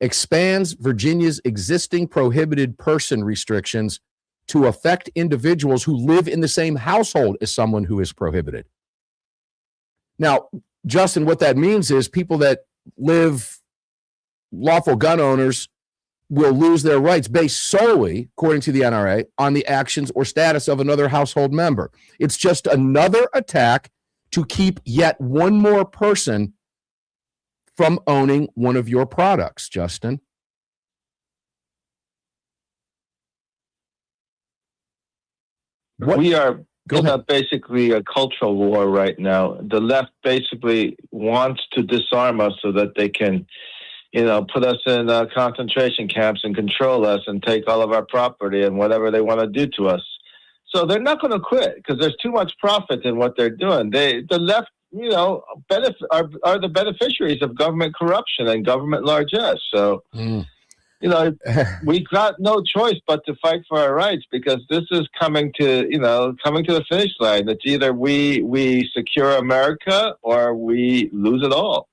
Expands Virginia's existing prohibited person restrictions to affect individuals who live in the same household as someone who is prohibited. Now, Justin, what that means is people that live, lawful gun owners will lose their rights based solely, according to the NRA, on the actions or status of another household member. It's just another attack to keep yet one more person from owning one of your products, Justin. We are in basically a cultural war right now. The left basically wants to disarm us so that they can, put us in concentration camps and control us and take all of our property and whatever they want to do to us. So they're not going to quit because there's too much profit in what they're doing. The left, are the beneficiaries of government corruption and government largesse. So, we got no choice but to fight for our rights because this is coming to the finish line. It's either we secure America or we lose it all.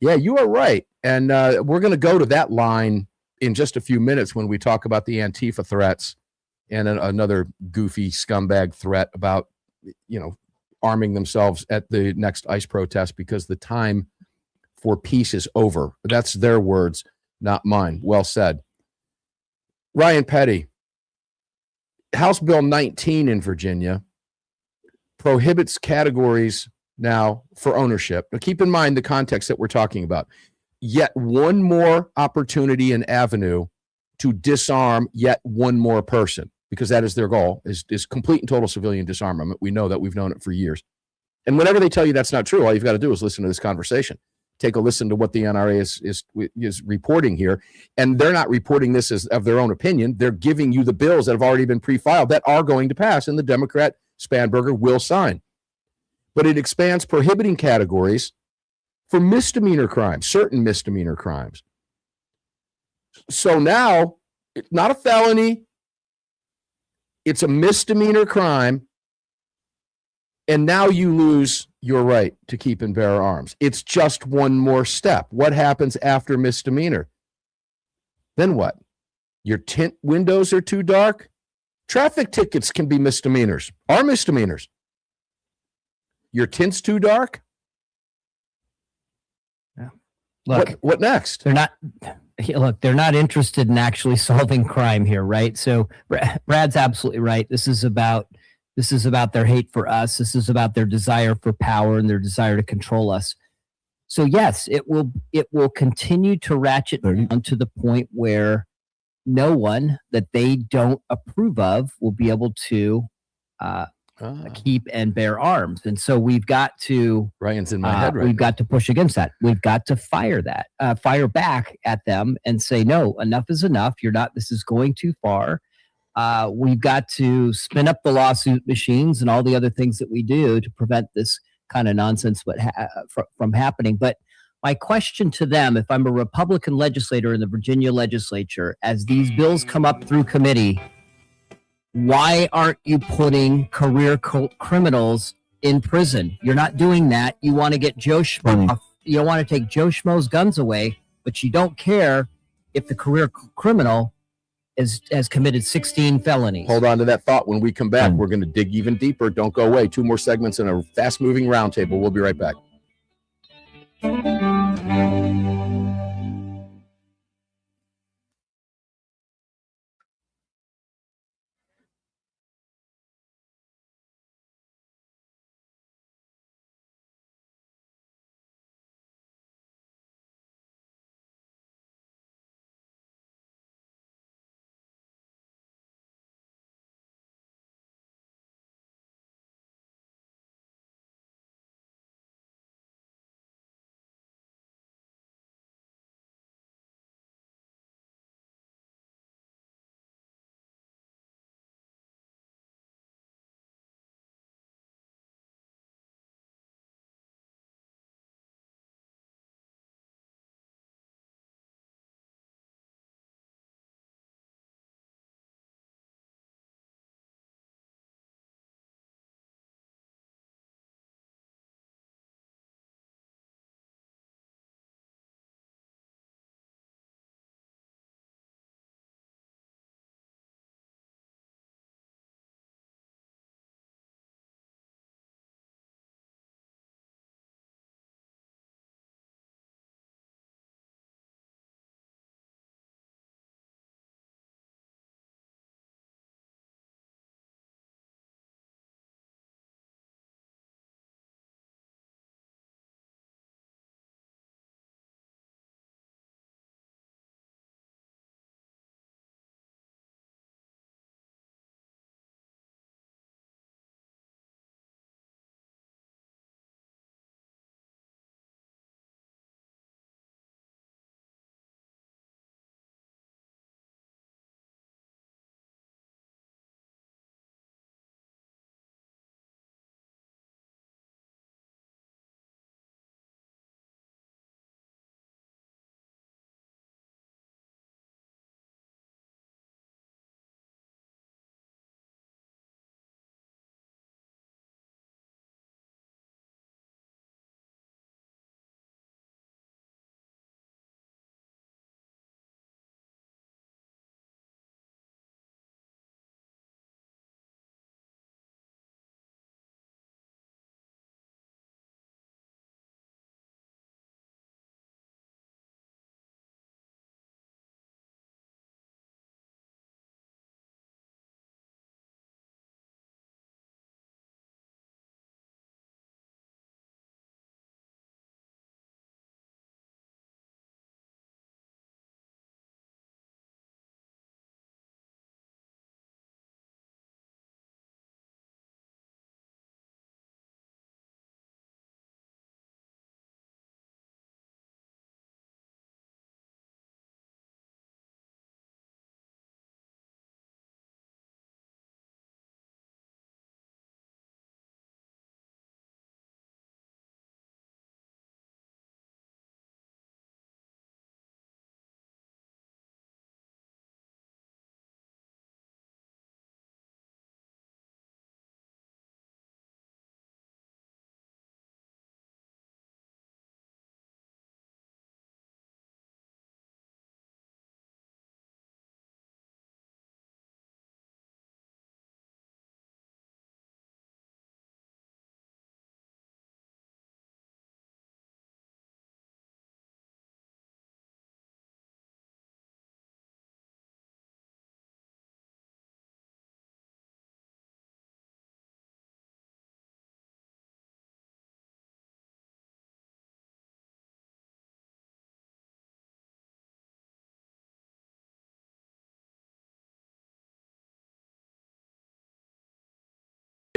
Yeah, you are right. And we're going to go to that line in just a few minutes when we talk about the Antifa threats and another goofy scumbag threat about, arming themselves at the next ICE protest because the time for peace is over. That's their words, not mine. Well said. Ryan Petty, House Bill 19 in Virginia prohibits categories now for ownership. Now, keep in mind the context that we're talking about. Yet one more opportunity and avenue to disarm yet one more person, because that is their goal, is complete and total civilian disarmament. We know that. We've known it for years. And whenever they tell you that's not true, all you've got to do is listen to this conversation. Take a listen to what the NRA is reporting here. And they're not reporting this as of their own opinion. They're giving you the bills that have already been pre-filed that are going to pass, and the Democrat Spanberger will sign. But it expands prohibiting categories for misdemeanor crimes, certain misdemeanor crimes. So now it's not a felony. It's a misdemeanor crime. And now you lose your right to keep and bear arms. It's just one more step. What happens after misdemeanor? Then what? Your tint windows are too dark? Traffic tickets can be misdemeanors, are misdemeanors. Your tint's too dark? Yeah. Look, what next? They're not interested in actually solving crime here, right? So Brad's absolutely right. This is about their hate for us. This is about their desire for power and their desire to control us. So yes, it will continue to ratchet down to the point where no one that they don't approve of will be able to keep and bear arms. And so we've got to Ryan's in my head right we've now. got to push against that. We've got to fire back at them and say, no, enough is enough. This is going too far. We've got to spin up the lawsuit machines and all the other things that we do to prevent this kind of nonsense from happening. But my question to them, if I'm a Republican legislator in the Virginia legislature, as these bills come up through committee, why aren't you putting career criminals in prison? You're not doing that. You want to get Joe Schmo. You want to take Joe Schmo's guns away, but you don't care if the career criminal has committed 16 felonies. Hold on to that thought. When we come back, we're going to dig even deeper. Don't go away. 2 more segments in a fast-moving roundtable. We'll be right back.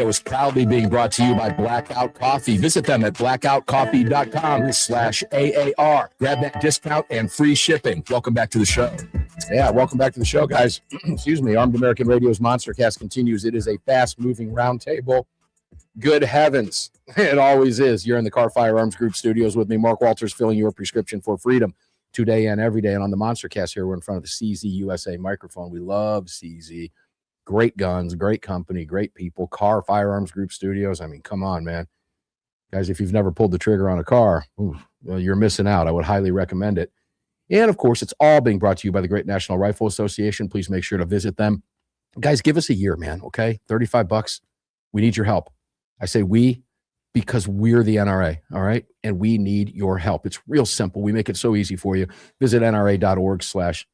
It was proudly being brought to you by Blackout Coffee. Visit them at blackoutcoffee.com/AAR. Grab that discount and free shipping. Welcome back to the show. Yeah, welcome back to the show, guys. Excuse me. Armed American Radio's Monster Cast continues. It is a fast-moving roundtable. Good heavens. It always is. You're in the Car Firearms Group studios with me, Mark Walters, filling your prescription for freedom today and every day. And on the Monster Cast here, we're in front of the CZ USA microphone. We love CZ. Great guns, great company, great people. Car Firearms Group Studios. I mean, come on, man. Guys, if you've never pulled the trigger on a car, well, you're missing out. I would highly recommend it. And, of course, it's all being brought to you by the Great National Rifle Association. Please make sure to visit them. Guys, give us a year, man, okay? $35. We need your help. I say we because we're the NRA, all right? And we need your help. It's real simple. We make it so easy for you. Visit nra.org/AAR,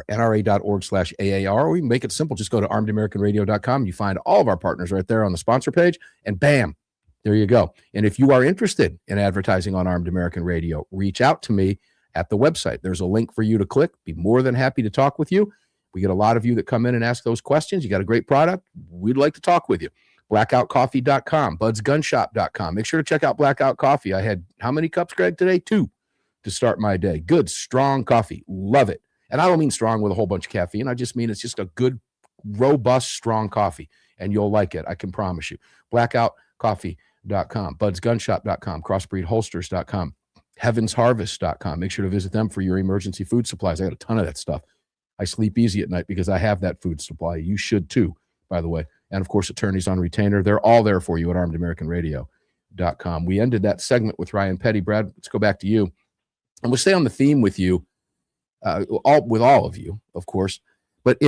nra.org/AAR, or we can make it simple. Just go to armedamericanradio.com. You find all of our partners right there on the sponsor page, and bam, there you go. And if you are interested in advertising on Armed American Radio, reach out to me at the website. There's a link for you to click. Be more than happy to talk with you. We get a lot of you that come in and ask those questions. You got a great product. We'd like to talk with you. blackoutcoffee.com, budsgunshop.com. Make sure to check out Blackout Coffee. I had how many cups, Greg, today? 2 to start my day. Good, strong coffee. Love it. And I don't mean strong with a whole bunch of caffeine. I just mean it's just a good, robust, strong coffee. And you'll like it. I can promise you. Blackoutcoffee.com, budsgunshop.com, crossbreedholsters.com, heavensharvest.com. Make sure to visit them for your emergency food supplies. I got a ton of that stuff. I sleep easy at night because I have that food supply. You should too, by the way. And, of course, attorneys on retainer. They're all there for you at armedamericanradio.com. We ended that segment with Ryan Petty. Brad, let's go back to you. And we'll stay on the theme with you, with all of you, of course. But,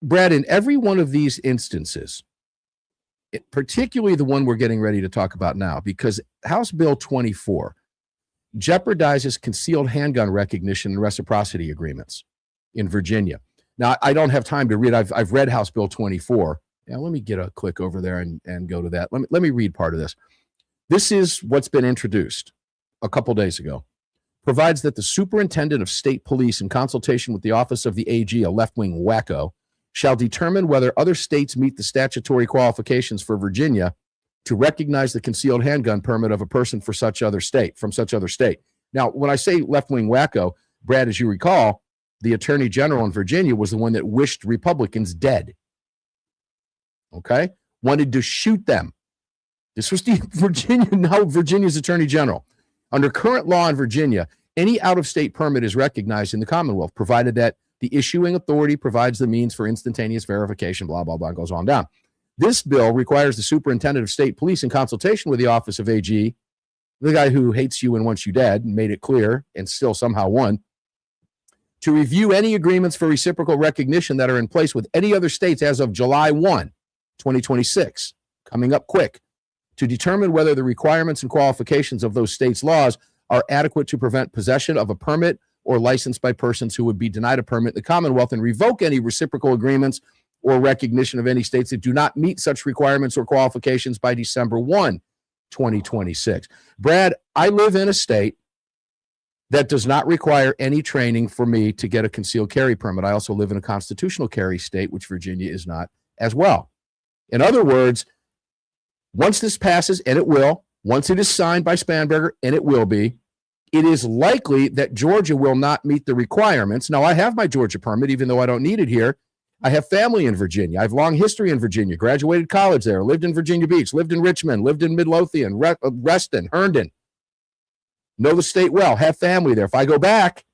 Brad, in every one of these instances, particularly the one we're getting ready to talk about now, because House Bill 24 jeopardizes concealed handgun recognition and reciprocity agreements in Virginia. Now, I don't have time to read. I've read House Bill 24. Yeah, let me get a click over there and go to that. Let me read part of this. This is what's been introduced a couple days ago. Provides that the superintendent of state police, in consultation with the office of the AG, a left-wing wacko, shall determine whether other states meet the statutory qualifications for Virginia to recognize the concealed handgun permit of a person from such other state. Now, when I say left-wing wacko, Brad, as you recall, the attorney general in Virginia was the one that wished Republicans dead. Okay? Wanted to shoot them. This was the Virginia's attorney general. Under current law in Virginia, any out-of-state permit is recognized in the Commonwealth, provided that the issuing authority provides the means for instantaneous verification, blah, blah, blah, goes on down. This bill requires the superintendent of state police, in consultation with the office of AG, the guy who hates you and wants you dead, and made it clear, and still somehow won, to review any agreements for reciprocal recognition that are in place with any other states as of July 1, 2026, coming up quick, to determine whether the requirements and qualifications of those states' laws are adequate to prevent possession of a permit or license by persons who would be denied a permit in the Commonwealth, and revoke any reciprocal agreements or recognition of any states that do not meet such requirements or qualifications by December 1, 2026. Brad, I live in a state that does not require any training for me to get a concealed carry permit. I also live in a constitutional carry state, which Virginia is not as well. In other words, once this passes, and it will, once it is signed by Spanberger, and it will be, it is likely that Georgia will not meet the requirements. Now, I have my Georgia permit, even though I don't need it here. I have family in Virginia. I have long history in Virginia, graduated college there, lived in Virginia Beach, lived in Richmond, lived in Midlothian, Reston, Herndon. Know the state well, have family there. If I go back,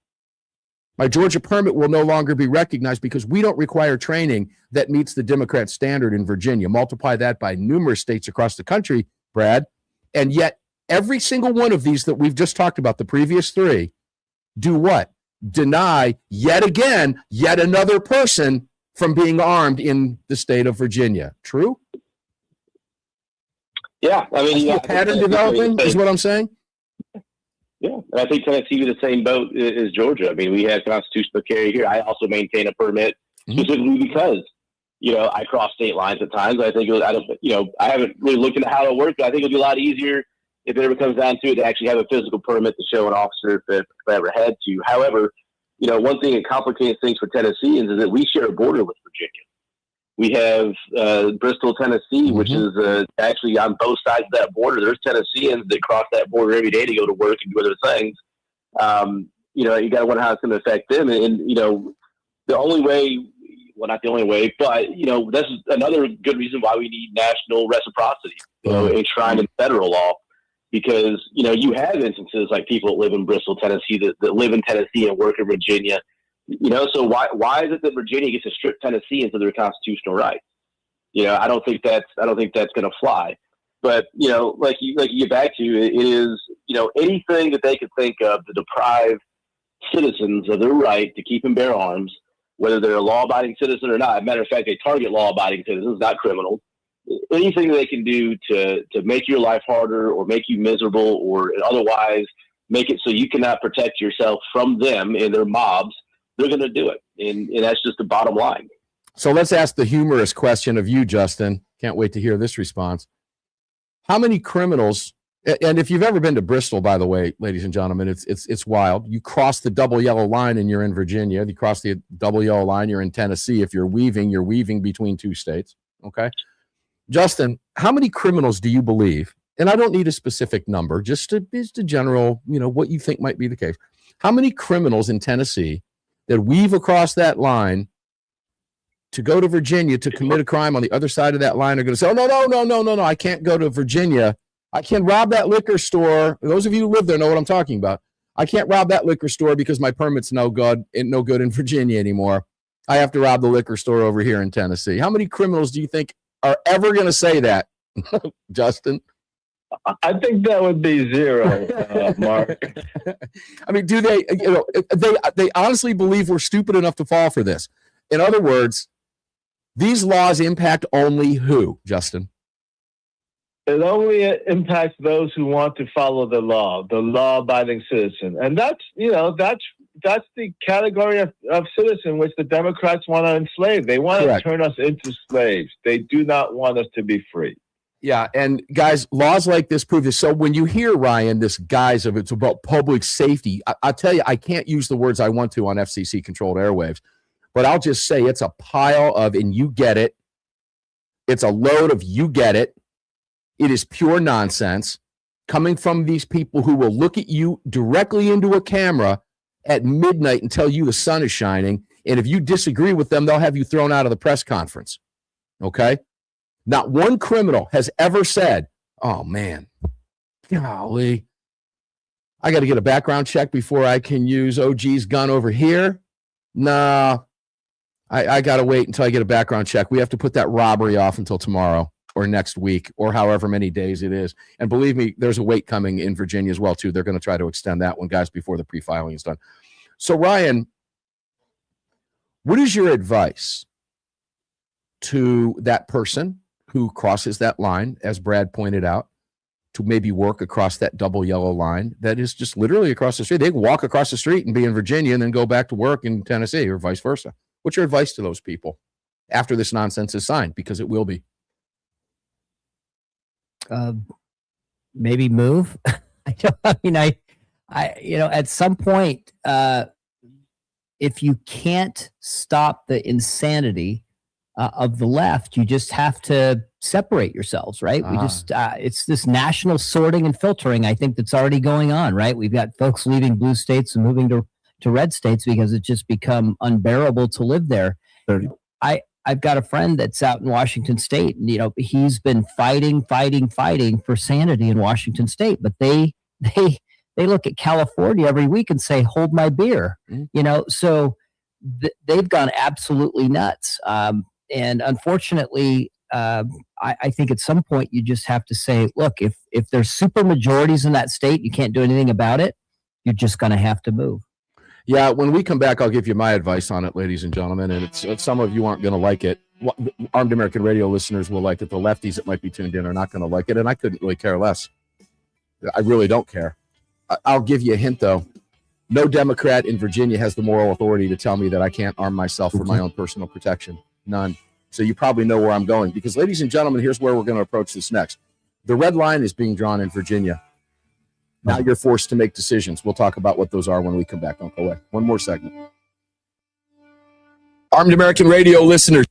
my Georgia permit will no longer be recognized because we don't require training that meets the Democrat standard in Virginia. Multiply that by numerous states across the country, Brad, and yet every single one of these that we've just talked about, the previous 3, do what? Deny yet again, yet another person from being armed in the state of Virginia. True? Yeah. I mean, a pattern developing is what I'm saying. Yeah, and I think Tennessee was the same boat as Georgia. I mean, we have constitutional carry here. I also maintain a permit specifically because, I cross state lines at times. I think I haven't really looked into how it works, but I think it'll be a lot easier if it ever comes down to it to actually have a physical permit to show an officer if I ever had to. However, one thing that complicates things for Tennesseans is that we share a border with Virginia. We have Bristol, Tennessee, which is actually on both sides of that border. There's Tennesseans that cross that border every day to go to work and do other things. You got to wonder how it's going to affect them. And the only way, well, not the only way, but, this is another good reason why we need national reciprocity, enshrined in federal law. Because, you have instances like people that live in Bristol, Tennessee, that live in Tennessee and work in Virginia. So why is it that Virginia gets to strip Tennesseans of their constitutional rights? I don't think that's going to fly. But like you get back to, it is anything that they could think of to deprive citizens of their right to keep and bear arms, whether they're a law-abiding citizen or not. As a matter of fact, they target law-abiding citizens, not criminals. Anything they can do to make your life harder or make you miserable or otherwise make it so you cannot protect yourself from them and their mobs, they're going to do it. And that's just the bottom line. So let's ask the humorous question of you, Justin. Can't wait to hear this response. How many criminals, and if you've ever been to Bristol, by the way, ladies and gentlemen, it's wild. You cross the double yellow line and you're in Virginia. If you cross the double yellow line, you're in Tennessee. If you're weaving between two states. Okay. Justin, how many criminals do you believe, and I don't need a specific number, just a general, what you think might be the case. How many criminals in Tennessee that weave across that line to go to Virginia to commit a crime on the other side of that line are going to say, oh, no, I can't go to Virginia. I can't rob that liquor store. Those of you who live there know what I'm talking about. I can't rob that liquor store because my permit's no good in Virginia anymore. I have to rob the liquor store over here in Tennessee. How many criminals do you think are ever going to say that, Justin? I think that would be zero, Mark. I mean, do they? They honestly believe we're stupid enough to fall for this. In other words, these laws impact only who, Justin? It only impacts those who want to follow the law-abiding citizen, and that's the category of citizen which the Democrats want to enslave. They want to turn us into slaves. They do not want us to be free. Yeah, and guys, laws like this prove this. So when you hear, Ryan, this guise of it's about public safety, I'll tell you, I can't use the words I want to on FCC-controlled airwaves, but I'll just say it's a pile of, and you get it, it's a load of you get it. It is pure nonsense coming from these people who will look at you directly into a camera at midnight and tell you the sun is shining. And if you disagree with them, they'll have you thrown out of the press conference. Okay? Not one criminal has ever said, oh, man, golly, I got to get a background check before I can use OG's gun over here. Nah, I got to wait until I get a background check. We have to put that robbery off until tomorrow or next week or however many days it is. And believe me, there's a wait coming in Virginia as well, too. They're going to try to extend that one, guys, before the pre-filing is done. So, Ryan, what is your advice to that person who crosses that line, as Brad pointed out, to maybe work across that double yellow line that is just literally across the street? They can walk across the street and be in Virginia and then go back to work in Tennessee or vice versa. What's your advice to those people after this nonsense is signed? Because it will be. Maybe move. At some point, if you can't stop the insanity of the left, you just have to separate yourselves, right? We just, it's this national sorting and filtering, I think, that's already going on, right? We've got folks leaving blue states and moving to red states because it's just become unbearable to live there. I've got a friend that's out in Washington State, and he's been fighting for sanity in Washington State, but they look at California every week and say, "Hold my beer," So they've gone absolutely nuts. And unfortunately, I think at some point you just have to say, look, if there's super majorities in that state, you can't do anything about it. You're just going to have to move. Yeah, when we come back, I'll give you my advice on it, ladies and gentlemen. And it's some of you aren't going to like it. Armed American Radio listeners will like it. The lefties that might be tuned in are not going to like it. And I couldn't really care less. I really don't care. I'll give you a hint, though. No Democrat in Virginia has the moral authority to tell me that I can't arm myself for my own personal protection. None. So you probably know where I'm going. Because, ladies and gentlemen, here's where we're going to approach this next. The red line is being drawn in Virginia. Now you're forced to make decisions. We'll talk about what those are when we come back. Don't go away. One more segment. Armed American Radio listeners.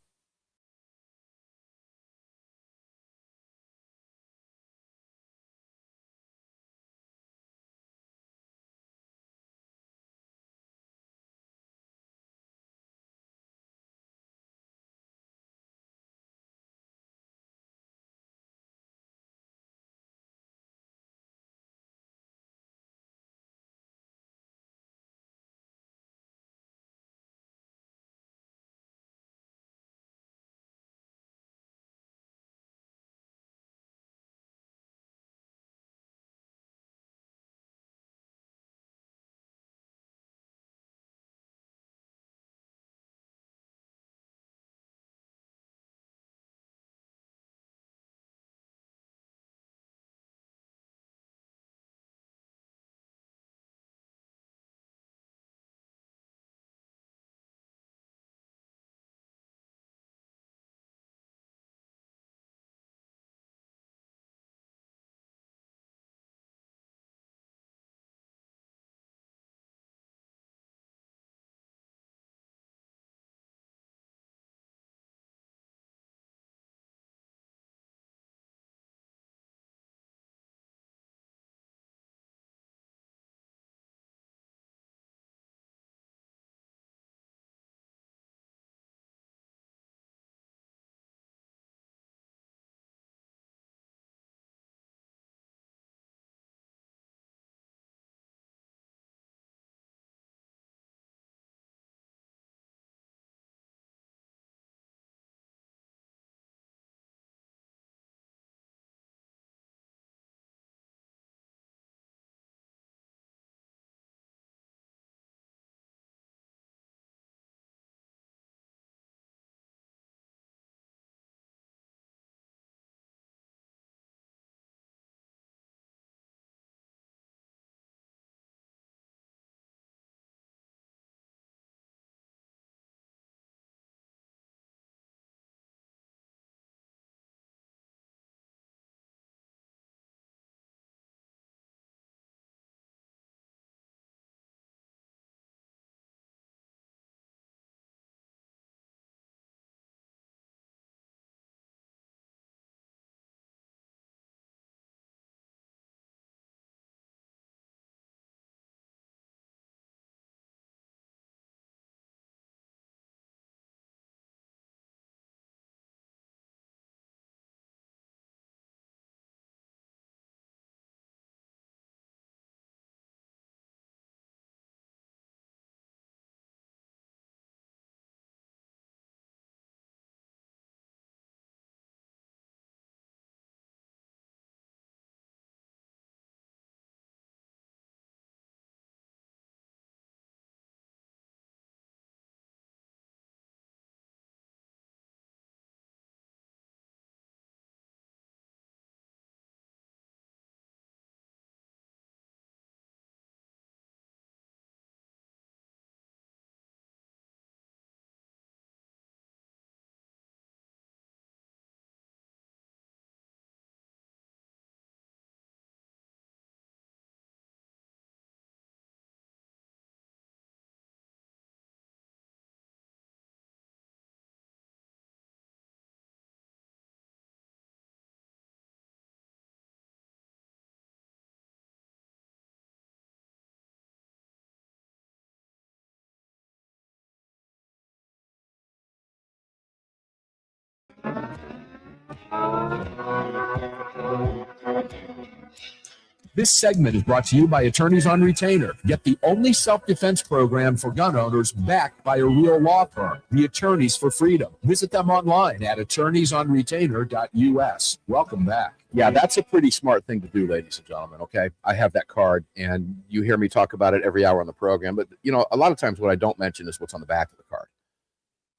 This segment is brought to you by Attorneys on Retainer. Get the only self-defense program for gun owners backed by a real law firm, the Attorneys for Freedom. Visit them online at attorneysonretainer.us. Welcome back. Yeah, that's a pretty smart thing to do, ladies and gentlemen, okay? I have that card, and you hear me talk about it every hour on the program. But, you know, a lot of times what I don't mention is what's on the back of the card,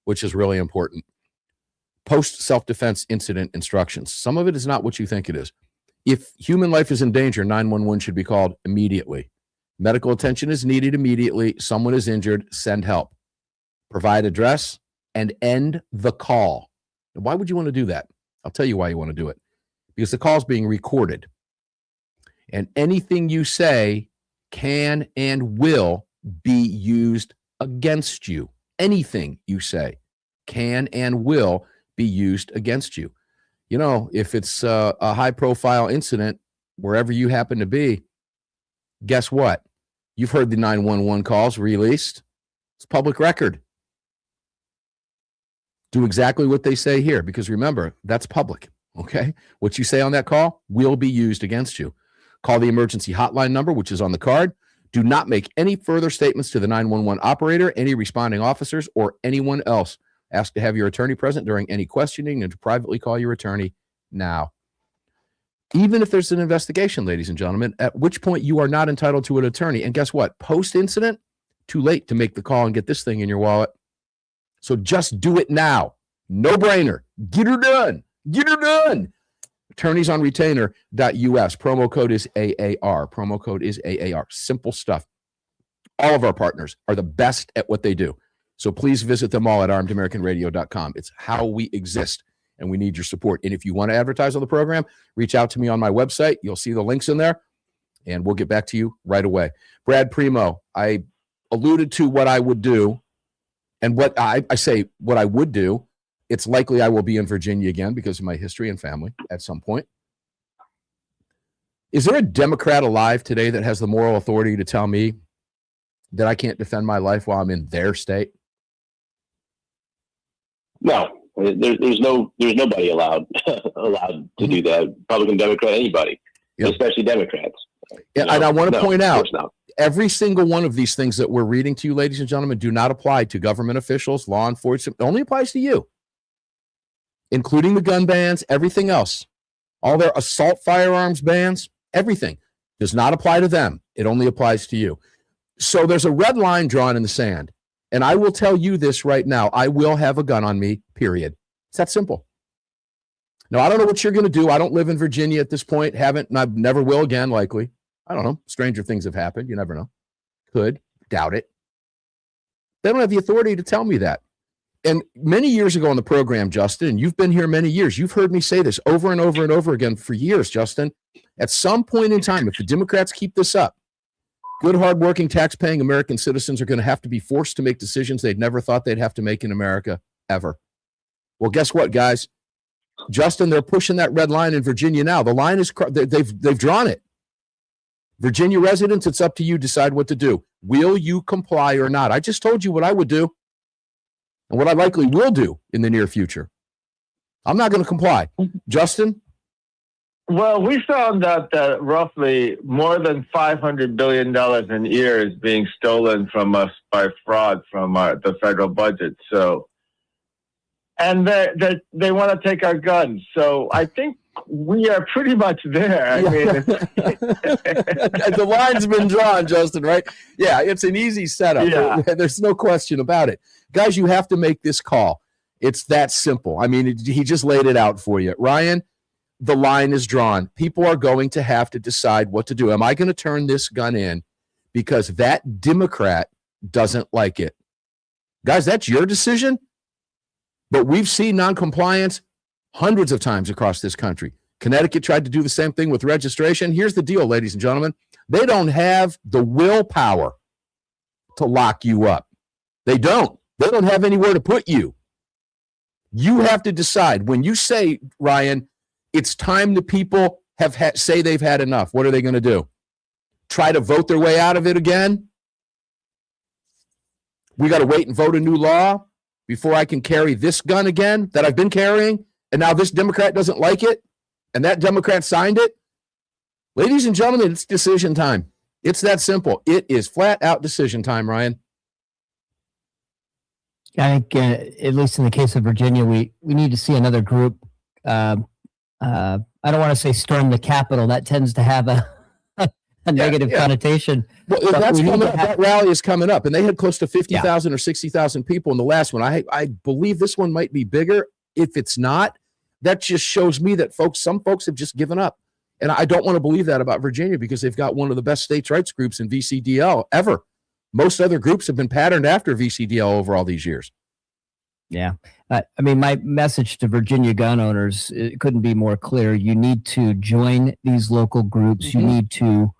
which is really important. Post self-defense incident instructions. Some of it is not what you think it is. If human life is in danger, 911 should be called immediately. Medical attention is needed immediately. Someone is injured, send help. Provide address and end the call. And why would you want to do that? I'll tell you why you want to do it. Because the call is being recorded. And anything you say can and will be used against you. Anything you say can and will be used against you. You know, if it's a high-profile incident, wherever you happen to be, guess what? You've heard the 911 calls released. It's public record. Do exactly what they say here, because remember, that's public, okay? What you say on that call will be used against you. Call the emergency hotline number, which is on the card. Do not make any further statements to the 911 operator, any responding officers, or anyone else. Ask to have your attorney present during any questioning and to privately call your attorney now. Even if there's an investigation, ladies and gentlemen, at which point you are not entitled to an attorney. And guess what? Post-incident, too late to make the call and get this thing in your wallet. So just do it now. No brainer. Get her done. Get her done. Attorneysonretainer.us. Promo code is AAR. Promo code is AAR. Simple stuff. All of our partners are the best at what they do. So please visit them all at armedamericanradio.com. It's how we exist, and we need your support. And if you want to advertise on the program, reach out to me on my website. You'll see the links in there, and we'll get back to you right away. Brad Premo, I alluded to what I would do, and what I say what I would do. It's likely I will be in Virginia again because of my history and family at some point. Is there a Democrat alive today that has the moral authority to tell me that I can't defend my life while I'm in their state? No, there's nobody allowed to do that. Republican, Democrat, anybody, especially Democrats. Yeah, and I want to point out, every single one of these things that we're reading to you, ladies and gentlemen, do not apply to government officials, law enforcement. It only applies to you, including the gun bans, everything else. All their assault firearms bans, everything does not apply to them. It only applies to you. So there's a red line drawn in the sand. And I will tell you this right now. I will have a gun on me, period. It's that simple. Now, I don't know what you're going to do. I don't live in Virginia at this point. Haven't, and I never will again, likely. I don't know. Stranger things have happened. You never know. Could. Doubt it. They don't have the authority to tell me that. And many years ago on the program, Justin, and you've been here many years, you've heard me say this over and over and over again for years, Justin. At some point in time, if the Democrats keep this up, good, hardworking, tax-paying American citizens are going to have to be forced to make decisions they'd never thought they'd have to make in America, ever. Well, guess what, guys? Justin, they're pushing that red line in Virginia now. The line is, they've drawn it. Virginia residents, it's up to you to decide what to do. Will you comply or not? I just told you what I would do and what I likely will do in the near future. I'm not going to comply. Justin? Well, we found out that roughly more than $500 billion in a year is being stolen from us by fraud from the federal budget. So, and they want to take our guns. So I think we are pretty much there. I mean, the line's been drawn, Justin, right? Yeah, it's an easy setup. Yeah. There's no question about it. Guys, you have to make this call. It's that simple. I mean, he just laid it out for you. Ryan, the line is drawn. People are going to have to decide what to do. Am I going to turn this gun in because that Democrat doesn't like it? Guys, that's your decision. But we've seen noncompliance hundreds of times across this country. Connecticut tried to do the same thing with registration. Here's the deal, ladies and gentlemen. They don't have the willpower to lock you up. They don't. They don't have anywhere to put you. You have to decide. When you say, Ryan, it's time the people say they've had enough, what are they going to do? Try to vote their way out of it again? We got to wait and vote a new law before I can carry this gun again that I've been carrying, and now this Democrat doesn't like it, and that Democrat signed it? Ladies and gentlemen, it's decision time. It's that simple. It is flat out decision time, Ryan. I think, at least in the case of Virginia, we need to see another group. I don't want to say storm the Capitol. That tends to have a negative connotation. Well, that's coming up. That rally is coming up, and they had close to 50,000 or 60,000 people in the last one. I believe this one might be bigger. If it's not, that just shows me that some folks have just given up. And I don't want to believe that about Virginia because they've got one of the best states' rights groups in VCDL ever. Most other groups have been patterned after VCDL over all these years. Yeah. I mean, my message to Virginia gun owners, it couldn't be more clear. You need to join these local groups. You need to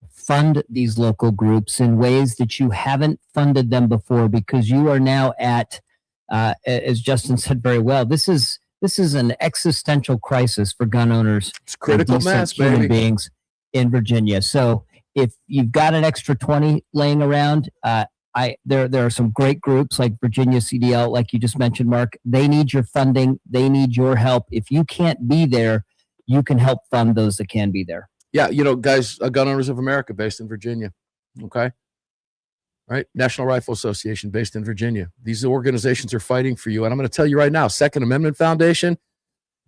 fund these local groups in ways that you haven't funded them before, because you are now at, as Justin said very well, this is an existential crisis for gun owners. It's critical mass, human beings in Virginia. So if you've got an extra 20 laying around, there are some great groups like Virginia CDL, like you just mentioned, Mark. They need your funding. They need your help. If you can't be there, you can help fund those that can be there. Yeah, guys, Gun Owners of America, based in Virginia. Okay. Right? National Rifle Association, based in Virginia. These organizations are fighting for you. And I'm going to tell you right now, Second Amendment Foundation,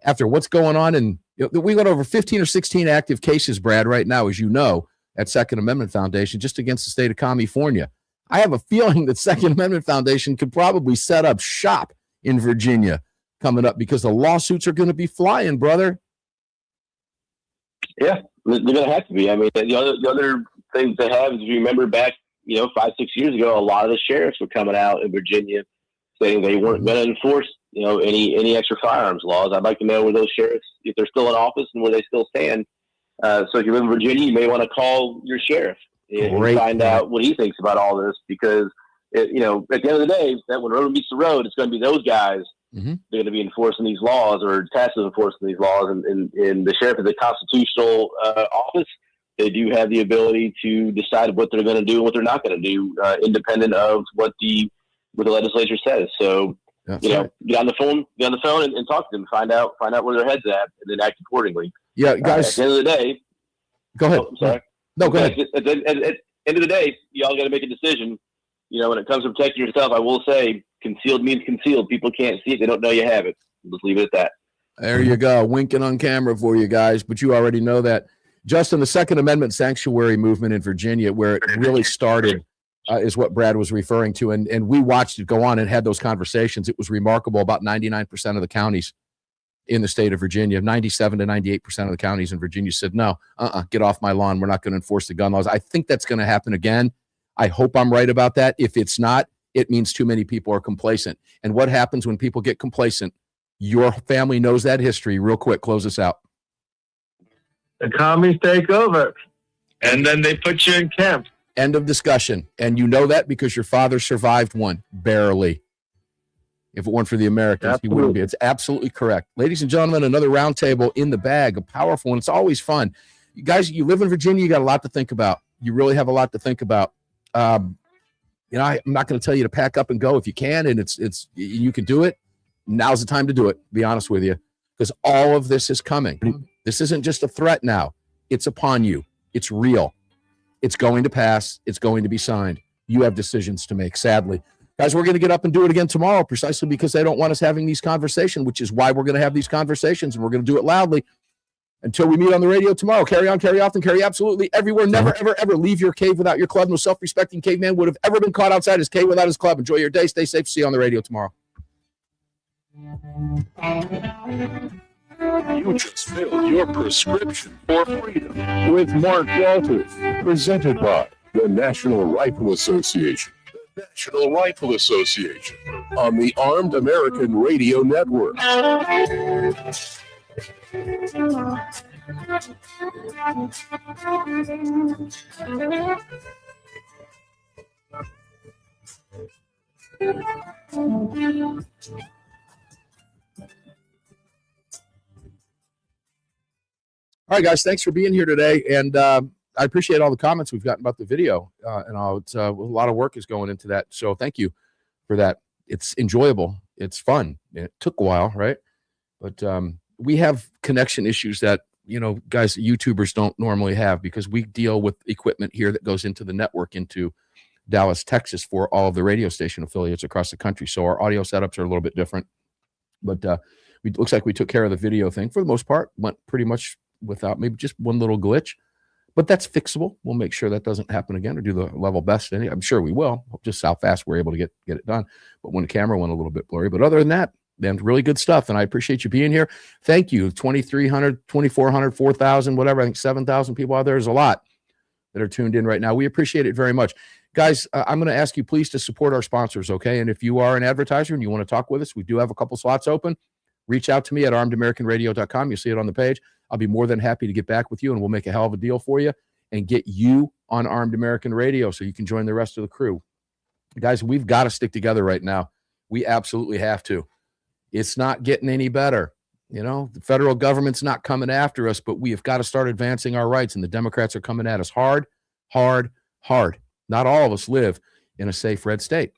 after what's going on, and we got over 15 or 16 active cases, Brad, right now, as you know, at Second Amendment Foundation, just against the state of California. I have a feeling that Second Amendment Foundation could probably set up shop in Virginia coming up, because the lawsuits are going to be flying, brother. Yeah, they're going to have to be. I mean, the other things they have is, if you remember back, 5-6 years ago, a lot of the sheriffs were coming out in Virginia saying they weren't going to enforce, any extra firearms laws. I'd like to know where those sheriffs, if they're still in office, and where they still stand. So if you live in Virginia, you may want to call your sheriff and find out what he thinks about all this, because at the end of the day, that when road meets the road, it's going to be those guys that are going to be enforcing these laws, or tasked with enforcing these laws. And the sheriff is a constitutional office. They do have the ability to decide what they're going to do and what they're not going to do, independent of what the legislature says. So, get on the phone and talk to them, find out where their head's at, and then act accordingly. Yeah, guys. At the end of the day, go ahead. I'm sorry. No, go ahead. At the end of the day, y'all got to make a decision. When it comes to protecting yourself, I will say concealed means concealed. People can't see it; they don't know you have it. Let's leave it at that. There you go, winking on camera for you guys, but you already know that. Justin, the Second Amendment sanctuary movement in Virginia, where it really started, is what Brad was referring to. And we watched it go on and had those conversations. It was remarkable. About 99% of the counties in the state of Virginia, 97 to 98% of the counties in Virginia said, no, get off my lawn. We're not going to enforce the gun laws. I think that's going to happen again. I hope I'm right about that. If it's not, it means too many people are complacent. And what happens when people get complacent? Your family knows that history. Real quick, close us out. The commies take over, and then they put you in camp. End of discussion. And you know that because your father survived one, barely. If it weren't for the Americans, he wouldn't be. It's absolutely correct. Ladies and gentlemen, another roundtable in the bag, a powerful one. It's always fun. You guys, you live in Virginia, you got a lot to think about. You really have a lot to think about. I'm not going to tell you to pack up and go if you can, and it's you can do it. Now's the time to do it, to be honest with you, because all of this is coming. This isn't just a threat now. It's upon you. It's real. It's going to pass. It's going to be signed. You have decisions to make, sadly. Guys, we're going to get up and do it again tomorrow, precisely because they don't want us having these conversations, which is why we're going to have these conversations, and we're going to do it loudly until we meet on the radio tomorrow. Carry on, carry often, carry absolutely everywhere. Never, ever, ever leave your cave without your club. No self-respecting caveman would have ever been caught outside his cave without his club. Enjoy your day. Stay safe. See you on the radio tomorrow. You just filled your prescription for freedom with Mark Walters, presented by the National Rifle Association. The National Rifle Association on the Armed American Radio Network. All right, guys, thanks for being here today. And I appreciate all the comments we've gotten about the video and all. It's a lot of work is going into that. So thank you for that. It's enjoyable. It's fun. It took a while, right? But we have connection issues that guys, YouTubers don't normally have, because we deal with equipment here that goes into the network into Dallas, Texas for all of the radio station affiliates across the country. So our audio setups are a little bit different, but it looks like we took care of the video thing for the most part, went pretty much without maybe just one little glitch, but that's fixable. We'll make sure that doesn't happen again, or do the level best. I'm sure we will, just how fast we're able to get it done. But when the camera went a little bit blurry, but other than that, man, really good stuff. And I appreciate you being here. Thank you. 2,300, 2,400, 4,000, whatever. I think 7,000 people out there. There's a lot that are tuned in right now. We appreciate it very much. Guys, I'm going to ask you please to support our sponsors, okay? And if you are an advertiser and you want to talk with us, we do have a couple slots open. Reach out to me at armedamericanradio.com. You'll see it on the page. I'll be more than happy to get back with you, and we'll make a hell of a deal for you and get you on Armed American Radio so you can join the rest of the crew. Guys, we've got to stick together right now. We absolutely have to. It's not getting any better. The federal government's not coming after us, but we have got to start advancing our rights, and the Democrats are coming at us hard, hard, hard. Not all of us live in a safe red state.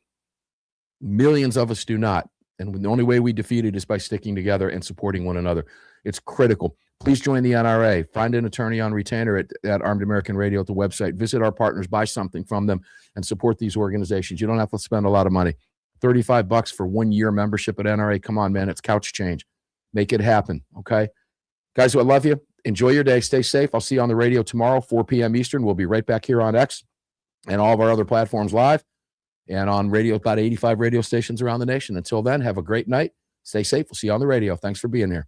Millions of us do not. And the only way we defeat it is by sticking together and supporting one another. It's critical. Please join the NRA. Find an attorney on retainer at Armed American Radio at the website. Visit our partners, buy something from them, and support these organizations. You don't have to spend a lot of money. $35 for 1 year membership at NRA. Come on, man. It's couch change. Make it happen, okay? Guys, I love you. Enjoy your day. Stay safe. I'll see you on the radio tomorrow, 4 p.m. Eastern. We'll be right back here on X and all of our other platforms live, and on radio, about 85 radio stations around the nation. Until then, have a great night. Stay safe. We'll see you on the radio. Thanks for being here.